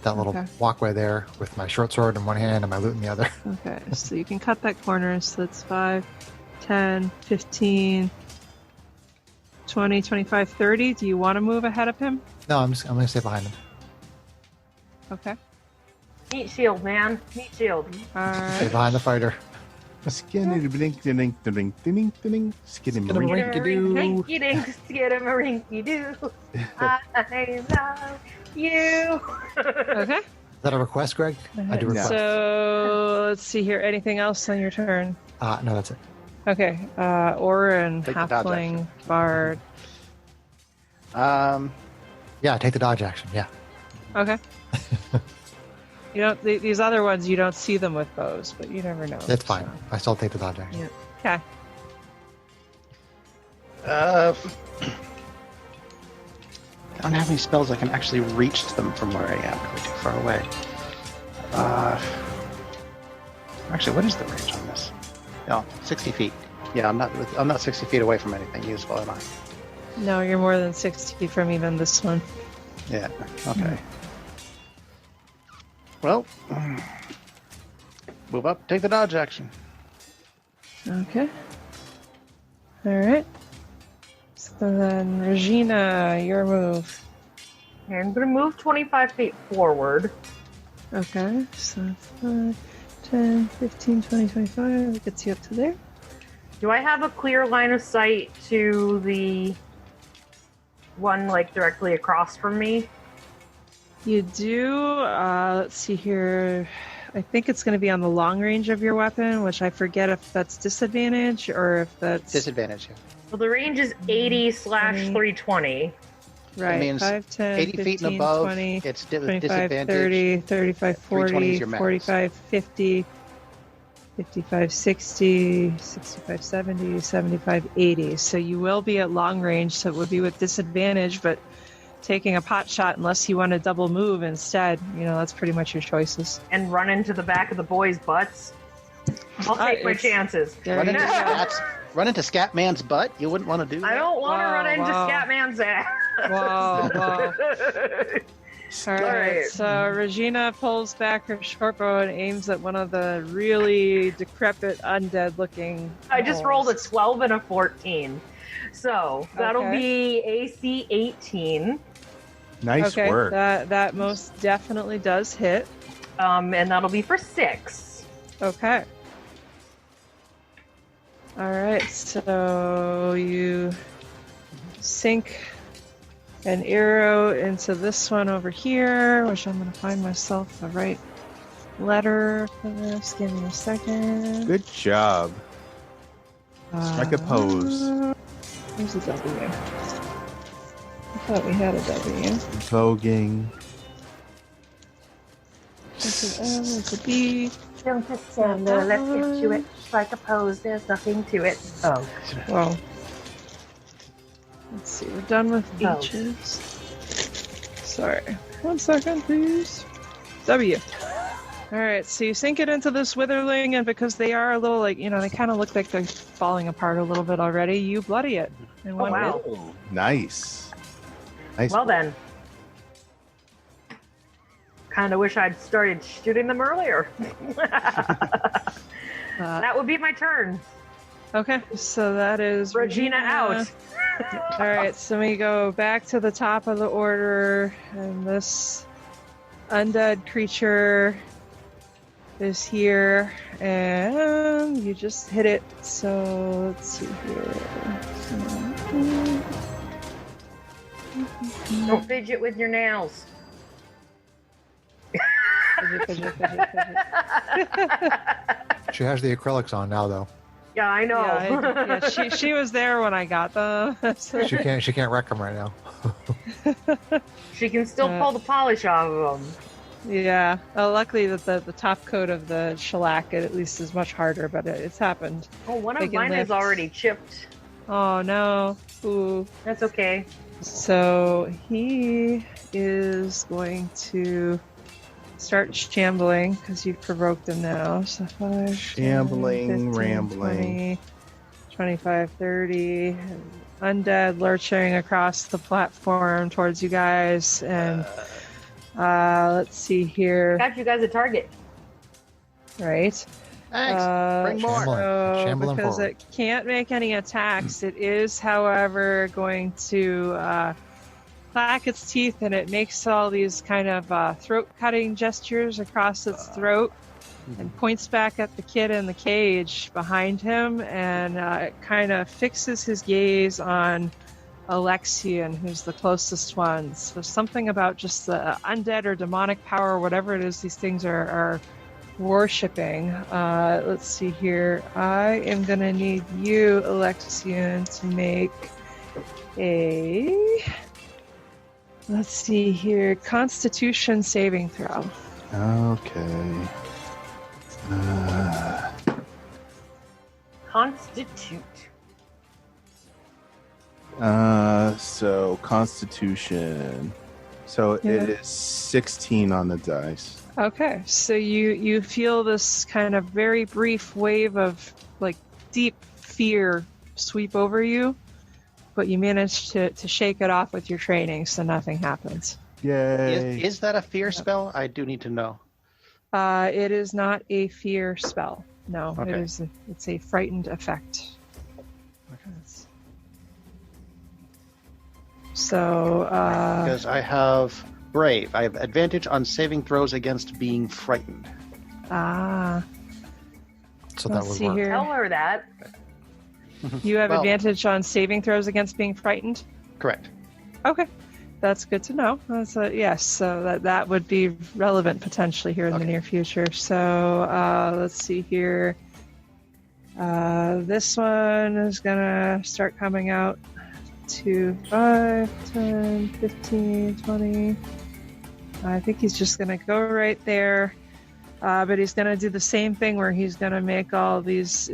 Speaker 1: little
Speaker 2: Okay.
Speaker 1: walkway there with my short sword in one hand and my loot in the other.
Speaker 2: Okay, so you can cut that corner. So that's 5, 10, 15, 20, 25, 30. Do you want to move ahead of him?
Speaker 1: No, I'm going to stay behind him.
Speaker 2: Okay.
Speaker 3: Meat shield, man. Meat shield.
Speaker 1: Stay
Speaker 2: Alright.
Speaker 1: behind the fighter.
Speaker 5: Skidamarinky-dink-dink-dink-dink-dink, skidamarinky-doo.
Speaker 3: Skidamarinky-doo. I love you.
Speaker 2: Okay.
Speaker 1: Is that a request, Greg? I do request.
Speaker 2: So let's see here. Anything else on your turn?
Speaker 1: No, that's it.
Speaker 2: Okay. Orin,
Speaker 4: Take the dodge
Speaker 2: Halfling,
Speaker 4: action.
Speaker 2: Bard.
Speaker 1: Yeah, take the dodge action. Yeah.
Speaker 2: Okay. You don't. These other ones, you don't see them with bows, but you never know.
Speaker 1: That's fine.
Speaker 2: so.
Speaker 1: I still take the dodge action.
Speaker 2: Okay.
Speaker 4: I don't have any spells I can actually reach them from where I am. They're too far away. Actually, what is the range on this? Oh, 60 feet. Yeah, I'm not 60 feet away from anything useful, am I?
Speaker 2: No, you're more than 60 from even this one.
Speaker 4: Yeah. Okay. Well, move up. Take the dodge action.
Speaker 2: Okay. All right. So then, Regina, your move.
Speaker 3: Okay, I'm going to move 25 feet forward.
Speaker 2: Okay. So 5, 10, 15, 20, 25. That gets you up to there.
Speaker 3: Do I have a clear line of sight to the one like directly across from me?
Speaker 2: You do. Let's see here. I think it's going to be on the long range of your weapon, which I forget if that's disadvantage or if that's
Speaker 4: Disadvantage. Yeah.
Speaker 3: Well, the range is 80/320.
Speaker 2: right.
Speaker 4: That means
Speaker 2: 5, 10,
Speaker 4: 80
Speaker 2: 15,
Speaker 4: feet and above.
Speaker 2: 20,
Speaker 4: It's
Speaker 2: 25,
Speaker 4: disadvantage.
Speaker 2: 30, 35,
Speaker 4: 320 is
Speaker 2: 40,
Speaker 4: your max.
Speaker 2: 45, 50, 55, 60, 65, 70, 75, 80. So you will be at long range, so it would be with disadvantage, but taking a pot shot unless you want to double move instead, that's pretty much your choices.
Speaker 3: And run into the back of the boys' butts. I'll take my chances.
Speaker 2: There
Speaker 4: Run
Speaker 2: you
Speaker 4: into,
Speaker 2: go.
Speaker 4: run into Scatman's butt? You wouldn't want to do that?
Speaker 3: I don't want to
Speaker 2: Whoa,
Speaker 3: run into
Speaker 2: whoa.
Speaker 3: Scatman's ass.
Speaker 2: Whoa, whoa. All right,
Speaker 3: Alright.
Speaker 2: so Regina pulls back her short bow and aims at one of the really decrepit, undead-looking
Speaker 3: I just rolled a 12 and a 14. So that'll
Speaker 2: Okay.
Speaker 3: be AC 18.
Speaker 5: Nice
Speaker 2: okay,
Speaker 5: work.
Speaker 2: that most definitely does hit.
Speaker 3: And that'll be for 6.
Speaker 2: Okay. All right, so you sink an arrow into this one over here, which I'm going to find myself the right letter for this. Give me a second.
Speaker 5: Good job. Strike a pose.
Speaker 2: Where's the W? I thought we had a W.
Speaker 5: Voguing.
Speaker 2: There's an L, there's a B.
Speaker 3: Don't just stand there. Let's get to it. Strike a pose. There's nothing to it. Oh.
Speaker 2: Well, let's see. We're done with
Speaker 3: Oh.
Speaker 2: H's. Sorry. 1 second, please. W. All right, so you sink it into this witherling, and because they are a little they kind of look like they're falling apart a little bit already, you bloody it. In one
Speaker 3: wow.
Speaker 2: hit.
Speaker 5: Oh, nice. Nice.
Speaker 3: Well then. Kind of wish I'd started shooting them earlier. That would be my turn.
Speaker 2: Okay, so that is
Speaker 3: Regina out.
Speaker 2: All right, so we go back to the top of the order, and this undead creature is here, and you just hit it. So let's see here.
Speaker 3: Don't fidget with your nails.
Speaker 2: Fidget, fidget.
Speaker 1: She has the acrylics on now, though.
Speaker 3: Yeah, I know.
Speaker 2: Yeah, she was there when I got them. So-
Speaker 1: She can't wreck them right now.
Speaker 3: She can still pull the polish off of them.
Speaker 2: Yeah, luckily that the top coat of the shellac at least is much harder, but it's happened.
Speaker 3: Oh, one
Speaker 2: They
Speaker 3: of
Speaker 2: can
Speaker 3: mine is
Speaker 2: lift.
Speaker 3: already chipped.
Speaker 2: Oh no. Ooh.
Speaker 3: That's okay.
Speaker 2: So he is going to start shambling because you've provoked him now. So 5,
Speaker 5: Shambling,
Speaker 2: 10, 15,
Speaker 5: rambling.
Speaker 2: 20, 25, 30. Undead lurching across the platform towards you guys. And let's see here.
Speaker 3: Got you guys a target.
Speaker 2: Right.
Speaker 4: Thanks. Bring more.
Speaker 1: Shambling
Speaker 2: Because
Speaker 1: forward.
Speaker 2: it can't make any attacks. It is, however, going to clack its teeth, and it makes all these kind of throat-cutting gestures across its throat. and points back at the kid in the cage behind him, and kind of fixes his gaze on Alexian, who's the closest one. So something about just the undead or demonic power, whatever it is these things are worshipping. Let's see here. I am going to need you, Alexian, to make a... Let's see here. Constitution saving throw.
Speaker 5: Okay.
Speaker 3: Constitute.
Speaker 5: So Constitution. So
Speaker 2: Yeah.
Speaker 5: it is 16 on the dice.
Speaker 2: Okay, so you feel this kind of very brief wave of like deep fear sweep over you, but you manage to shake it off with your training, so nothing happens.
Speaker 5: Yay.
Speaker 4: Is that a fear spell? I do need to know.
Speaker 2: It is not a fear spell. No,
Speaker 4: Okay.
Speaker 2: it's a frightened effect. So,
Speaker 4: Because I have Brave. I have advantage on saving throws against being frightened.
Speaker 1: So that
Speaker 2: let's
Speaker 1: would
Speaker 2: see
Speaker 1: work.
Speaker 2: here.
Speaker 3: Tell her that.
Speaker 2: You have
Speaker 4: Well-
Speaker 2: advantage on saving throws against being frightened?
Speaker 4: Correct.
Speaker 2: Okay. That's good to know. Yes, so that would be relevant potentially here in the
Speaker 4: Okay.
Speaker 2: near future. So let's see here. This one is going to start coming out to 5, 10, 15, 20. I think he's just going to go right there. But he's going to do the same thing where he's going to make all these,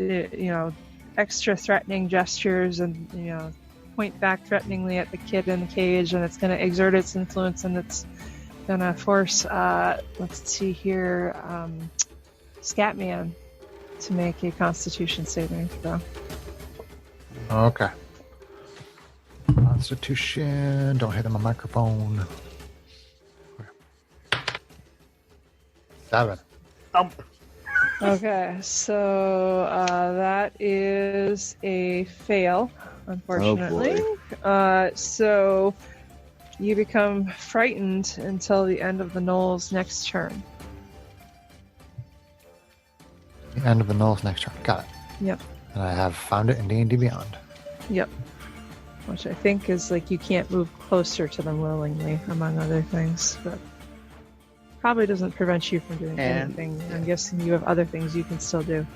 Speaker 2: extra threatening gestures and, point back threateningly at the kid in the cage, and it's going to exert its influence, and it's going to force, let's see here, Scatman to make a Constitution saving throw.
Speaker 1: Okay. Constitution. Don't hit him on my microphone. 7.
Speaker 3: Thump.
Speaker 2: Okay, so that is a fail, unfortunately. So you become frightened until the end of the Knoll's next turn.
Speaker 1: The end of the Knoll's next turn. Got it.
Speaker 2: Yep.
Speaker 1: And I have found it in D&D Beyond.
Speaker 2: Yep. Which I think is like you can't move closer to them willingly, among other things, but probably doesn't prevent you from doing
Speaker 4: And-
Speaker 2: anything. I'm guessing you have other things you can still do.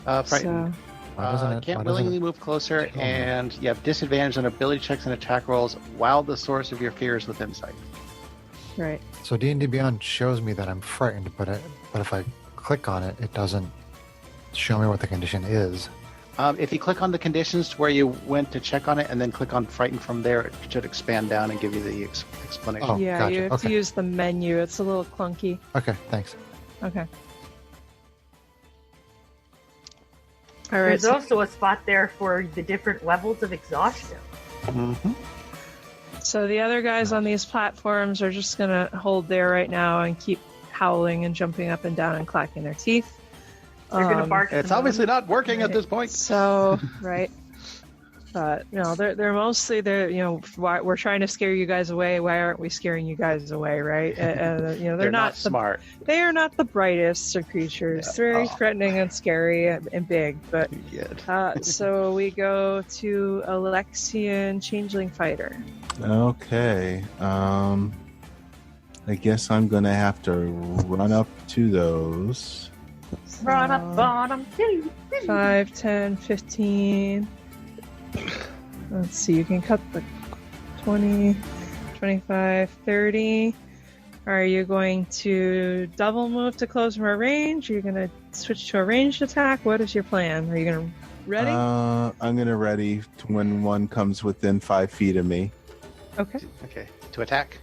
Speaker 4: Frightened.
Speaker 2: So,
Speaker 1: Why doesn't it?
Speaker 4: Can't
Speaker 1: why doesn't
Speaker 4: willingly
Speaker 1: it-
Speaker 4: move closer, and you have disadvantage on ability checks and attack rolls while the source of your fear is within sight.
Speaker 2: right.
Speaker 1: So D&D Beyond shows me that I'm frightened, but if I click on it, it doesn't show me what the condition is.
Speaker 4: If you click on the conditions to where you went to check on it, and then click on frightened from there, it should expand down and give you the explanation.
Speaker 1: Oh,
Speaker 2: Yeah,
Speaker 1: gotcha.
Speaker 2: you have
Speaker 1: Okay.
Speaker 2: to use the menu. It's a little clunky.
Speaker 1: Okay, thanks.
Speaker 2: Okay. All right.
Speaker 3: There's
Speaker 2: So,
Speaker 3: also a spot there for the different levels of exhaustion.
Speaker 4: Mm-hmm.
Speaker 2: so the other guys on these platforms are just going to hold there right now and keep howling and jumping up and down and clacking their teeth.
Speaker 3: They're gonna bark.
Speaker 4: It's obviously not working at this point.
Speaker 2: So, right. But, they're mostly, why we're trying to scare you guys away. Why aren't we scaring you guys away, right? They're not
Speaker 4: smart.
Speaker 2: They are not the brightest of creatures.
Speaker 4: Yeah.
Speaker 2: Very threatening and scary and big. But
Speaker 4: Good.
Speaker 2: so we go to Alexian Changeling Fighter.
Speaker 5: Okay. I guess I'm going to have to run up to those.
Speaker 3: Run up on them.
Speaker 2: 5, 10, 15. Let's see, you can cut the 20, 25, 30. Are you going to double move to close more range? Are you going to switch to a ranged attack? What is your plan? Are you going to ready?
Speaker 5: I'm going to ready when one comes within 5 feet of me.
Speaker 2: Okay.
Speaker 4: Okay. To attack.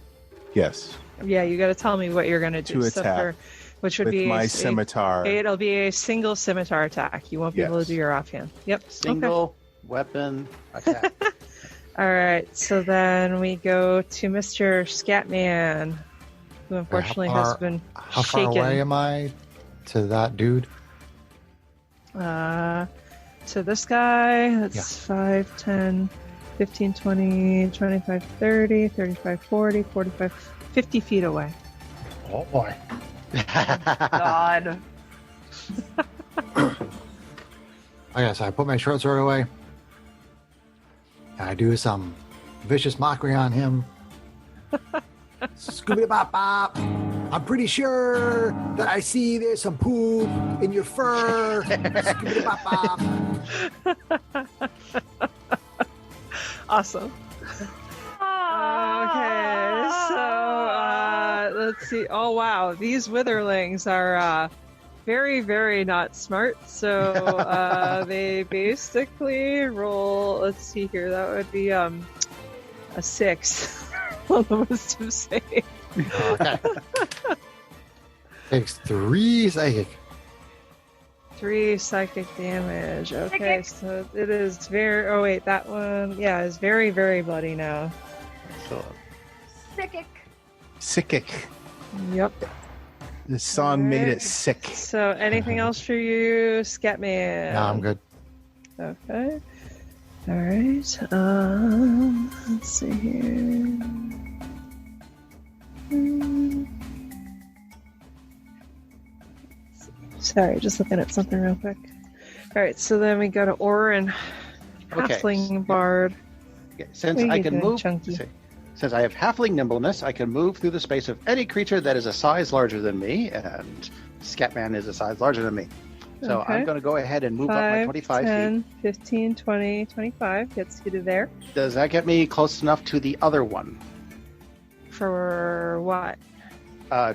Speaker 5: Yes.
Speaker 2: Yeah, you got to tell me what you're going to do.
Speaker 5: To
Speaker 2: So
Speaker 5: attack.
Speaker 2: which would
Speaker 5: With
Speaker 2: be
Speaker 5: my scimitar.
Speaker 2: It'll be a single scimitar attack. You won't be able to
Speaker 5: Yes.
Speaker 2: do your offhand. Yep. Okay.
Speaker 4: Single weapon attack.
Speaker 2: All right, so then we go to Mr. Scatman, who unfortunately has been
Speaker 1: How
Speaker 2: shaken.
Speaker 1: far away am I to that dude?
Speaker 2: To this guy, that's 5, 10, 15, 20, 25, 30, 35, 40, 45, 50 feet away.
Speaker 1: Oh boy.
Speaker 3: God.
Speaker 1: Okay, so I put my short sword away. And I do some vicious mockery on him. Scooby-Bop-Bop. I'm pretty sure that I see there's some poop in your fur. Scooby-Bop-Bop.
Speaker 2: Awesome. Okay, so let's see. Oh wow, these witherlings are very, very not smart. So they basically roll. Let's see here. That would be a 6 on the wisdom save.
Speaker 1: Okay. Takes 3 psychic.
Speaker 2: 3 psychic damage. Okay,
Speaker 3: Psychic.
Speaker 2: so it is very. Oh wait, that one. Yeah, is very, very bloody now.
Speaker 4: So,
Speaker 5: Sickic.
Speaker 2: Yep.
Speaker 5: The song made
Speaker 2: Alright.
Speaker 5: it sick.
Speaker 2: So anything else for you, Scatman?
Speaker 1: No, I'm good.
Speaker 2: Okay. All right. Let's see here. Sorry, just looking at something real quick. All right, so then we go to Orin,
Speaker 4: Okay.
Speaker 2: Halfling Bard.
Speaker 4: since
Speaker 2: What are
Speaker 4: I
Speaker 2: you
Speaker 4: can
Speaker 2: doing,
Speaker 4: move,
Speaker 2: Chunky?
Speaker 4: since I have halfling nimbleness, I can move through the space of any creature that is a size larger than me, and Scatman is a size larger than me. So
Speaker 2: Okay.
Speaker 4: I'm going to go ahead and move up my
Speaker 2: 5,
Speaker 4: 25
Speaker 2: 10,
Speaker 4: feet.
Speaker 2: 15, 20, 25 gets you to there.
Speaker 4: Does that get me close enough to the other one?
Speaker 2: For what?
Speaker 4: How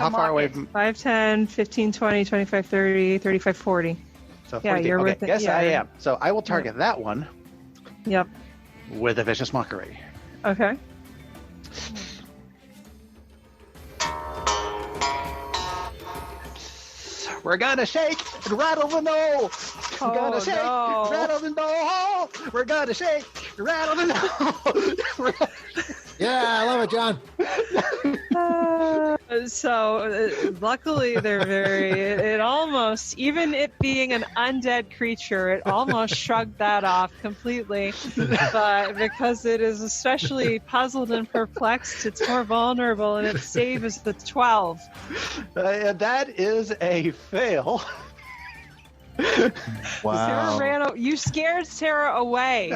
Speaker 4: far away from?
Speaker 2: 5, 10, 15, 20, 25, 30, 35, 40.
Speaker 4: So
Speaker 2: Yeah,
Speaker 4: 40
Speaker 2: you're
Speaker 4: okay,
Speaker 2: within-
Speaker 4: yes,
Speaker 2: yeah.
Speaker 4: I am. So I will target that one
Speaker 2: Yep.
Speaker 4: with a vicious mockery.
Speaker 2: Okay.
Speaker 4: We're gonna shake and rattle the knoll. We're gonna shake,
Speaker 2: no.
Speaker 4: rattle the knoll. We're gonna shake, rattle the knoll.
Speaker 1: Yeah, I love it, John.
Speaker 2: Luckily they're very it almost, even it being an undead creature, it almost shrugged that off completely, but because it is especially puzzled and perplexed, it's more vulnerable, and its save is the 12.
Speaker 4: That is a fail.
Speaker 5: Wow.
Speaker 2: You scared Sarah away.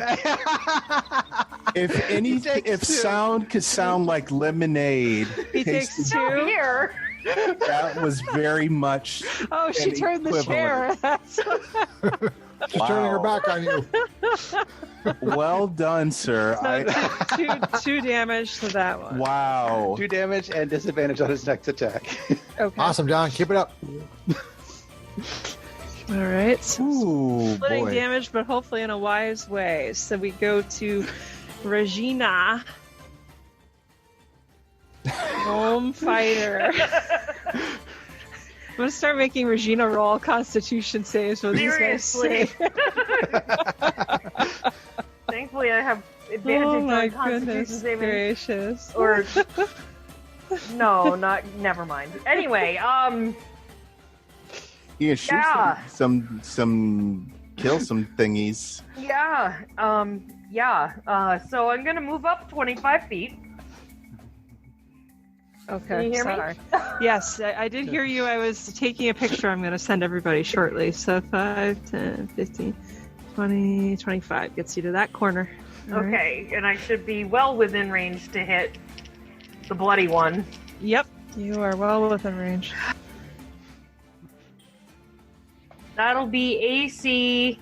Speaker 5: If any,
Speaker 4: takes
Speaker 5: if
Speaker 4: 2.
Speaker 5: sound could sound like lemonade,
Speaker 2: He takes
Speaker 5: tasted-
Speaker 2: 2.
Speaker 3: Here.
Speaker 5: that was very much.
Speaker 2: Oh, she
Speaker 5: an
Speaker 2: turned the chair.
Speaker 1: She's turning her back on you.
Speaker 5: Well done, sir.
Speaker 2: So two damage to that one.
Speaker 5: Wow.
Speaker 4: 2 damage and disadvantage on his next attack.
Speaker 2: Okay.
Speaker 1: Awesome, John. Keep it up.
Speaker 2: All right. So
Speaker 5: Ooh,
Speaker 2: splitting
Speaker 5: boy.
Speaker 2: damage, but hopefully in a wise way. So we go to Regina, Gnome Fighter. I'm gonna start making Regina roll Constitution saves for these guys.
Speaker 3: Seriously. Thankfully, I have advantage
Speaker 2: Oh
Speaker 3: on
Speaker 2: my
Speaker 3: Constitution
Speaker 2: goodness
Speaker 3: saving.
Speaker 2: gracious!
Speaker 3: Or no, not. Never mind. Anyway,
Speaker 5: You can shoot
Speaker 3: Yeah.
Speaker 5: some kill some thingies.
Speaker 3: yeah, so I'm gonna move up 25 feet.
Speaker 2: Okay,
Speaker 3: Can you hear me?
Speaker 2: sorry. Yes, I did hear you. I was taking a picture. I'm gonna send everybody shortly. So 5, 10, 15, 20, 25 gets you to that corner. All right.
Speaker 3: Okay, and I should be well within range to hit the bloody one.
Speaker 2: Yep, you are well within range.
Speaker 3: That'll be AC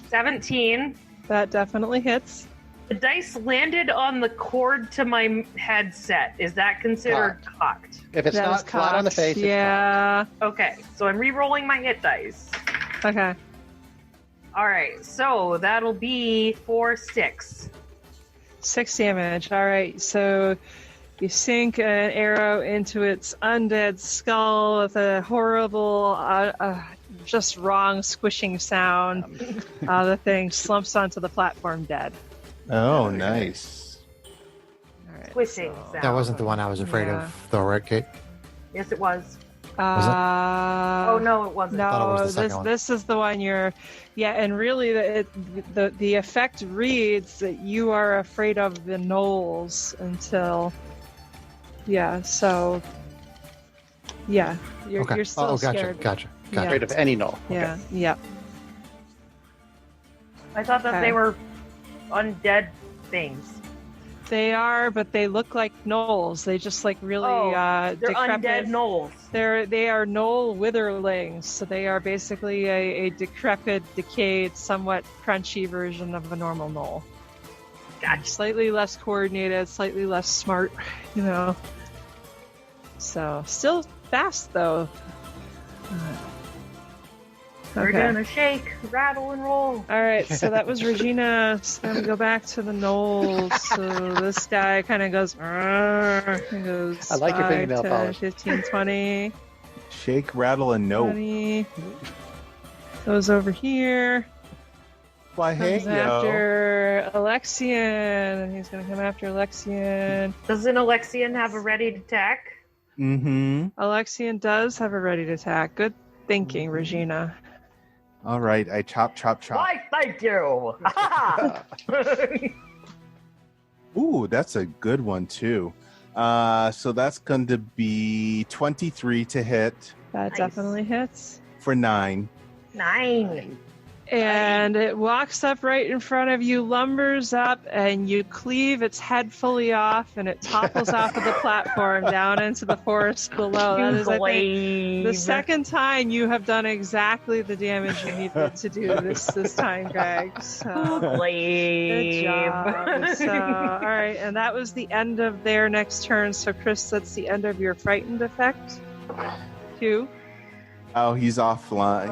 Speaker 3: 17.
Speaker 2: That definitely hits.
Speaker 3: The dice landed on the cord to my headset. Is that considered cocked?
Speaker 4: If it's
Speaker 2: That is
Speaker 4: not flat on the
Speaker 2: cocked.
Speaker 4: face, it's
Speaker 2: Yeah.
Speaker 3: Okay, so I'm re-rolling my hit dice.
Speaker 2: Okay.
Speaker 3: All right, so that'll be 4, 6.
Speaker 2: 6 damage. All right. So you sink an arrow into its undead skull with a horrible, just wrong squishing sound. The thing slumps onto the platform dead.
Speaker 5: Oh, nice.
Speaker 2: All right.
Speaker 3: Squishing
Speaker 2: so-
Speaker 3: sound.
Speaker 1: That wasn't the one I was afraid
Speaker 2: Yeah.
Speaker 1: of, though, right, Kate?
Speaker 3: Yes, it was.
Speaker 2: Oh
Speaker 3: no, it wasn't.
Speaker 1: Thought it
Speaker 2: No,
Speaker 1: was the second one.
Speaker 2: this is the one you're. Yeah, and really, the effect reads that you are afraid of the gnolls until. Yeah, so Yeah, you're
Speaker 1: Okay.
Speaker 2: still
Speaker 1: Oh, gotcha,
Speaker 2: scared.
Speaker 1: gotcha.
Speaker 2: Yeah.
Speaker 4: Afraid of any knoll.
Speaker 2: Yeah,
Speaker 4: Okay.
Speaker 2: yeah.
Speaker 3: I thought that
Speaker 2: Okay.
Speaker 3: they were undead things.
Speaker 2: They are, but they look like gnolls. They just like really
Speaker 3: They're
Speaker 2: decrepit.
Speaker 3: undead gnolls.
Speaker 2: They are gnoll witherlings, so they are basically a decrepit, decayed, somewhat crunchy version of a normal gnoll.
Speaker 3: Gotcha.
Speaker 2: Slightly less coordinated, slightly less smart, you know. So still fast though.
Speaker 3: We're
Speaker 2: Okay.
Speaker 3: gonna shake, rattle, and roll.
Speaker 2: All right, so that was Regina. So then we go back to the gnolls. So this guy kind of goes, "Arr," he goes,
Speaker 4: I like your
Speaker 2: 5,
Speaker 4: fingernail
Speaker 2: 10,
Speaker 4: polish.
Speaker 2: 15, 20,
Speaker 5: Shake, rattle, and no.
Speaker 2: 20. Goes over here.
Speaker 5: Why, hey,
Speaker 2: Comes
Speaker 5: yo.
Speaker 2: after Alexian. And he's going to come after Alexian.
Speaker 3: Doesn't Alexian have a ready to attack?
Speaker 5: Mm-hmm.
Speaker 2: Alexian does have a ready to attack. Good thinking, Regina.
Speaker 5: All right, I chop.
Speaker 3: Why, thank you!
Speaker 5: Ooh, that's a good one, too. So that's going to be 23 to hit
Speaker 2: That
Speaker 3: Nice.
Speaker 2: definitely hits.
Speaker 5: for 9.
Speaker 3: 9.
Speaker 2: And it walks up right in front of you, lumbers up, and you cleave its head fully off, and it topples off of the platform down into the forest below. That is, I think, the second time you have done exactly the damage you needed to do this time, Greg. So, good job. So, all right, and that was the end of their next turn. So, Chris, that's the end of your frightened effect. 2.
Speaker 5: Oh, he's offline.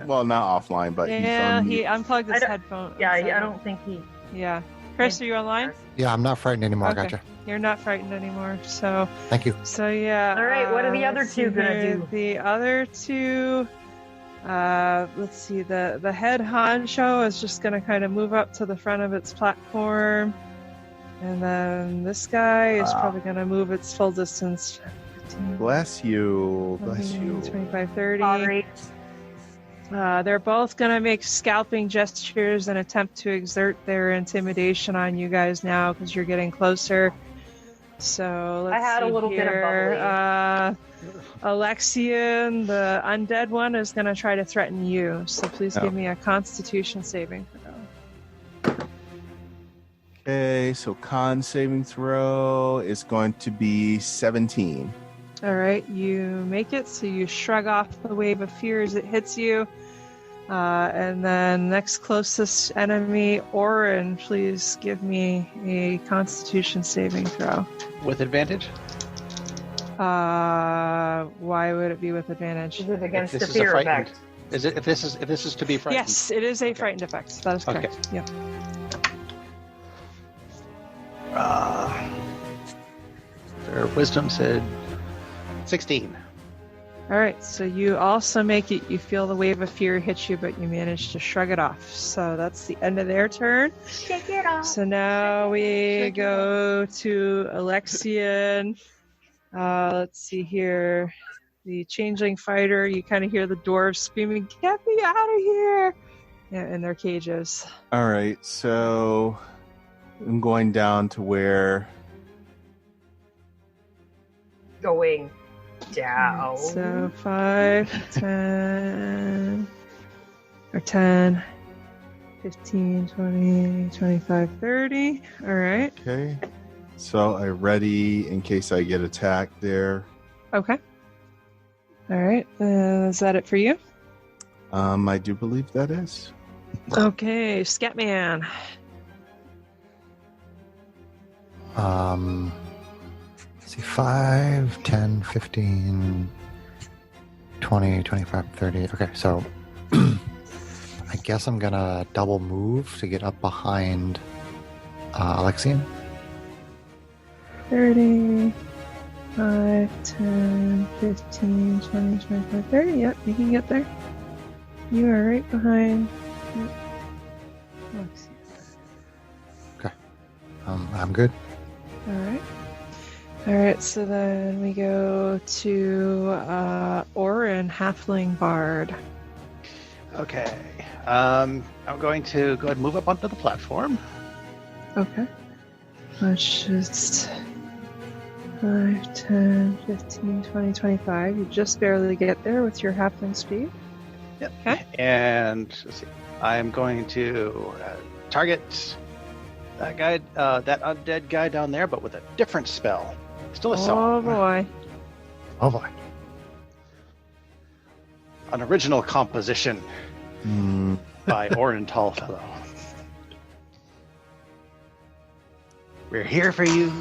Speaker 5: Well, not offline, but
Speaker 2: Yeah,
Speaker 5: he's on
Speaker 2: he
Speaker 5: mute.
Speaker 2: unplugged
Speaker 3: I
Speaker 2: his
Speaker 3: don't-
Speaker 2: headphone.
Speaker 3: Yeah, I don't think he.
Speaker 2: Yeah. Chris, are you online?
Speaker 1: Yeah, I'm not frightened anymore.
Speaker 2: Okay.
Speaker 1: Gotcha.
Speaker 2: You're not frightened anymore. So
Speaker 1: Thank you.
Speaker 2: yeah.
Speaker 3: All right, what are the other
Speaker 2: let's
Speaker 3: two
Speaker 2: see
Speaker 3: gonna
Speaker 2: here.
Speaker 3: do?
Speaker 2: The other two, let's see. The head honcho is just gonna kind of move up to the front of its platform, and then this guy is probably gonna move its full distance. 15,
Speaker 5: Bless you. Bless
Speaker 2: 20,
Speaker 5: you.
Speaker 2: 25, 30.
Speaker 3: Sorry.
Speaker 2: They're both going to make scalping gestures and attempt to exert their intimidation on you guys now because you're getting closer. So let's
Speaker 3: I had a
Speaker 2: see
Speaker 3: little bit of
Speaker 2: here. Alexian, the undead one, is going to try to threaten you. So please give me a Constitution saving throw.
Speaker 5: Okay, so con saving throw is going to be 17.
Speaker 2: All right, you make it. So you shrug off the wave of fear as it hits you. And then next closest enemy, Orin, please give me a Constitution saving throw.
Speaker 4: With advantage?
Speaker 2: Why would it be with advantage?
Speaker 3: Is it against
Speaker 4: If
Speaker 3: the
Speaker 4: this is a
Speaker 3: fear
Speaker 4: frightened-
Speaker 3: effect?
Speaker 4: Is it if this is to be frightened?
Speaker 2: Yes, it is a frightened effect. That is correct.
Speaker 4: Okay.
Speaker 2: Yeah.
Speaker 4: Their wisdom said 16.
Speaker 2: All right, so you also make it. You feel the wave of fear hit you, but you manage to shrug it off. So that's the end of their turn.
Speaker 3: Shake it off.
Speaker 2: So now we go to Alexian. Let's see here. The changeling fighter, you kind of hear the dwarves screaming, "Get me out of here!" Yeah, in their cages.
Speaker 5: All right, so I'm going down to where.
Speaker 3: Going down.
Speaker 2: So 5, 10, or 10, 15, 20, 25, 30. All right.
Speaker 5: Okay, so I ready in case I get attacked there.
Speaker 2: Okay. All right. Is that it for you?
Speaker 5: I do believe that is.
Speaker 2: Okay, Scatman.
Speaker 1: Let's see, 5, 10, 15, 20, 25, 30. Okay, so I guess I'm gonna double move to get up behind Alexian.
Speaker 2: 30, 5, 10, 15, 20, 25, 30. Yep, you can get there. You are right behind. Yep. Let's see.
Speaker 1: I'm good.
Speaker 2: All right. All right, so then we go to Orin, Halfling Bard.
Speaker 4: Okay. I'm going to go ahead and move up onto the platform.
Speaker 2: Okay. Let's just 5, 10, 15, 20, 25. You just barely get there with your halfling speed.
Speaker 4: Yep.
Speaker 2: Okay.
Speaker 4: And let's see. I'm going to target that guy, that undead guy down there, but with a different spell. Still a song.
Speaker 2: Oh boy.
Speaker 1: Oh boy.
Speaker 4: An original composition by Orin Tallfellow. We're here for you,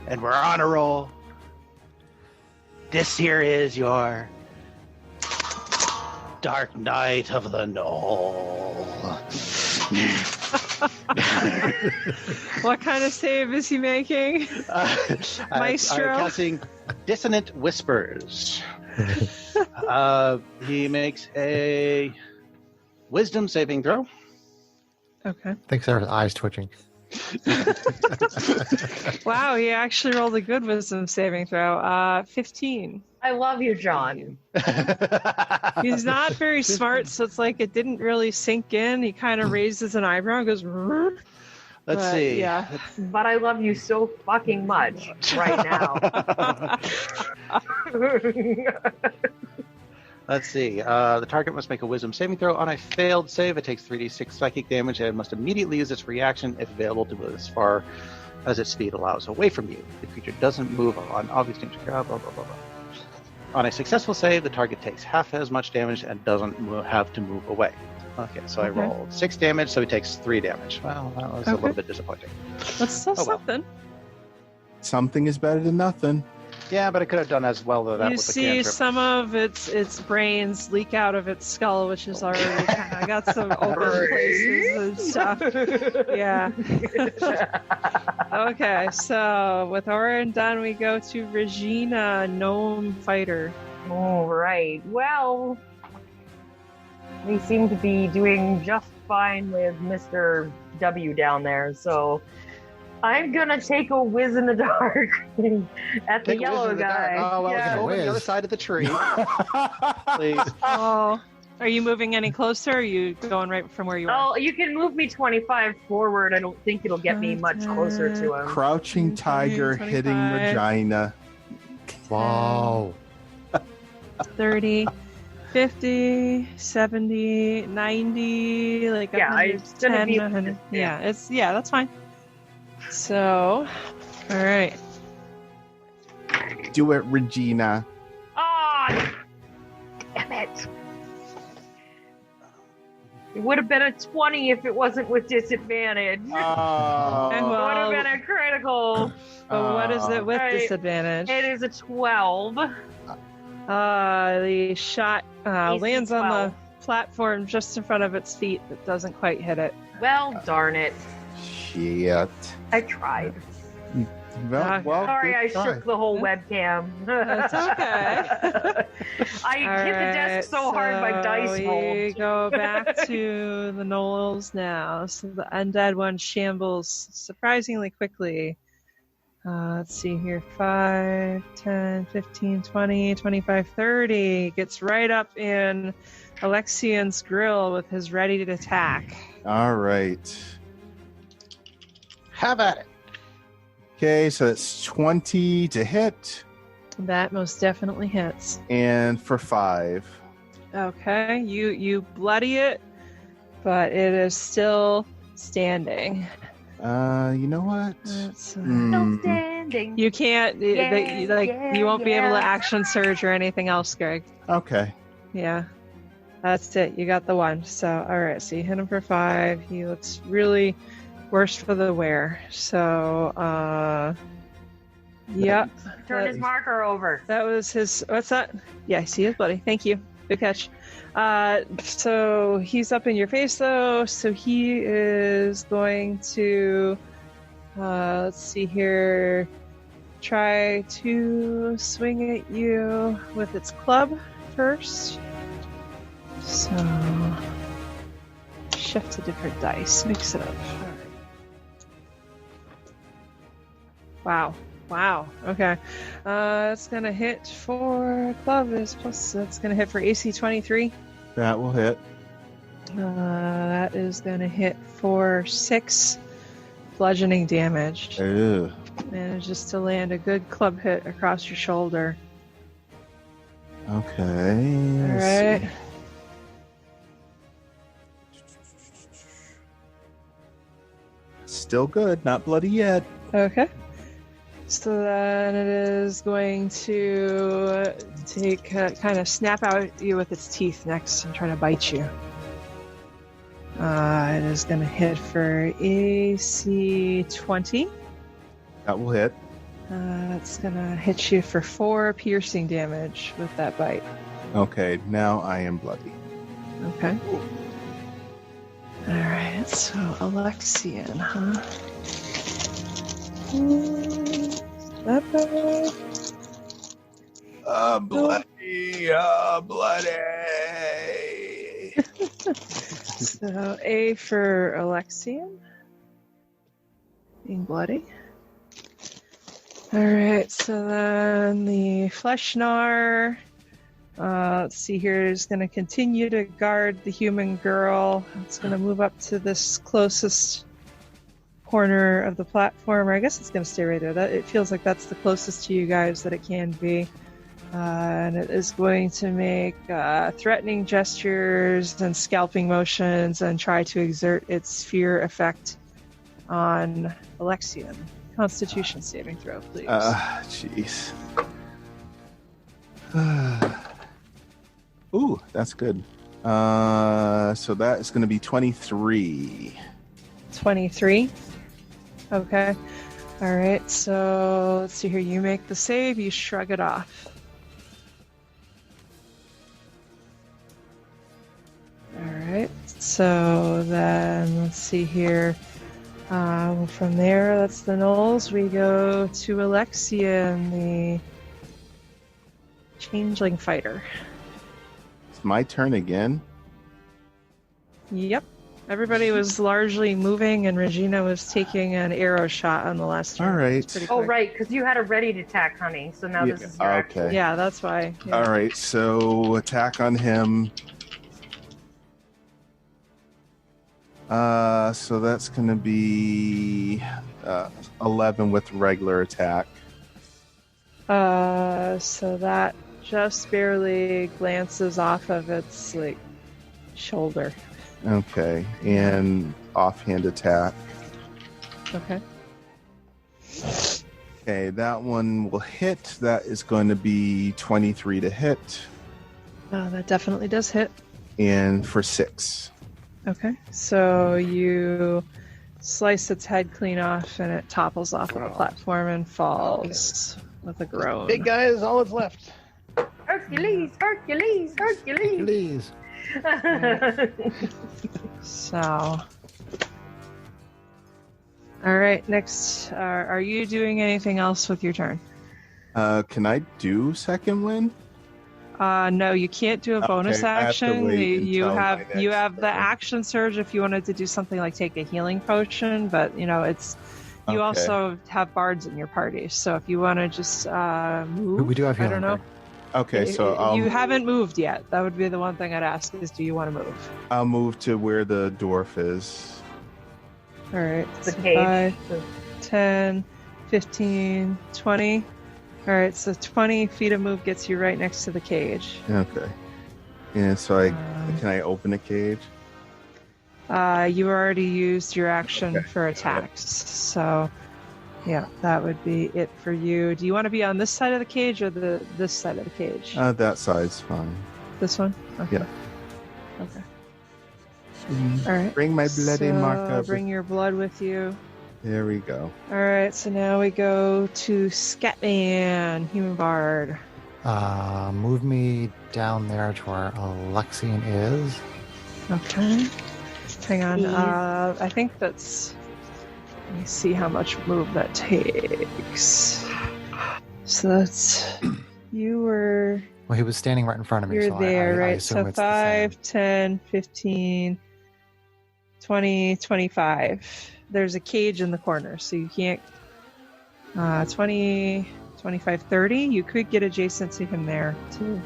Speaker 4: and we're on a roll. This here is your Dark Night of the Knoll.
Speaker 2: What kind of save is he making? Maestro?
Speaker 4: I'm casting Dissonant Whispers. He makes a Wisdom saving throw.
Speaker 2: Okay.
Speaker 1: I think Sarah's eyes twitching.
Speaker 2: Wow, he actually rolled a good wisdom saving throw. 15.
Speaker 3: I love you, John.
Speaker 2: He's not very smart, so it's like it didn't really sink in. He kind of raises an eyebrow and goes, "Rrr."
Speaker 4: Let's
Speaker 2: But,
Speaker 4: see.
Speaker 2: Yeah.
Speaker 3: But I love you so fucking much right now.
Speaker 4: Let's see. The target must make a Wisdom saving throw. On a failed save, it takes 3d6 psychic damage and must immediately use its reaction if available to move as far as its speed allows away from you. The creature doesn't move on obvious danger. Blah, blah, blah, blah. On a successful save, the target takes half as much damage and doesn't have to move away. Okay, so I rolled 6 damage, so he takes 3 damage. Well, that was a little bit disappointing.
Speaker 2: That's still
Speaker 4: well.
Speaker 2: something.
Speaker 5: Something is better than nothing.
Speaker 4: Yeah, but I could have done as well with that
Speaker 2: You
Speaker 4: with the
Speaker 2: see
Speaker 4: cantrip.
Speaker 2: some of its brains leak out of its skull, which is already kind of got some open places and stuff. Yeah. Okay, so with Orin done, we go to Regina, gnome fighter.
Speaker 3: All right. Well, we seem to be doing just fine with Mr. W down there, so I'm gonna take a whiz in the dark at the
Speaker 4: Take a
Speaker 3: yellow
Speaker 4: whiz in the dark.
Speaker 3: guy.
Speaker 4: Oh, well,
Speaker 3: Yeah.
Speaker 4: go over the
Speaker 1: Whiz.
Speaker 4: other side of the tree. Please.
Speaker 2: Oh, are you moving any closer? Or are you going right from where you are?
Speaker 3: Oh, you can move me 25 forward. I don't think it'll get me much closer to him.
Speaker 5: Crouching tiger
Speaker 2: 25.
Speaker 5: hitting Regina.
Speaker 1: Wow.
Speaker 2: 30, 50, 70, 90, like
Speaker 3: Yeah, it's gonna
Speaker 2: 110,
Speaker 3: be-
Speaker 2: 100.
Speaker 3: yeah.
Speaker 2: Yeah, that's fine. So, all right.
Speaker 5: Do it, Regina.
Speaker 3: Ah, damn it! It would have been a 20 if it wasn't with disadvantage.
Speaker 2: And
Speaker 3: It would
Speaker 2: well,
Speaker 3: have been a critical.
Speaker 2: but what is it with
Speaker 3: Alright.
Speaker 2: disadvantage?
Speaker 3: It is a 12.
Speaker 2: The shot
Speaker 3: AC
Speaker 2: lands on
Speaker 3: 12.
Speaker 2: the platform just in front of its feet, but doesn't quite hit it.
Speaker 3: Well, darn it.
Speaker 5: Shit.
Speaker 3: I tried.
Speaker 5: Well,
Speaker 3: Sorry,
Speaker 5: good
Speaker 3: I
Speaker 5: try.
Speaker 3: shook the whole webcam.
Speaker 2: That's okay.
Speaker 3: I hit the desk so hard my dice
Speaker 2: We
Speaker 3: rolled.
Speaker 2: go back to the Knolls now. So the undead one shambles surprisingly quickly. Let's see here. 5, 10, 15, 20, 25, 30. Gets right up in Alexian's grill with his ready to attack.
Speaker 5: All right.
Speaker 4: Have at it.
Speaker 5: Okay, so that's 20 to hit
Speaker 2: That most definitely hits.
Speaker 5: and for 5.
Speaker 2: Okay, you bloody it, but it is still standing.
Speaker 5: You know what?
Speaker 2: That's,
Speaker 3: Still
Speaker 5: Hmm.
Speaker 3: standing.
Speaker 2: you can't you won't be able to action surge or anything else, Greg.
Speaker 5: Okay.
Speaker 2: Yeah, that's it. You got the one. So all right, so you hit him for 5. He looks really worse for the wear. So yep.
Speaker 3: Turn his marker over.
Speaker 2: That was his. What's that? Yeah, I see his bloody. Thank you. Good catch. So he's up in your face though. So he is going to. Let's see here. Try to swing at you with its club first. So shift to different dice. Mix it up. All right. Wow. Okay. It's gonna hit for club is plus. That's gonna hit for AC 23.
Speaker 5: That will hit.
Speaker 2: That is gonna hit for 6 bludgeoning damage.
Speaker 5: Ew.
Speaker 2: manages to land a good club hit across your shoulder.
Speaker 5: Okay.
Speaker 2: All right.
Speaker 5: Still good. Not bloody yet.
Speaker 2: Okay. So then it is going to kind of snap out at you with its teeth next and try to bite you. It is going to hit for AC 20.
Speaker 5: That will hit.
Speaker 2: It's going to hit you for 4 piercing damage with that bite.
Speaker 5: Okay, now I am bloody.
Speaker 2: Okay. Alright, so Alexian, huh? That bad?
Speaker 5: Bloody. Bloody.
Speaker 2: So A for Alexian. Being bloody. Alright, so then the Fleshnar. Let's see here. Is going to continue to guard the human girl. It's going to move up to this closest corner of the platform. Or I guess it's going to stay right there. It feels like that's the closest to you guys that it can be. And it is going to make threatening gestures and scalping motions and try to exert its fear effect on Alexian. Constitution saving throw, please.
Speaker 5: Jeez. Ooh, that's good. So that is going to be 23.
Speaker 2: 23. Okay. All right. So let's see here. You make the save. You shrug it off. All right. So then let's see here. From there, that's the Knolls. We go to Alexian, the changeling fighter.
Speaker 5: It's my turn again.
Speaker 2: Yep. Everybody was largely moving, and Regina was taking an arrow shot on the last turn.
Speaker 5: All right.
Speaker 2: It's pretty
Speaker 3: Oh,
Speaker 2: quick.
Speaker 3: right, because you had a ready to attack, honey. So now this is your action.
Speaker 5: Okay.
Speaker 2: Yeah, that's why. Yeah.
Speaker 5: All right, so attack on him. So that's going to be 11 with regular attack.
Speaker 2: So that just barely glances off of its shoulder.
Speaker 5: Okay, and offhand attack.
Speaker 2: Okay.
Speaker 5: Okay, that one will hit. That is going to be 23 to hit,
Speaker 2: That definitely does hit.
Speaker 5: and for 6.
Speaker 2: Okay. So you slice its head clean off, and it topples off of the platform and falls with a groan.
Speaker 4: Big guy is all that's left.
Speaker 3: Hercules, Hercules, Hercules.
Speaker 1: Please.
Speaker 2: So, all right. Next, are you doing anything else with your turn?
Speaker 5: Can I do second wind?
Speaker 2: No, you can't do a bonus
Speaker 5: Okay, I have to
Speaker 2: action.
Speaker 5: wait
Speaker 2: You
Speaker 5: until
Speaker 2: have
Speaker 5: my
Speaker 2: you
Speaker 5: next
Speaker 2: have the
Speaker 5: turn.
Speaker 2: action surge if you wanted to do something like take a healing potion, but it's. You
Speaker 5: Okay.
Speaker 2: also have bards in your party, so if you want to just move,
Speaker 1: We do have
Speaker 2: I don't know.
Speaker 1: healing.
Speaker 5: Okay, so
Speaker 2: you haven't moved yet. That would be the one thing I'd ask is, do you want to move?
Speaker 5: I'll move to where the dwarf is.
Speaker 2: All right.
Speaker 3: The
Speaker 2: so
Speaker 3: cage.
Speaker 2: 5, 10, 15, 20. All right, so 20 feet of move gets you right next to the cage.
Speaker 5: Okay. And so can I open a cage?
Speaker 2: You already used your action
Speaker 5: Okay.
Speaker 2: for attacks, so yeah, that would be it for you. Do you want to be on this side of the cage or this side of the cage?
Speaker 5: That side's fine.
Speaker 2: This one? Okay.
Speaker 5: Yeah.
Speaker 2: Okay. All right.
Speaker 5: Bring my bloody
Speaker 2: so
Speaker 5: marker.
Speaker 2: bring your blood with you.
Speaker 5: There we go.
Speaker 2: All right, so now we go to Scatman, Human Bard.
Speaker 1: Move me down there to where Alexian is.
Speaker 2: Okay. Hang on.
Speaker 3: Please.
Speaker 2: I think that's. Let me see how much move that takes. So that's. You were.
Speaker 1: Well, he was standing right in front of me.
Speaker 2: You're
Speaker 1: so
Speaker 2: there,
Speaker 1: I
Speaker 2: right?
Speaker 1: assume
Speaker 2: So
Speaker 1: it's the same.
Speaker 2: 5, 10, 15, 20, 25. There's a cage in the corner, so you can't. 20, 25, 30. You could get adjacent to him there, too.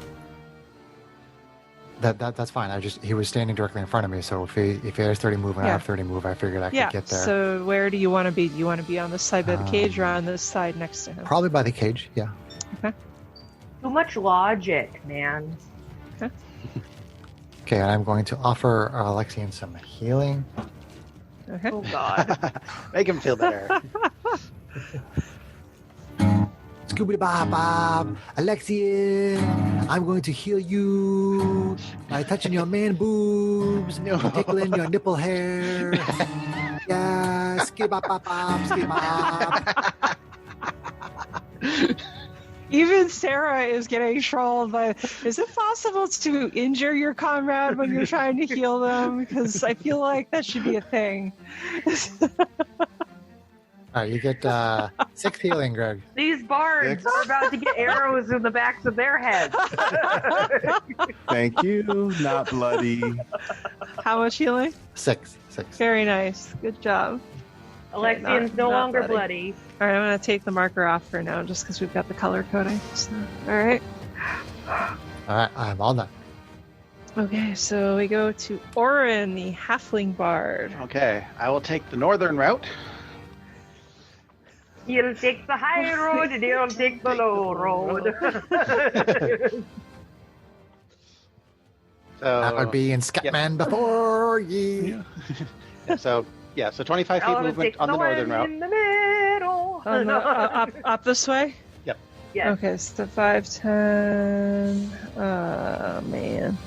Speaker 1: That's fine. He was standing directly in front of me, so if he has 30 move and I have 30 move, I figured I could get there.
Speaker 2: So where do you want to be? Do you want to be on this side by the cage or on this side next to him?
Speaker 1: Probably by the cage, yeah.
Speaker 2: Okay.
Speaker 3: Too much logic, man.
Speaker 1: Okay, and I'm going to offer Alexian some healing.
Speaker 2: Okay.
Speaker 3: Oh God.
Speaker 4: Make him feel better.
Speaker 1: Scooby Bob, Alexian, I'm going to heal you by touching your man boobs, tickling your nipple hair. Yeah, skibop, skibop.
Speaker 2: Even Sarah is getting trolled by, is it possible to injure your comrade when you're trying to heal them? Because I feel like that should be a thing.
Speaker 1: All right, you get 6 healing, Greg.
Speaker 3: These bards are about to get arrows in the backs of their heads.
Speaker 5: Thank you. Not bloody.
Speaker 2: How much healing?
Speaker 1: 6.
Speaker 2: Very nice. Good job.
Speaker 3: Alexian's no longer bloody.
Speaker 2: All right, I'm going to take the marker off for now just because we've got the color coding. So, all right.
Speaker 1: All right, I'm all done.
Speaker 2: Okay, so we go to Orin, the halfling bard.
Speaker 4: Okay, I will take the northern route.
Speaker 3: He'll take the high road and he'll take the low road.
Speaker 1: That would be in Scatman before ye.
Speaker 4: So 25 feet movement on the northern route.
Speaker 3: In the middle.
Speaker 2: Up this way?
Speaker 4: Yep.
Speaker 3: Yes.
Speaker 2: Okay, so 5, 10, man.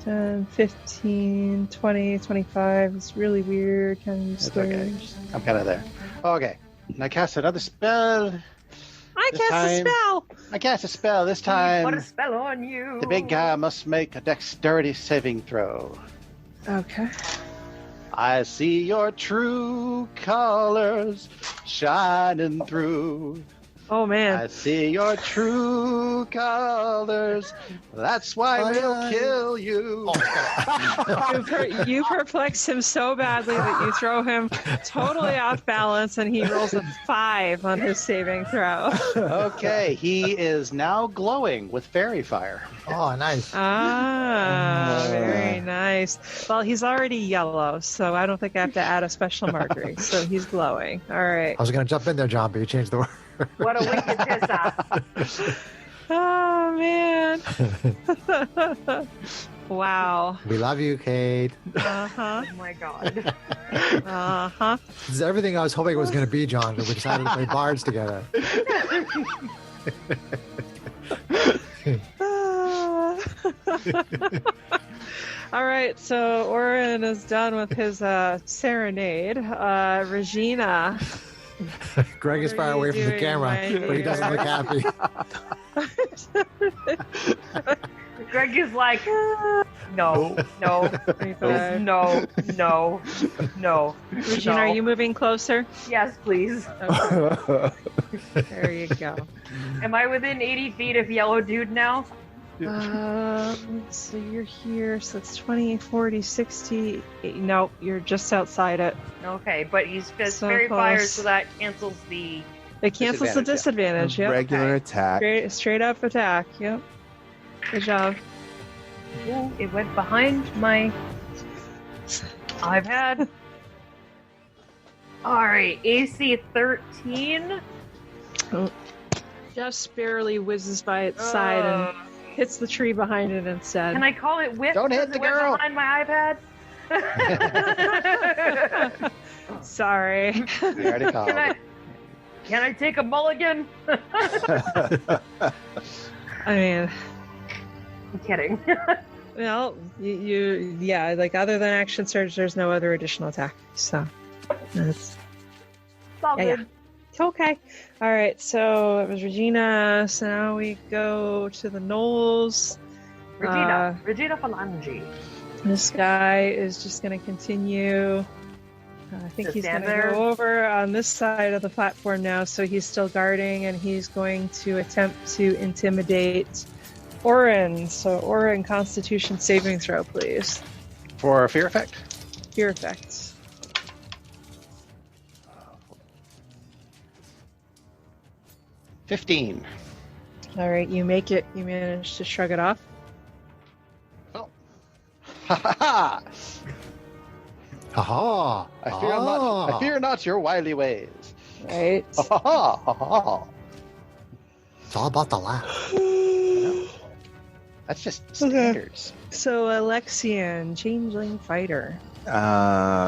Speaker 2: 10, 15, 20, 25. It's really weird. Kind of
Speaker 4: It's okay. I'm kind of there. Okay. And I cast another spell.
Speaker 2: I cast a spell.
Speaker 4: I cast a spell this time.
Speaker 3: Put a spell on you.
Speaker 4: The big guy must make a dexterity saving throw.
Speaker 2: Okay.
Speaker 4: I see your true colors shining through.
Speaker 2: Oh, man.
Speaker 4: I see your true colors. That's why we'll kill you.
Speaker 2: You perplex him so badly that you throw him totally off balance, and he rolls a 5 on his saving throw.
Speaker 4: Okay, he is now glowing with fairy fire.
Speaker 1: Oh, nice.
Speaker 2: Very nice. Well, he's already yellow, so I don't think I have to add a special marker. So he's glowing. All right.
Speaker 1: I was going to jump in there, John, but you changed the word.
Speaker 3: What a wicked piss off.
Speaker 2: Oh, man. Wow.
Speaker 1: We love you, Kate.
Speaker 2: Uh-huh.
Speaker 3: Oh my God.
Speaker 2: Uh-huh.
Speaker 1: This is everything I was hoping it was going to be, John, but we decided to play bards together.
Speaker 2: All right, so Orin is done with his serenade. Regina.
Speaker 1: Greg is far away from the camera, but he doesn't look happy.
Speaker 3: Greg is like, no.
Speaker 2: Regina, are you moving closer?
Speaker 3: Yes, please.
Speaker 2: Okay. There you go.
Speaker 3: Am I within 80 feet of Yellow Dude now?
Speaker 2: So you're here, so it's 20, 40, 60. No, you're just outside it.
Speaker 3: Okay, but he's
Speaker 2: So
Speaker 3: very fire,
Speaker 2: close.
Speaker 3: so that cancels the...
Speaker 2: It cancels the
Speaker 5: A
Speaker 2: disadvantage, yep.
Speaker 5: regular attack.
Speaker 2: Straight up attack, yep. Good job.
Speaker 3: Ooh, it went behind my iPad. Alright, AC 13.
Speaker 2: Just barely whizzes by its side and hits the tree behind it instead.
Speaker 3: Can I call it whip?
Speaker 4: Don't hit
Speaker 3: because
Speaker 4: the
Speaker 3: it went
Speaker 4: girl.
Speaker 3: behind my iPad?
Speaker 2: Sorry.
Speaker 4: We already called it.
Speaker 3: Can I take a mulligan?
Speaker 2: I mean,
Speaker 3: I'm kidding.
Speaker 2: well, yeah, like other than action surge, there's no other additional attack. So, that's
Speaker 3: It's all good.
Speaker 2: okay. All right, so it was Regina. So now we go to the Knolls.
Speaker 3: Regina Falangi.
Speaker 2: This guy is just going to continue. I think
Speaker 3: Just
Speaker 2: he's going
Speaker 3: stand
Speaker 2: to
Speaker 3: there?
Speaker 2: go over on this side of the platform now, so he's still guarding, and he's going to attempt to intimidate Orin. So Orin, Constitution saving throw, please.
Speaker 4: For fear effect?
Speaker 2: Fear effects.
Speaker 4: 15.
Speaker 2: All right, you make it. You manage to shrug it off.
Speaker 4: Well, I fear not your wily ways.
Speaker 2: Right.
Speaker 1: It's all about the laugh.
Speaker 4: That's just standards.
Speaker 2: So Alexian, changeling fighter.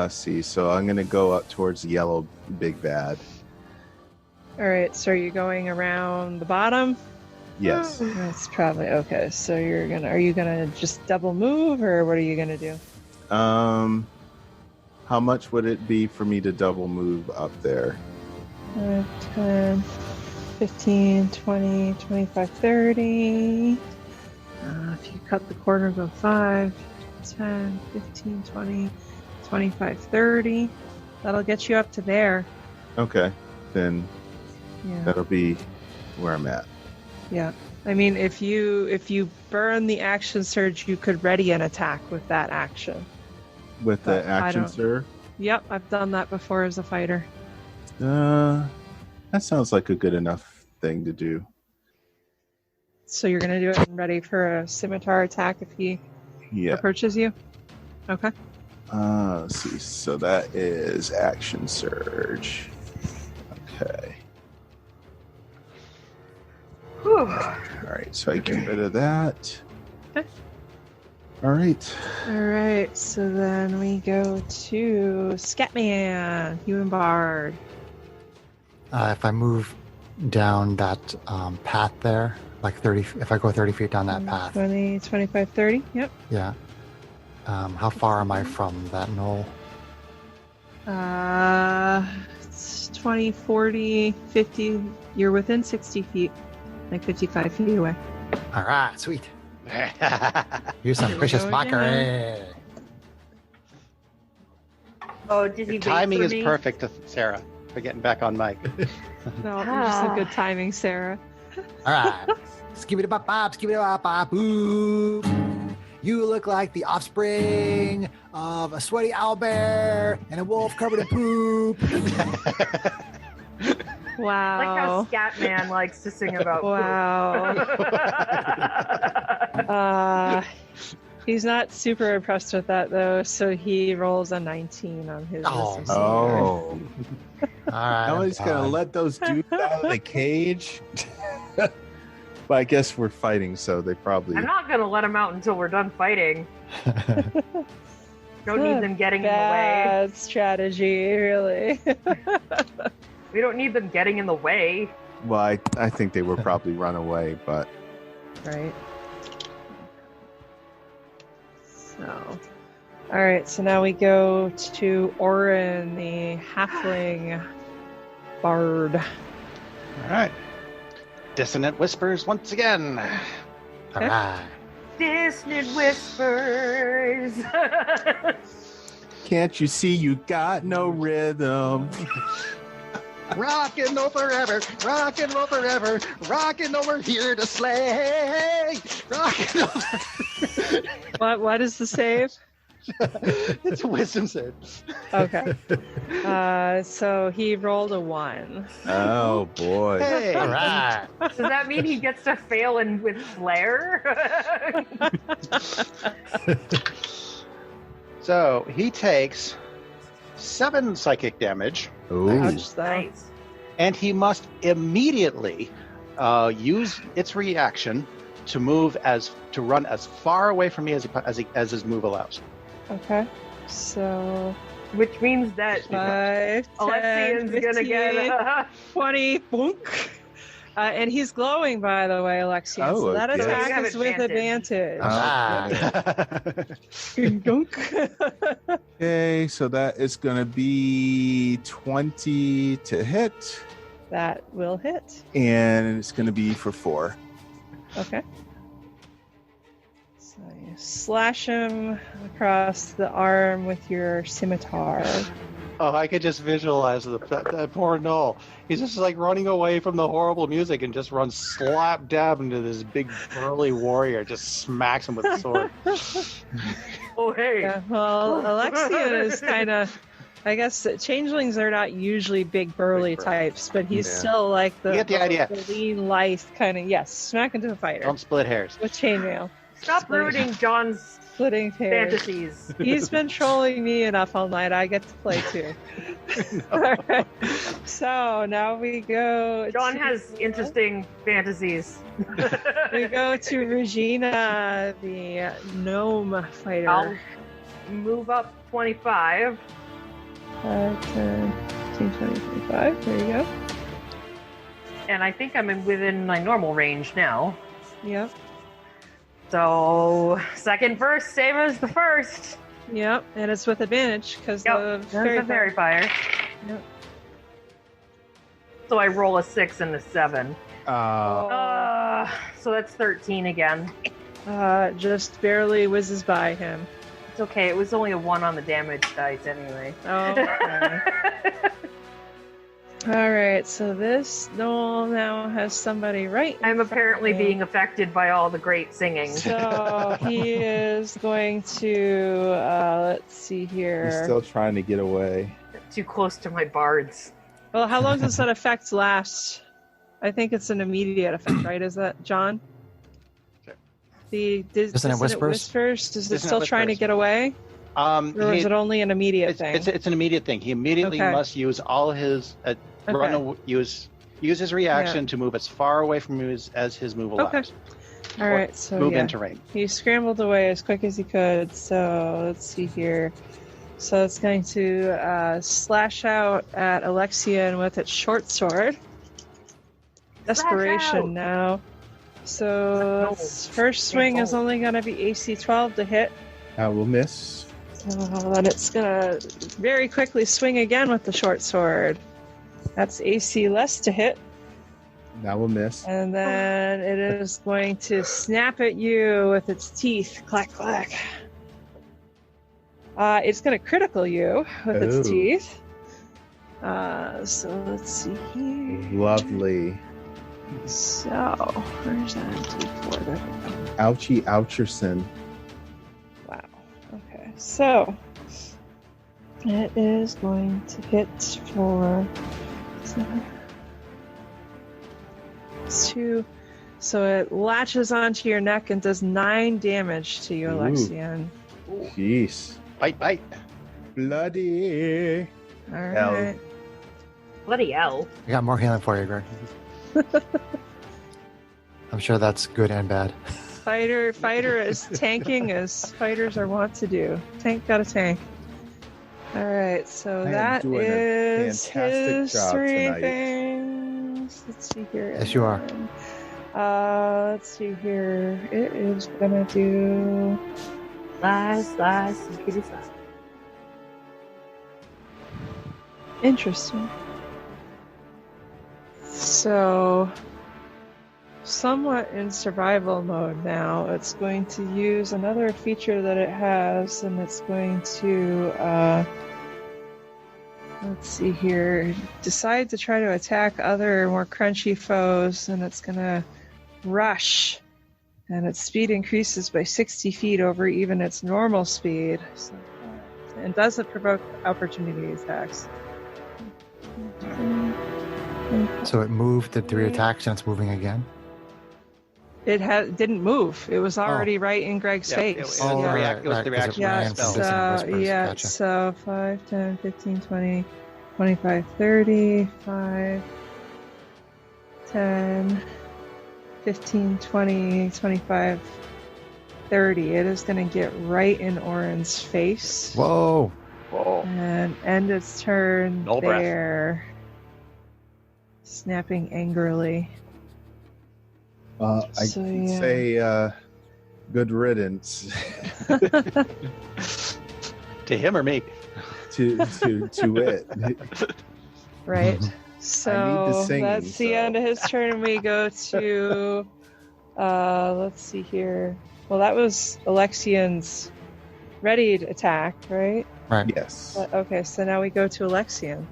Speaker 5: See, so I'm gonna go up towards the yellow big bad.
Speaker 2: All right, so are you going around the bottom?
Speaker 5: Yes.
Speaker 2: That's probably okay. So are you gonna just double move, or what are you gonna do?
Speaker 5: How much would it be for me to double move up there?
Speaker 2: 10, 15, 20, 25, 30. If you cut the corner, go 5, 10, 15, 20, 25, 30. That'll get you up to there.
Speaker 5: Okay, then
Speaker 2: Yeah.
Speaker 5: that'll be where I'm at.
Speaker 2: Yeah. I mean, if you burn the action surge, you could ready an attack with that action.
Speaker 5: With the
Speaker 2: But I
Speaker 5: action,
Speaker 2: don't-
Speaker 5: sir?
Speaker 2: Yep, I've done that before as a fighter.
Speaker 5: That sounds like a good enough thing to do.
Speaker 2: So you're gonna do it and ready for a scimitar attack if he
Speaker 5: Yeah.
Speaker 2: approaches you? Okay.
Speaker 5: Let's see. So that is action surge. Okay.
Speaker 3: Whew.
Speaker 5: All right. So I get rid of that.
Speaker 2: Okay.
Speaker 5: All right.
Speaker 2: Alright, so then we go to Scatman, Human Bard.
Speaker 1: If I move down that path there, like 30, if I go 30 feet down that path,
Speaker 2: 20, 25, 30. Yep.
Speaker 1: yeah. How far am I from that knoll?
Speaker 2: It's 20, 40, 50. You're within 60 feet, like 55 feet away.
Speaker 1: All right, sweet. Use some
Speaker 2: Here we
Speaker 1: vicious
Speaker 2: go
Speaker 1: mockery.
Speaker 3: Oh, did he
Speaker 4: Your
Speaker 3: wait
Speaker 4: timing
Speaker 3: for
Speaker 4: is
Speaker 3: me?
Speaker 4: perfect, Sarah, for getting back on mic.
Speaker 2: No, you're just a good timing, Sarah.
Speaker 1: All right. Skibidi bop bop, skibidi bop bop, boop. You look like the offspring of a sweaty owlbear and a wolf covered in poop.
Speaker 2: Wow.
Speaker 3: Like how Scatman likes to sing about
Speaker 2: Wow. He's not super impressed with that though, so he rolls a 19 on his wisdom save.
Speaker 5: Oh.
Speaker 1: All right.
Speaker 5: Nobody's gonna let those dudes out of the cage. But I guess we're fighting, so they probably.
Speaker 3: I'm not gonna let him out until we're done fighting. Don't need them getting in the way.
Speaker 2: Bad strategy, really.
Speaker 3: We don't need them getting in the way.
Speaker 5: Well, I think they were probably run away, but
Speaker 2: Right. So, all right. So now we go to Orin, the halfling bard.
Speaker 4: All right. Dissonant whispers once again.
Speaker 1: All right.
Speaker 3: Dissonant whispers.
Speaker 5: can't you see you got no rhythm?
Speaker 4: Rock and roll forever, rock and roll forever, rock and roll, we're here to slay. Rock and roll.
Speaker 2: What is the save?
Speaker 4: It's a wisdom save.
Speaker 2: Okay. So he rolled a 1.
Speaker 5: Oh boy.
Speaker 4: Hey,
Speaker 1: All right.
Speaker 3: Does that mean he gets to fail in with flair?
Speaker 4: So he takes 7 psychic damage,
Speaker 5: Ooh.
Speaker 2: Ouch, though.
Speaker 3: Nice.
Speaker 4: and he must immediately use its reaction to run as far away from me as his move allows.
Speaker 2: Okay. So
Speaker 3: Which means that
Speaker 2: 5, 10,
Speaker 3: Alexian's
Speaker 2: 15,
Speaker 3: gonna get
Speaker 2: 20, boink. And he's glowing, by the way, Alexian.
Speaker 5: Oh,
Speaker 2: so that
Speaker 5: okay.
Speaker 2: attack
Speaker 3: You have
Speaker 2: is with advantage.
Speaker 1: All right.
Speaker 2: Gunk.
Speaker 5: Okay, so that is going to be 20 to hit,
Speaker 2: That will hit.
Speaker 5: and it's going to be for 4.
Speaker 2: Okay. So you slash him across the arm with your scimitar.
Speaker 4: Oh, I could just visualize that poor Noel. He's just like running away from the horrible music and just runs slap dab into this big burly warrior, just smacks him with a sword.
Speaker 3: oh hey.
Speaker 2: Yeah, well, Alexian is kind of, I guess, changelings are not usually big burly types, but he's
Speaker 5: Yeah.
Speaker 2: still like the,
Speaker 4: You get the idea.
Speaker 2: the lean, lithe kind of, yes, smack into a fighter
Speaker 4: Don't split hairs.
Speaker 2: with chainmail.
Speaker 3: Stop ruining John's
Speaker 2: Splitting hairs.
Speaker 3: fantasies.
Speaker 2: He's been trolling me enough all night. I get to play too. All right. So now we go.
Speaker 3: John has interesting fantasies.
Speaker 2: We go to Regina, the gnome fighter.
Speaker 3: I'll move up 25.
Speaker 2: 5, 10, 15, 20, 25. There you go.
Speaker 3: And I think I'm within my normal range now.
Speaker 2: Yep.
Speaker 3: So, second first, same as the first.
Speaker 2: Yep. And it's with advantage because
Speaker 3: Yep,
Speaker 2: of
Speaker 3: there's the fairy fire.
Speaker 2: Yep.
Speaker 3: So I roll a 6 and a 7.
Speaker 2: Oh.
Speaker 3: So that's 13 again.
Speaker 2: Just barely whizzes by him.
Speaker 3: It's okay, it was only a 1 on the damage dice anyway.
Speaker 2: Okay. All right, so this Noel now has somebody right.
Speaker 3: I'm apparently being affected by all the great singing.
Speaker 2: So he is going to, let's see here.
Speaker 5: He's still trying to get away.
Speaker 3: Too close to my bards.
Speaker 2: Well, how long does that effect last? I think it's an immediate effect, right? Is that John?
Speaker 4: Okay.
Speaker 1: Isn't it whispers?
Speaker 2: Is it still trying to get away? Or is it only an immediate thing?
Speaker 4: It's an immediate thing. He immediately must use all his use his reaction to move as far away from you as his move allows.
Speaker 2: Okay. All right, so
Speaker 4: move into range.
Speaker 2: He scrambled away as quick as he could. So let's see here. So it's going to slash out at Alexian with its short sword. Desperation now. So its first swing is only going to be AC 12 to hit.
Speaker 5: I will miss.
Speaker 2: Then it's going to very quickly swing again with the short sword. That's AC less to hit.
Speaker 5: That will miss.
Speaker 2: And then it is going to snap at you with its teeth. Clack, clack. It's going to critical you with its teeth. So let's see here.
Speaker 5: Lovely.
Speaker 2: So, where's that D4? There we go.
Speaker 5: Ouchie Oucherson.
Speaker 2: Wow. Okay. So, it is going to hit for 2. So it latches onto your neck and does 9 damage to you, Alexian.
Speaker 5: Jeez.
Speaker 4: Bite.
Speaker 5: Bloody.
Speaker 2: All right.
Speaker 3: Bloody hell.
Speaker 1: I got more healing for you, Greg. I'm sure that's good and bad.
Speaker 2: Fighter is tanking as fighters are wont to do. Tank got a tank. All right, so that is his
Speaker 5: job
Speaker 2: 3
Speaker 5: tonight.
Speaker 2: things. Let's see here.
Speaker 1: Yes, you are.
Speaker 2: Let's see here. It is gonna do.
Speaker 3: Slice, kitty slice.
Speaker 2: Interesting. So, somewhat in survival mode now. It's going to use another feature that it has, and it's going to, let's see here, decide to try to attack other more crunchy foes, and it's going to rush. And its speed increases by 60 feet over even its normal speed. So, and doesn't provoke opportunity attacks.
Speaker 1: So it moved, did 3 attacks, and it's moving again?
Speaker 2: It didn't move. It was already right in Greg's face.
Speaker 4: It was the reaction.
Speaker 1: Gotcha.
Speaker 2: So 5, 10, 15, 20, 25, 30, 5, 10, 15, 20, 25, 30. It is going to get right in Orin's face.
Speaker 1: Whoa.
Speaker 2: And end its turn
Speaker 4: No breath.
Speaker 2: there. Snapping angrily.
Speaker 5: I
Speaker 2: So,
Speaker 5: can
Speaker 2: yeah.
Speaker 5: say good riddance
Speaker 4: To him or me?
Speaker 5: to it.
Speaker 2: Right. So
Speaker 5: singing,
Speaker 2: that's the end of his turn. We go to, let's see here. Well, that was Alexian's readied attack, right?
Speaker 1: Right.
Speaker 5: Yes.
Speaker 2: Okay, so now we go to Alexian.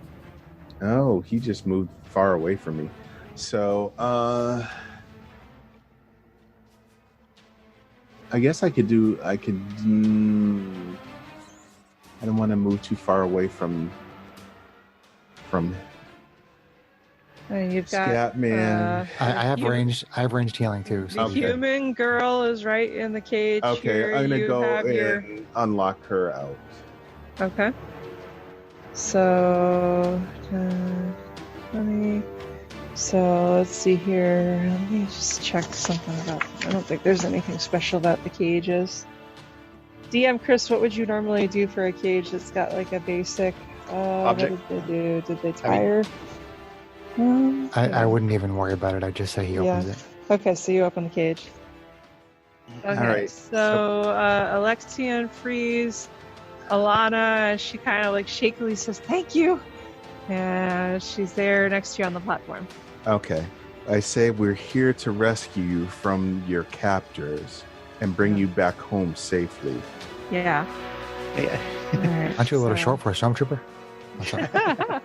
Speaker 5: Oh, he just moved far away from me. So, I guess I could. I don't want to move too far away from
Speaker 2: And you've got
Speaker 5: Scatman.
Speaker 1: I have ranged healing too.
Speaker 2: The
Speaker 1: So
Speaker 5: Okay.
Speaker 2: human girl is right in the cage.
Speaker 5: Okay,
Speaker 2: here.
Speaker 5: I'm gonna
Speaker 2: You
Speaker 5: go
Speaker 2: have
Speaker 5: and unlock her out.
Speaker 2: Okay. So 20. So let's see here. Let me just check something about. I don't think there's anything special about the cages. DM Chris, what would you normally do for a cage that's got like a basic
Speaker 4: Object?
Speaker 2: What did they do? Did they tire?
Speaker 1: I wouldn't even worry about it. I'd just say he opens it.
Speaker 2: Okay, so you open the cage. Okay,
Speaker 5: All right,
Speaker 2: so Alexian frees Alana. She kind of like shakily says, "Thank you," and she's there next to you on the platform.
Speaker 5: Okay. I say we're here to rescue you from your captors and bring you back home safely.
Speaker 2: Yeah.
Speaker 4: Yeah.
Speaker 2: All right,
Speaker 1: Aren't you a little
Speaker 2: so-
Speaker 1: short for a stormtrooper? What's up?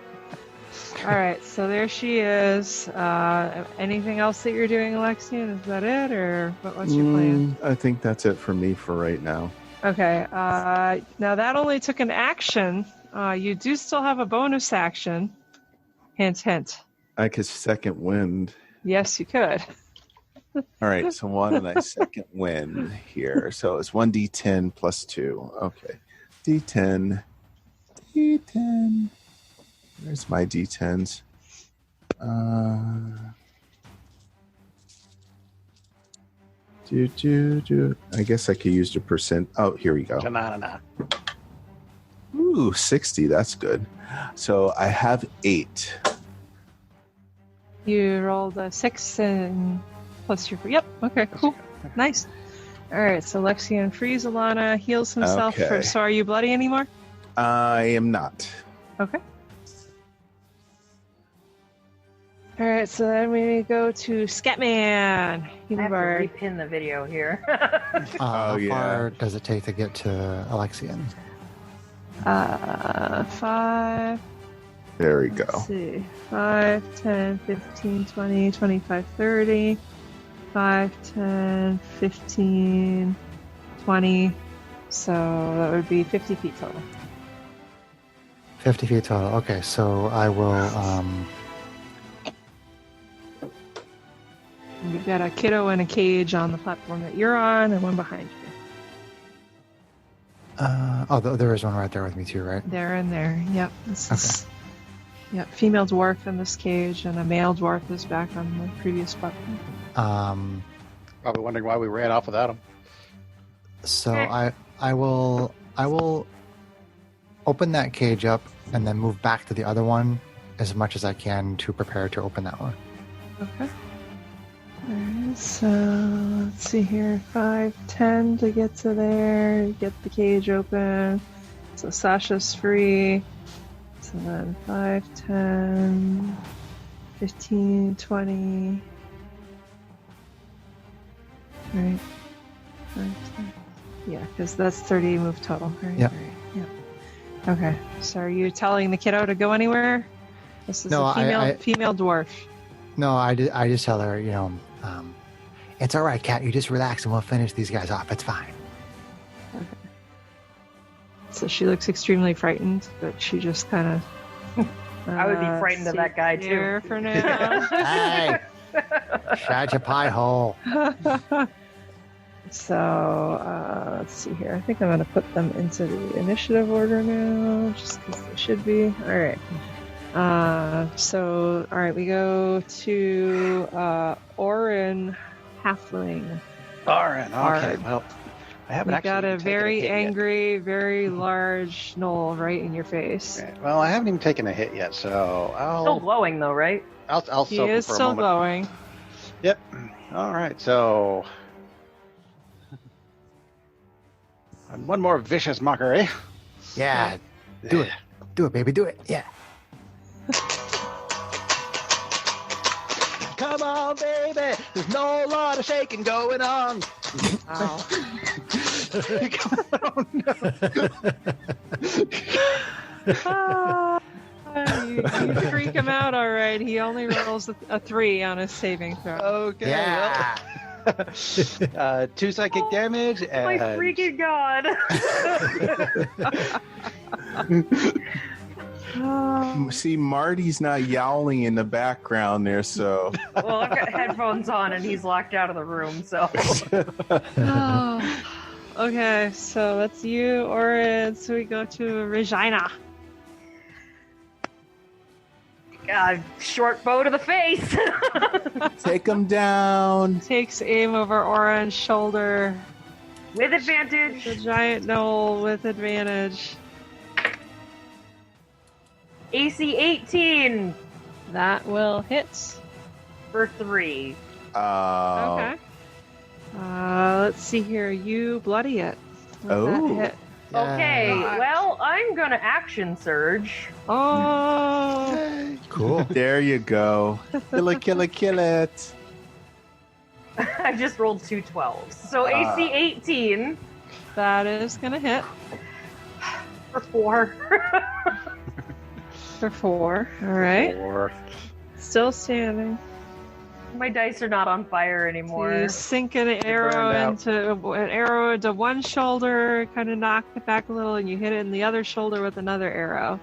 Speaker 2: All right, so there she is. Anything else that you're doing, Alexian? Is that it, or what's your plan?
Speaker 5: I think that's it for me for right now.
Speaker 2: Okay. Now that only took an action. You do still have a bonus action. Hint, hint.
Speaker 5: I could second wind.
Speaker 2: Yes, you could.
Speaker 5: All right, so why don't I second wind here? So it's 1d10 plus 2. Okay. D10. D10. Where's my D10s? I guess I could use the percent. Oh, here we go.
Speaker 4: Na-na-na.
Speaker 5: Ooh, 60. That's good. So I have 8.
Speaker 2: You rolled a 6 and plus your. Yep. Okay. Cool. Nice. All right. So Lexian frees Alana, heals himself.
Speaker 5: Okay.
Speaker 2: So are you bloody anymore?
Speaker 5: I am not.
Speaker 2: Okay. All right. So then we go to Scatman.
Speaker 3: I
Speaker 2: Healing
Speaker 3: have to
Speaker 2: Bard.
Speaker 3: repin the video here.
Speaker 1: How
Speaker 5: yeah.
Speaker 1: far does it take to get to Alexian?
Speaker 2: 5.
Speaker 5: There we go.
Speaker 2: Let's see. 5, 10, 15, 20, 25, 30. 5, 10, 15, 20. So that would be 50 feet total.
Speaker 1: 50 feet total. Okay, so I will.
Speaker 2: You've got a kiddo in a cage on the platform that you're on, and one behind you.
Speaker 1: There is one right there with me too, right?
Speaker 2: They're in there. Yep. This is, yep. Female dwarf in this cage, and a male dwarf is back on the previous platform.
Speaker 4: Probably wondering why we ran off without him.
Speaker 1: So I will open that cage up and then move back to the other one as much as I can to prepare to open that one.
Speaker 2: Okay. Alright, so let's see here. 5, 10 to get to there. Get the cage open. So Sasha's free. So then 5, 10, 15, 20. Right. 5, 10. Yeah, because that's 30 move total. Right.
Speaker 1: Yep.
Speaker 2: Right. Yep. Okay. So are you telling the kiddo to go anywhere? This is
Speaker 1: No,
Speaker 2: a female dwarf.
Speaker 1: No, I just tell her, it's all right, Kat. You just relax and we'll finish these guys off. It's fine.
Speaker 2: So she looks extremely frightened, but she just kind of.
Speaker 3: I would be frightened of that guy, too.
Speaker 2: Here for now.
Speaker 1: Hey, shut your pie hole.
Speaker 2: So let's see here. I think I'm going to put them into the initiative order now, just because they should be. All right. So all right, we go to Orin Halfling.
Speaker 4: Darn. Okay.
Speaker 2: Hard.
Speaker 4: Well, I haven't
Speaker 2: We
Speaker 4: actually
Speaker 2: got a
Speaker 4: even taken
Speaker 2: very
Speaker 4: hit yet.
Speaker 2: angry, very large knoll right in your face.
Speaker 4: Okay, well, I haven't even taken a hit yet, so
Speaker 3: Still glowing, though, right?
Speaker 4: I'll
Speaker 2: He
Speaker 4: soak him
Speaker 2: is
Speaker 4: for a
Speaker 2: still
Speaker 4: moment.
Speaker 2: glowing.
Speaker 4: Yep. All right. So, and one more vicious mockery.
Speaker 1: Yeah, do it. Do it, baby. Do it. Yeah.
Speaker 4: Come on, baby. There's no lot of shaking going on.
Speaker 2: Wow.
Speaker 4: Oh, no.
Speaker 2: You freak him out, all right. He only rolls a 3 on his saving throw.
Speaker 4: Okay.
Speaker 1: Yeah.
Speaker 4: Well, 2 psychic damage and
Speaker 3: My freaking god!
Speaker 5: See, Marty's not yowling in the background there, so.
Speaker 3: Well, I've got headphones on and he's locked out of the room, so.
Speaker 2: Okay, so that's you, Orin. So we go to Regina.
Speaker 3: Short bow to the face.
Speaker 5: Take him down.
Speaker 2: Takes aim over Orin's shoulder.
Speaker 3: With advantage.
Speaker 2: The giant knoll with advantage.
Speaker 3: AC 18
Speaker 2: That will hit.
Speaker 3: for 3.
Speaker 2: Okay. Let's see here. You bloody it. With that
Speaker 5: Oh.
Speaker 2: hit.
Speaker 3: Okay,
Speaker 2: Yeah.
Speaker 3: well, I'm gonna action surge.
Speaker 2: Oh.
Speaker 1: Cool.
Speaker 5: There you go. Kill it, kill it, kill it.
Speaker 3: I just rolled 2 12s. So AC 18
Speaker 2: That is going to hit
Speaker 3: for 4.
Speaker 2: for 4. All right.
Speaker 4: Or
Speaker 2: Still standing.
Speaker 3: My dice are not on fire anymore.
Speaker 2: You sink an
Speaker 4: burned
Speaker 2: arrow
Speaker 4: out.
Speaker 2: into one shoulder, kind of knock it back a little, and you hit it in the other shoulder with another arrow.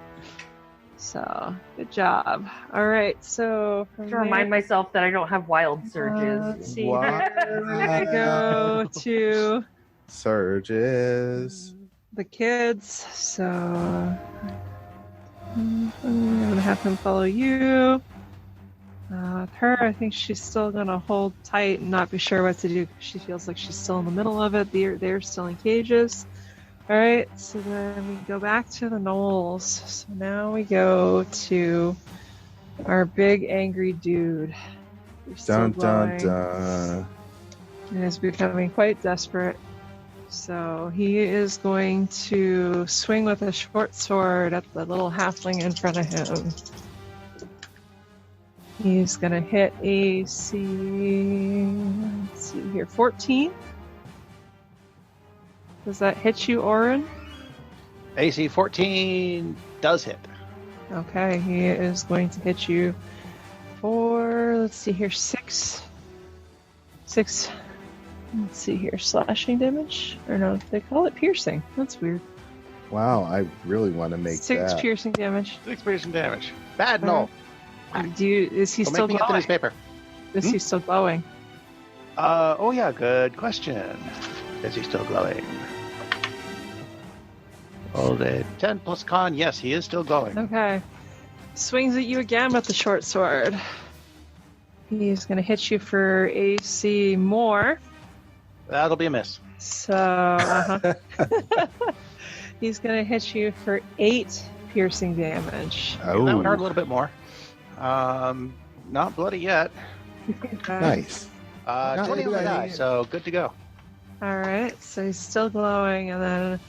Speaker 2: So, good job. All right, so from
Speaker 3: To remind
Speaker 2: there,
Speaker 3: myself that I don't have wild surges.
Speaker 2: let's see.
Speaker 5: Wow.
Speaker 2: We're gonna go to
Speaker 5: Surges.
Speaker 2: the kids. So I'm gonna have him follow you. With her, I think she's still gonna hold tight and not be sure what to do. She feels like she's still in the middle of it. They're still in cages. All right, so then we go back to the gnolls. So now we go to our big angry dude. He's still
Speaker 5: Dun dun
Speaker 2: glowing.
Speaker 5: dun.
Speaker 2: And is becoming quite desperate. So he is going to swing with a short sword at the little halfling in front of him. He's going to hit AC, let's see here, 14. Does that hit you, Orin?
Speaker 4: AC 14 does hit.
Speaker 2: Okay, he is going to hit you for, let's see here, 6. Let's see here, slashing damage? Or no, they call it piercing. That's weird.
Speaker 5: Wow, I really want to make
Speaker 2: 6
Speaker 5: that.
Speaker 2: piercing damage.
Speaker 4: 6 piercing damage. Bad no.
Speaker 2: Is he
Speaker 4: Don't
Speaker 2: still
Speaker 4: make me get the
Speaker 2: glowing?
Speaker 4: newspaper.
Speaker 2: Is he still glowing?
Speaker 4: Oh yeah, good question. Is he still glowing? Rolled a 10 plus con. Yes, he is still glowing.
Speaker 2: Okay. Swings at you again with the short sword. He's going to hit you for AC more.
Speaker 4: That'll be a miss.
Speaker 2: So, he's going to hit you for 8 piercing damage.
Speaker 4: That one hurt a
Speaker 5: Oh,
Speaker 4: little bit more. Not bloody yet.
Speaker 2: Okay.
Speaker 5: nice.
Speaker 4: 20 on the die, so good to go.
Speaker 2: All right. So he's still glowing, and then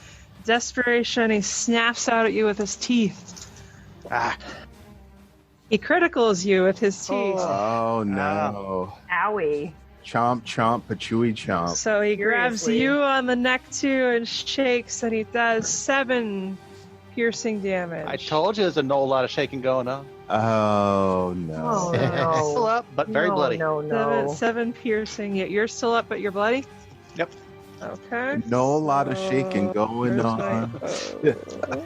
Speaker 2: desperation, he snaps out at you with his teeth.
Speaker 4: Ah,
Speaker 2: He criticals you with his teeth.
Speaker 5: Oh no.
Speaker 3: Owie.
Speaker 5: Chomp, chomp, patooey chomp.
Speaker 2: So he grabs
Speaker 3: Seriously.
Speaker 2: you on the neck too and shakes, and he does 7 piercing damage.
Speaker 4: I told you there's a lot of shaking going on.
Speaker 5: Oh no.
Speaker 3: Oh,
Speaker 4: Still
Speaker 3: no.
Speaker 4: up, but very
Speaker 3: no,
Speaker 4: bloody.
Speaker 3: No.
Speaker 2: 7 piercing. Yeah, you're still up, but you're bloody?
Speaker 4: Yep.
Speaker 2: Okay.
Speaker 5: No, a lot of shaking going
Speaker 2: Where's
Speaker 5: on.
Speaker 2: my bow?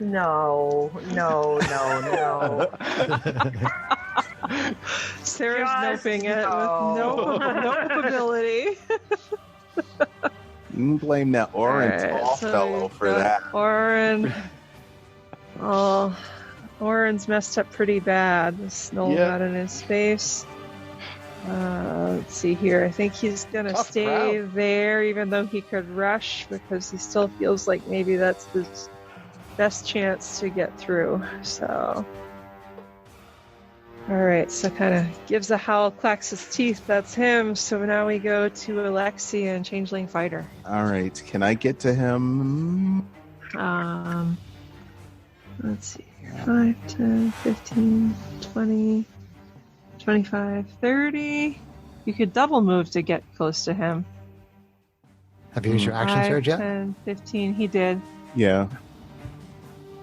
Speaker 3: No.
Speaker 2: Sarah's
Speaker 3: Just
Speaker 2: noping it
Speaker 3: no.
Speaker 2: with no ability.
Speaker 5: You can blame that orange
Speaker 2: Alright,
Speaker 5: tall
Speaker 2: so
Speaker 5: fellow
Speaker 2: we've
Speaker 5: for
Speaker 2: got
Speaker 5: that.
Speaker 2: Orin. Oh, Orin's messed up pretty bad. The snow
Speaker 4: Yeah.
Speaker 2: got in his face. Let's see here. I think he's gonna
Speaker 4: Tough
Speaker 2: stay
Speaker 4: crowd.
Speaker 2: there, even though he could rush, because he still feels like maybe that's his best chance to get through. So, all right. So, kind of gives a howl, clacks his teeth. That's him. So now we go to Alexi and Changeling Fighter.
Speaker 5: All right, can I get to him?
Speaker 2: Let's see here. 5, 10, 15, 20, 25, 30. You could double move to get close to him.
Speaker 1: Have you used your action
Speaker 2: 5,
Speaker 1: surge yet?
Speaker 2: 10, 15. He did.
Speaker 5: Yeah.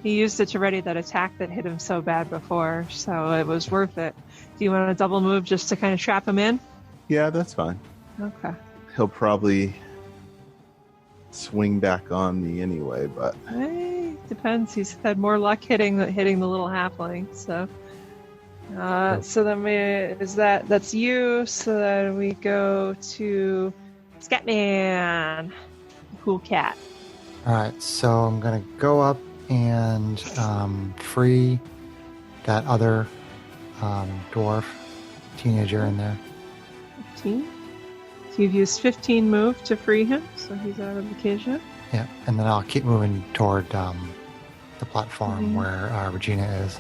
Speaker 2: He used it to ready that attack that hit him so bad before, so it was worth it. Do you want to double move just to kind of trap him in?
Speaker 5: Yeah, that's fine.
Speaker 2: Okay.
Speaker 5: He'll probably swing back on me anyway, but
Speaker 2: Hey. Depends. He's had more luck hitting the little halfling. So, so then that's you. So then we go to Scatman, cool cat.
Speaker 1: All right, so I'm gonna go up and free that other dwarf teenager in there.
Speaker 2: 15. So you've used 15 move to free him, so he's out of the cage now.
Speaker 1: Yeah, and then I'll keep moving toward the platform where Regina is.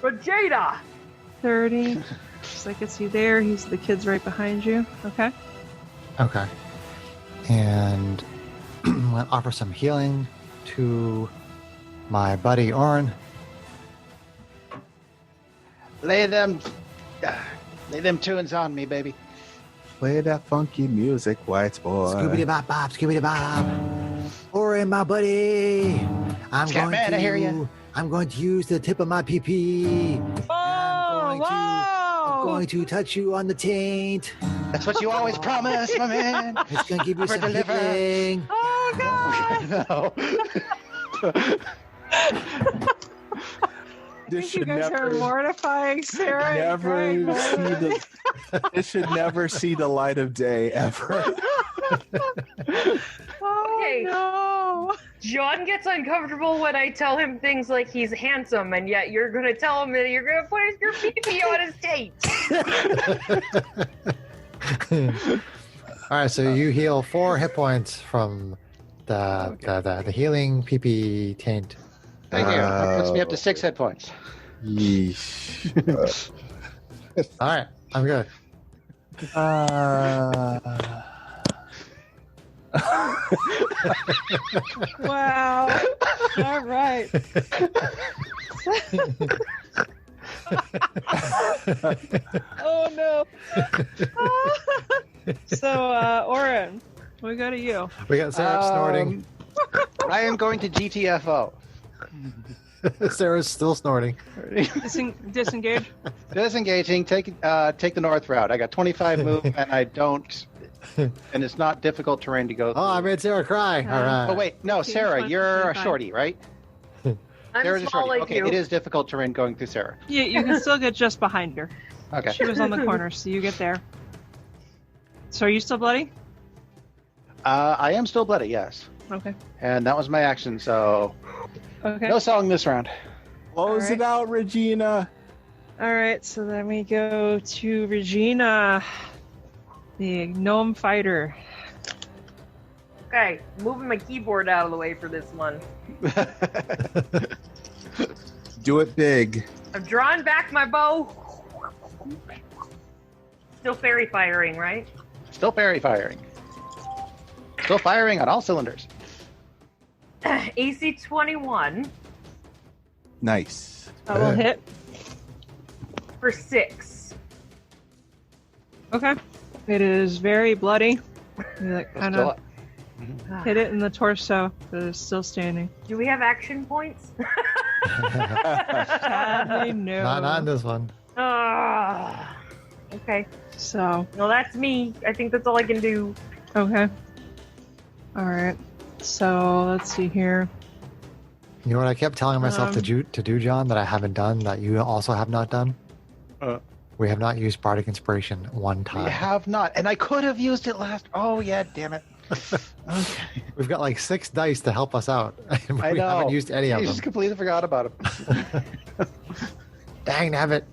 Speaker 3: Regina!
Speaker 2: 30. So that gets you there. The kid's right behind you. Okay.
Speaker 1: Okay. And I'm going to offer some healing to my buddy Oren.
Speaker 4: Lay them tunes on me, baby.
Speaker 5: Play that funky music, white boy.
Speaker 1: Scooby bop bop, scooby bop. Oren, my buddy. I'm going to use the tip of my pee-pee. I'm going to touch you on the taint.
Speaker 4: That's what you always promise, my man.
Speaker 1: It's going to give you some healing.
Speaker 2: Oh, God!
Speaker 4: No.
Speaker 2: This you guys are mortifying Sarah.
Speaker 5: It should never see the light of day, ever.
Speaker 2: Oh,
Speaker 3: Okay.
Speaker 2: no.
Speaker 3: John gets uncomfortable when I tell him things like he's handsome, and yet you're going to tell him that you're going to put your pee-pee on his taint.
Speaker 1: All right, so you heal 4 hit points from the healing pee-pee taint.
Speaker 4: Thank you. That puts me up to 6 hit points.
Speaker 5: Yeesh.
Speaker 1: All right, I'm good.
Speaker 2: Wow. All right. Oh, no. So, Oren, we go to you.
Speaker 1: We got Sarah snorting.
Speaker 4: I am going to GTFO.
Speaker 1: Sarah's still snorting.
Speaker 2: Disengage.
Speaker 4: Disengaging. Take the north route. I got 25 move, and I don't. And it's not difficult terrain to go through.
Speaker 1: Oh, I made Sarah cry. All right.
Speaker 4: Oh wait, no, Sarah, you're a shorty, right? Sarah's a
Speaker 3: small
Speaker 4: shorty.
Speaker 3: like
Speaker 4: Okay,
Speaker 3: you.
Speaker 4: it is difficult terrain going through Sarah.
Speaker 2: You can still get just behind her.
Speaker 4: Okay.
Speaker 2: She was on the corner, so you get there. So are you still bloody?
Speaker 4: I am still bloody, yes.
Speaker 2: Okay.
Speaker 4: And that was my action, so
Speaker 2: Okay.
Speaker 4: no song this round.
Speaker 5: Close it out, Regina.
Speaker 2: All right, so then we go to Regina, the gnome fighter.
Speaker 3: Okay, moving my keyboard out of the way for this one.
Speaker 5: Do it big.
Speaker 3: I've drawn back my bow. Still fairy firing, right?
Speaker 4: Still parry firing. Still firing on all cylinders.
Speaker 3: AC 21
Speaker 5: Nice.
Speaker 2: That will hit.
Speaker 3: for 6.
Speaker 2: Okay. It is very bloody. You kind of hit it in the torso, but it's still standing.
Speaker 3: Do we have action points?
Speaker 2: Sadly, no.
Speaker 1: Not in this one.
Speaker 3: Okay.
Speaker 2: So,
Speaker 3: Well, that's me. I think that's all I can do.
Speaker 2: okay. All right. So, let's see here.
Speaker 1: You know what I kept telling myself to do, John, that I haven't done, that you also have not done? We have not used Bardic Inspiration one time.
Speaker 4: We have not, and I could have used it last. Oh yeah, damn it. Okay.
Speaker 1: We've got like 6 dice to help us out. And
Speaker 4: I
Speaker 1: we
Speaker 4: know.
Speaker 1: haven't used any of
Speaker 4: I
Speaker 1: them.
Speaker 4: just completely forgot about him.
Speaker 1: Dang nabbit.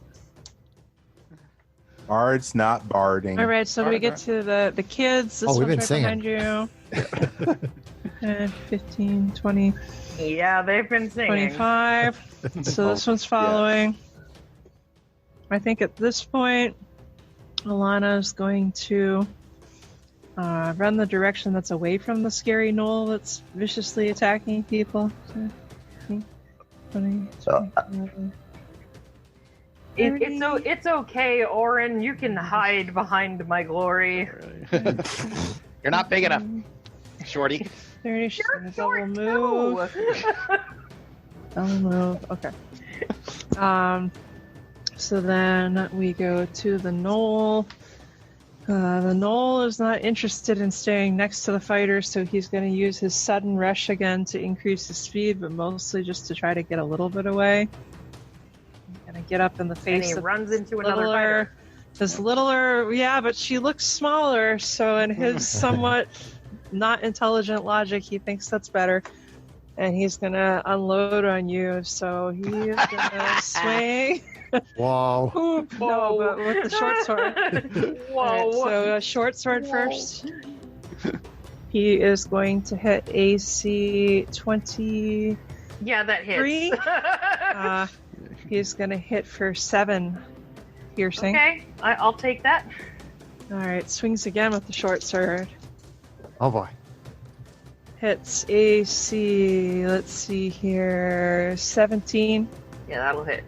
Speaker 5: Bard's not barding.
Speaker 2: All right, so we get to the kids. This
Speaker 1: Oh, we've
Speaker 2: one's
Speaker 1: been
Speaker 2: right
Speaker 1: singing.
Speaker 2: behind you. 10, 15, 20,
Speaker 3: Yeah, they've been singing.
Speaker 2: 25. So this one's following. I think at this point, Alana's going to run the direction that's away from the scary knoll that's viciously attacking people. 20, 25.
Speaker 3: It's okay, Oren. You can hide behind my glory.
Speaker 4: You're not big enough, shorty.
Speaker 2: 30,
Speaker 3: You're
Speaker 2: double
Speaker 3: short
Speaker 2: move.
Speaker 3: too.
Speaker 2: Double move. Okay. So then we go to the knoll. The Knoll is not interested in staying next to the fighter, so he's going to use his sudden rush again to increase his speed, but mostly just to try to get a little bit away. Going to get up in the face
Speaker 3: And he
Speaker 2: of
Speaker 3: runs into another fighter.
Speaker 2: this littler, yeah, but she looks smaller, so in his somewhat not intelligent logic, he thinks that's better. And he's going to unload on you, so he is going to swing.
Speaker 1: Whoa.
Speaker 2: No, but with the short sword.
Speaker 3: Whoa.
Speaker 2: Right, so short sword first. He is going to hit AC 23.
Speaker 3: Yeah, that hits.
Speaker 2: He's going to hit for 7 piercing.
Speaker 3: Okay, I'll take that.
Speaker 2: All right, swings again with the short sword.
Speaker 1: Oh boy.
Speaker 2: Hits AC, let's see here, 17
Speaker 3: Yeah, that'll hit.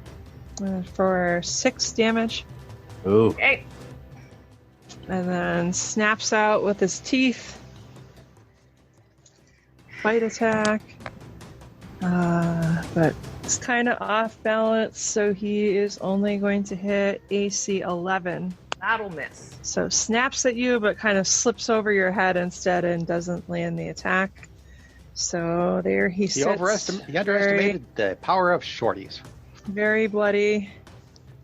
Speaker 2: for 6 damage.
Speaker 5: Ooh.
Speaker 3: Okay.
Speaker 2: And then snaps out with his teeth. Bite attack. But it's kind of off balance, so he is only going to hit AC 11.
Speaker 3: That'll miss.
Speaker 2: So snaps at you, but kind of slips over your head instead and doesn't land the attack. So there he sits.
Speaker 4: He underestimated the power of shorties.
Speaker 2: Very bloody.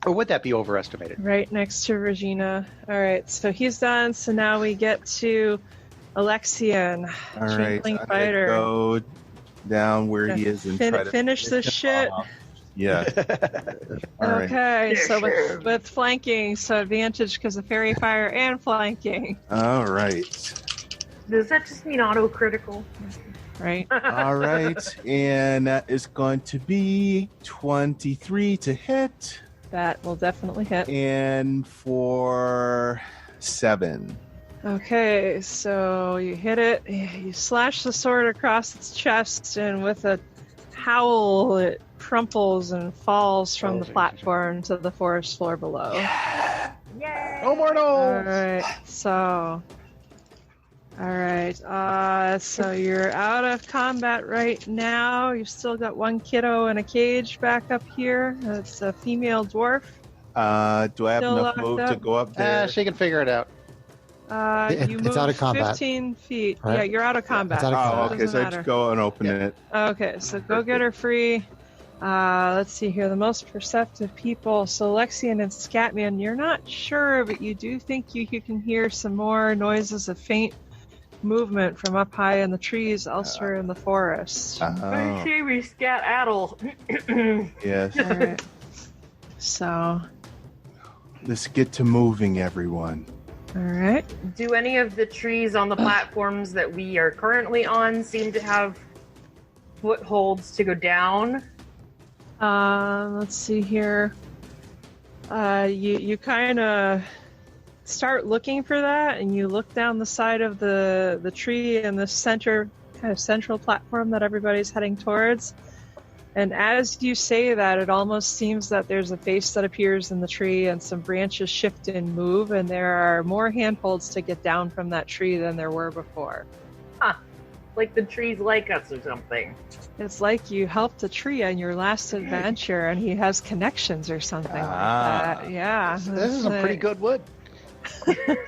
Speaker 4: Or would that be overestimated?
Speaker 2: Right next to Regina. All right, so he's done. So now we get to Alexian,
Speaker 5: All right.
Speaker 2: Changeling
Speaker 5: I'm
Speaker 2: Fighter.
Speaker 5: gonna go down where he is and try to
Speaker 2: finish this shit.
Speaker 5: off. Yeah. All right.
Speaker 2: Okay,
Speaker 3: Yeah,
Speaker 2: so
Speaker 3: sure.
Speaker 2: with flanking, so advantage because of fairy fire and flanking,
Speaker 5: All right.
Speaker 3: Does that just mean auto-critical?
Speaker 2: right?
Speaker 5: All right. And that is going to be 23 to hit
Speaker 2: That will definitely hit.
Speaker 5: and for 7.
Speaker 2: Okay, so you hit it, you slash the sword across its chest, and with a howl, it crumples and falls from the platform to the forest floor below.
Speaker 3: Yay!
Speaker 4: No more
Speaker 2: All
Speaker 4: no.
Speaker 2: right, so you're out of combat right now. You've still got one kiddo in a cage back up here. It's a female dwarf.
Speaker 5: Do I have
Speaker 2: Still
Speaker 5: enough
Speaker 2: locked
Speaker 5: move to
Speaker 2: up?
Speaker 5: go up there?
Speaker 4: She can figure it out.
Speaker 2: You
Speaker 1: It's
Speaker 2: move
Speaker 1: out of combat,
Speaker 2: 15 feet.
Speaker 1: right?
Speaker 2: Yeah, you're out of combat.
Speaker 1: It's out of
Speaker 5: Oh,
Speaker 1: combat.
Speaker 5: okay. So I
Speaker 2: Doesn't
Speaker 5: just go and open it.
Speaker 2: Okay, so go get her free. Let's see here. The most perceptive people. So Lexian and Scatman, you're not sure, but you do think you can hear some more noises of faint movement from up high in the trees elsewhere in the forest.
Speaker 3: I
Speaker 5: Oh,
Speaker 3: say we scat addle.
Speaker 5: yes.
Speaker 2: All right. So,
Speaker 5: Let's get to moving, everyone.
Speaker 2: all right.
Speaker 3: Do any of the trees on the platforms that we are currently on seem to have footholds to go down?
Speaker 2: Let's see here. You kind of start looking for that, and you look down the side of the tree in the central platform that everybody's heading towards. And as you say that, it almost seems that there's a face that appears in the tree, and some branches shift and move, and there are more handholds to get down from that tree than there were before.
Speaker 3: Like the trees like us or something.
Speaker 2: It's like you helped a tree on your last adventure, and he has connections or something like that. Yeah.
Speaker 4: This is some pretty good wood.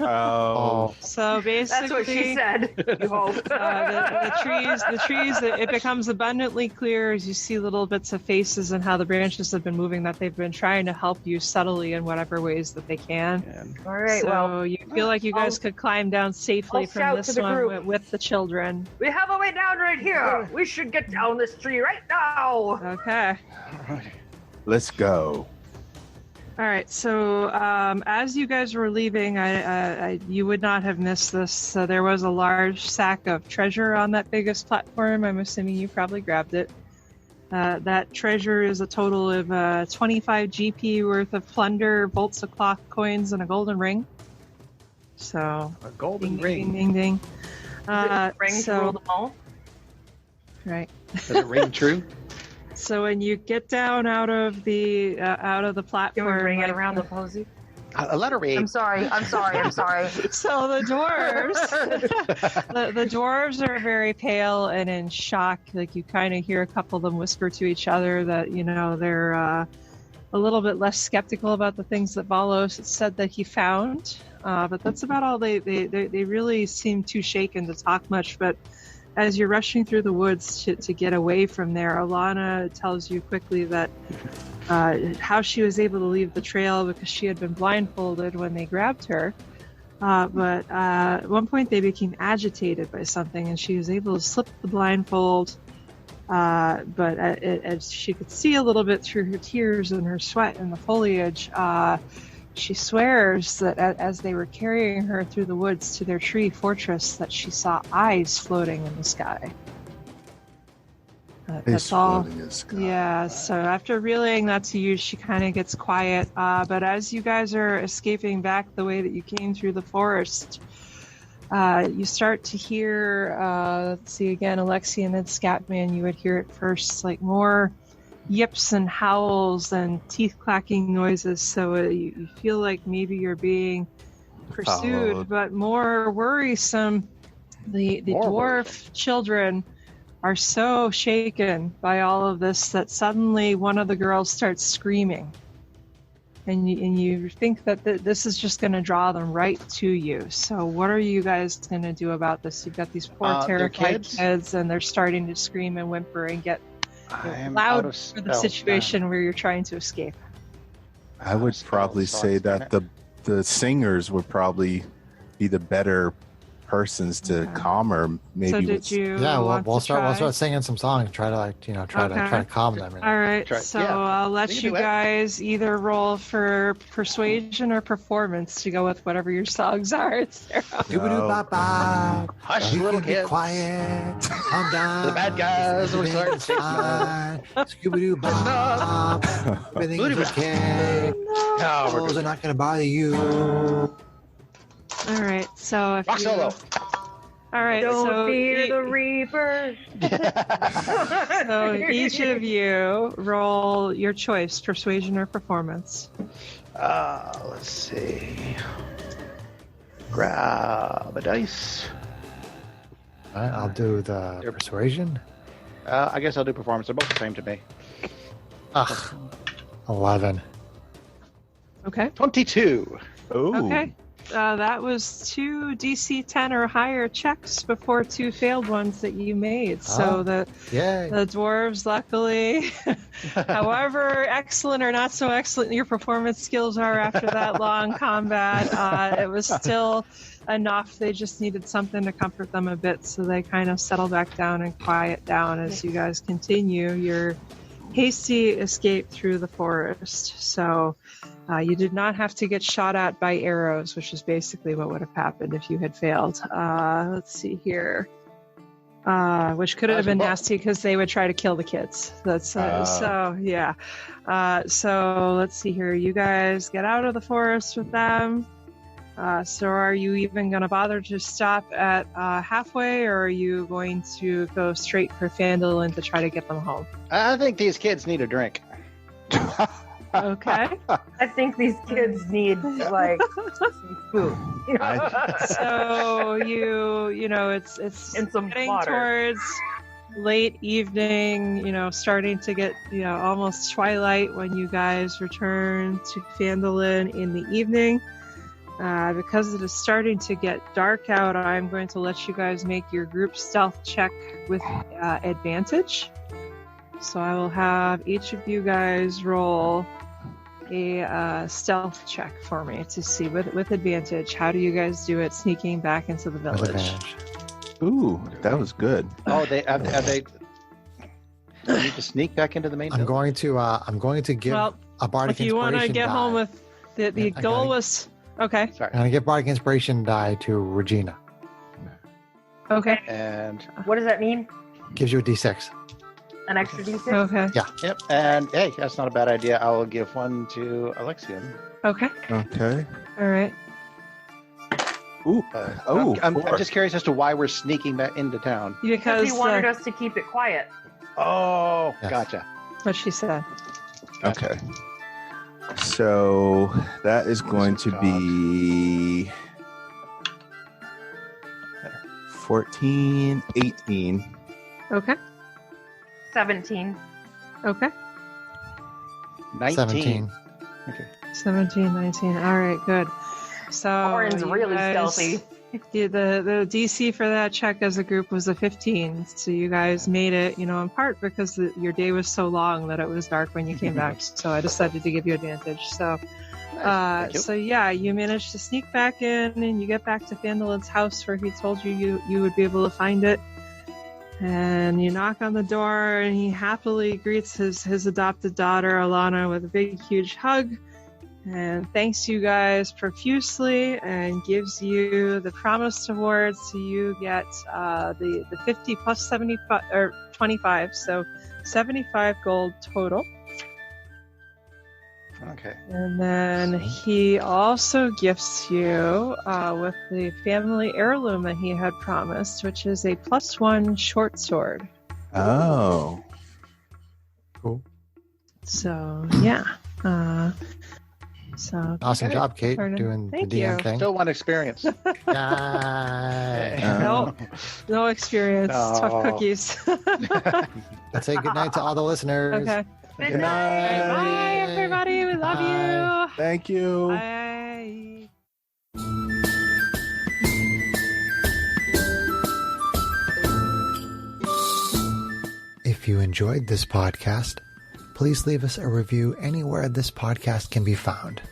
Speaker 5: Oh,
Speaker 2: So basically,
Speaker 3: That's what she said. You hope.
Speaker 2: the trees, it becomes abundantly clear as you see little bits of faces and how the branches have been moving, that they've been trying to help you subtly in whatever ways that they can.
Speaker 3: All right,
Speaker 2: So
Speaker 3: well,
Speaker 2: you feel like you guys could climb down safely
Speaker 3: I'll
Speaker 2: from
Speaker 3: shout
Speaker 2: this
Speaker 3: to the
Speaker 2: one
Speaker 3: group.
Speaker 2: with the children.
Speaker 3: we have a way down right here. We should get down this tree right now.
Speaker 2: Okay.
Speaker 5: let's go.
Speaker 2: All right. So as you guys were leaving, you would not have missed this. So there was a large sack of treasure on that biggest platform. I'm assuming you probably grabbed it. That treasure is a total of 25 GP worth of plunder, bolts of cloth coins, and a golden ring. So
Speaker 4: A golden
Speaker 2: ding,
Speaker 4: ring.
Speaker 2: ding, ding, ding.
Speaker 3: Ring to
Speaker 2: so
Speaker 3: rule them all.
Speaker 2: right.
Speaker 4: Does it ring true?
Speaker 2: So when you get down out of the
Speaker 3: Can we
Speaker 2: platform,
Speaker 3: ring it
Speaker 2: like,
Speaker 3: around the posy?
Speaker 4: A letter read.
Speaker 3: I'm sorry.
Speaker 2: so the dwarves, the dwarves are very pale and in shock. Like you kind of hear a couple of them whisper to each other that they're a little bit less skeptical about the things that Volo said that he found. But that's about all. They really seem too shaken to talk much. But as you're rushing through the woods to get away from there, Alana tells you quickly that how she was able to leave the trail because she had been blindfolded when they grabbed her. But at one point they became agitated by something, and she was able to slip the blindfold. But as she could see a little bit through her tears and her sweat and the foliage, she swears that as they were carrying her through the woods to their tree fortress, that she saw eyes floating in the sky. That's all. Yeah, so after relaying that to you, she kind of gets quiet. But as you guys are escaping back the way that you came through the forest, you start to hear, let's see again, Alexi and then Scatman, you would hear at first like more yips and howls and teeth clacking noises. So you feel like maybe you're being pursued, but more worrisome. The dwarf children are so shaken by all of this that suddenly one of the girls starts screaming. And you think that this is just going to draw them right to you. So what are you guys going to do about this? You've got these poor terrified kids, and they're starting to scream and whimper and get loud for the situation where you're trying to escape.
Speaker 5: I would probably say that the singers would probably be the better persons to calm her. Maybe.
Speaker 2: So did you?
Speaker 1: Yeah, we'll start singing some songs. Try to calm them.
Speaker 2: All right. So I'll let you guys either roll for persuasion or performance to go with whatever your songs are.
Speaker 4: Hush, little kids.
Speaker 1: Quiet. Calm down.
Speaker 4: The bad guys are starting to sing.
Speaker 1: Scooby-Doo Bob. Everything's okay. Those are not going to bother you.
Speaker 2: All right, so if
Speaker 4: Rock solo.
Speaker 2: All right,
Speaker 3: Don't fear the Reaper.
Speaker 2: So each of you roll your choice, persuasion or performance.
Speaker 4: Let's see. Grab a dice.
Speaker 1: All right, I'll do the persuasion.
Speaker 4: I guess I'll do performance. They're both the same to me.
Speaker 1: 11.
Speaker 2: Okay.
Speaker 4: 22.
Speaker 5: Ooh.
Speaker 2: Okay. That was 2 DC 10 or higher checks before 2 failed ones that you made. So the dwarves, luckily, however excellent or not so excellent your performance skills are after that long combat, it was still enough. They just needed something to comfort them a bit, so they kind of settle back down and quiet down as you guys continue your hasty escape through the forest. So you did not have to get shot at by arrows, which is basically what would have happened if you had failed. Let's see here. Which could have been nasty because they would try to kill the kids. So, yeah. So let's see here. You guys get out of the forest with them. So are you even going to bother to stop at halfway, or are you going to go straight for Phandalin to try to get them home?
Speaker 4: I think these kids need a drink.
Speaker 2: Okay.
Speaker 3: I think these kids need like some food.
Speaker 2: So it's
Speaker 3: and some
Speaker 2: getting
Speaker 3: water.
Speaker 2: towards late evening, starting to get almost twilight when you guys return to Phandalin in the evening. Because it is starting to get dark out, I'm going to let you guys make your group stealth check with advantage. So I will have each of you guys roll a stealth check for me to see with advantage. How do you guys do it sneaking back into the village?
Speaker 5: Ooh, that was good.
Speaker 4: Oh, they need to sneak back into the main
Speaker 1: I'm
Speaker 4: building?
Speaker 1: going to give a bardic
Speaker 2: if you want to get home with the goal was okay.
Speaker 4: Sorry.
Speaker 1: I'm going to give bardic inspiration die to Regina.
Speaker 2: Okay.
Speaker 4: And
Speaker 3: What does that mean?
Speaker 1: Gives you a d6.
Speaker 3: An extra D6?
Speaker 2: Okay.
Speaker 4: yep. And hey, that's not a bad idea. I will give one to Alexia.
Speaker 2: Okay.
Speaker 5: Okay.
Speaker 2: All right.
Speaker 5: Ooh.
Speaker 4: I'm just curious as to why we're sneaking back into town.
Speaker 2: Because
Speaker 3: he wanted us to keep it quiet.
Speaker 4: Oh,
Speaker 1: Yes.
Speaker 4: gotcha.
Speaker 2: what she said.
Speaker 5: Okay. So that is going to be 14, 18.
Speaker 2: Okay.
Speaker 3: 17.
Speaker 2: Okay.
Speaker 4: 19.
Speaker 1: 17.
Speaker 4: Okay.
Speaker 2: 17, 19. All right, good. So
Speaker 3: Orin's
Speaker 2: you
Speaker 3: really
Speaker 2: guys-
Speaker 3: stealthy.
Speaker 2: Yeah, the DC for that check as a group was a 15. So you guys made it, in part because your day was so long that it was dark when you came back. So I decided to give you advantage. So,
Speaker 4: Thank you.
Speaker 2: so yeah, you managed to sneak back in, and you get back to Fandalin's house where he told you would be able to find it. And you knock on the door, and he happily greets his adopted daughter Alana with a big, huge hug. And thanks you guys profusely and gives you the promised award. So you get the 50 plus 75 or 25, so 75 gold total.
Speaker 4: Okay.
Speaker 2: And then he also gifts you with the family heirloom that he had promised, which is a +1 short sword.
Speaker 5: Oh.
Speaker 1: Cool.
Speaker 2: So yeah. So
Speaker 1: Awesome
Speaker 4: Okay.
Speaker 1: job, Kate,
Speaker 2: Pardon.
Speaker 1: doing
Speaker 2: Thank
Speaker 1: the DM
Speaker 2: you.
Speaker 1: thing.
Speaker 4: Still one experience.
Speaker 1: Yay.
Speaker 2: No experience.
Speaker 4: No.
Speaker 2: Tough cookies.
Speaker 1: Let's say good night to all the listeners.
Speaker 2: Okay.
Speaker 5: Good night.
Speaker 2: Bye, everybody. We love
Speaker 1: Bye.
Speaker 2: you.
Speaker 5: Thank you.
Speaker 2: Bye.
Speaker 1: If you enjoyed this podcast, please leave us a review anywhere this podcast can be found.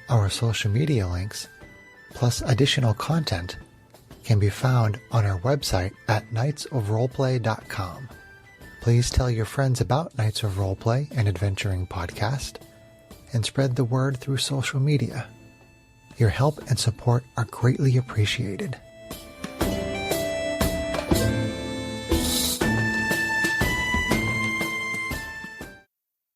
Speaker 1: Our social media links, plus additional content, can be found on our website at knightsofroleplay.com. Please tell your friends about Knights of Roleplay and Adventuring Podcast, and spread the word through social media. Your help and support are greatly appreciated.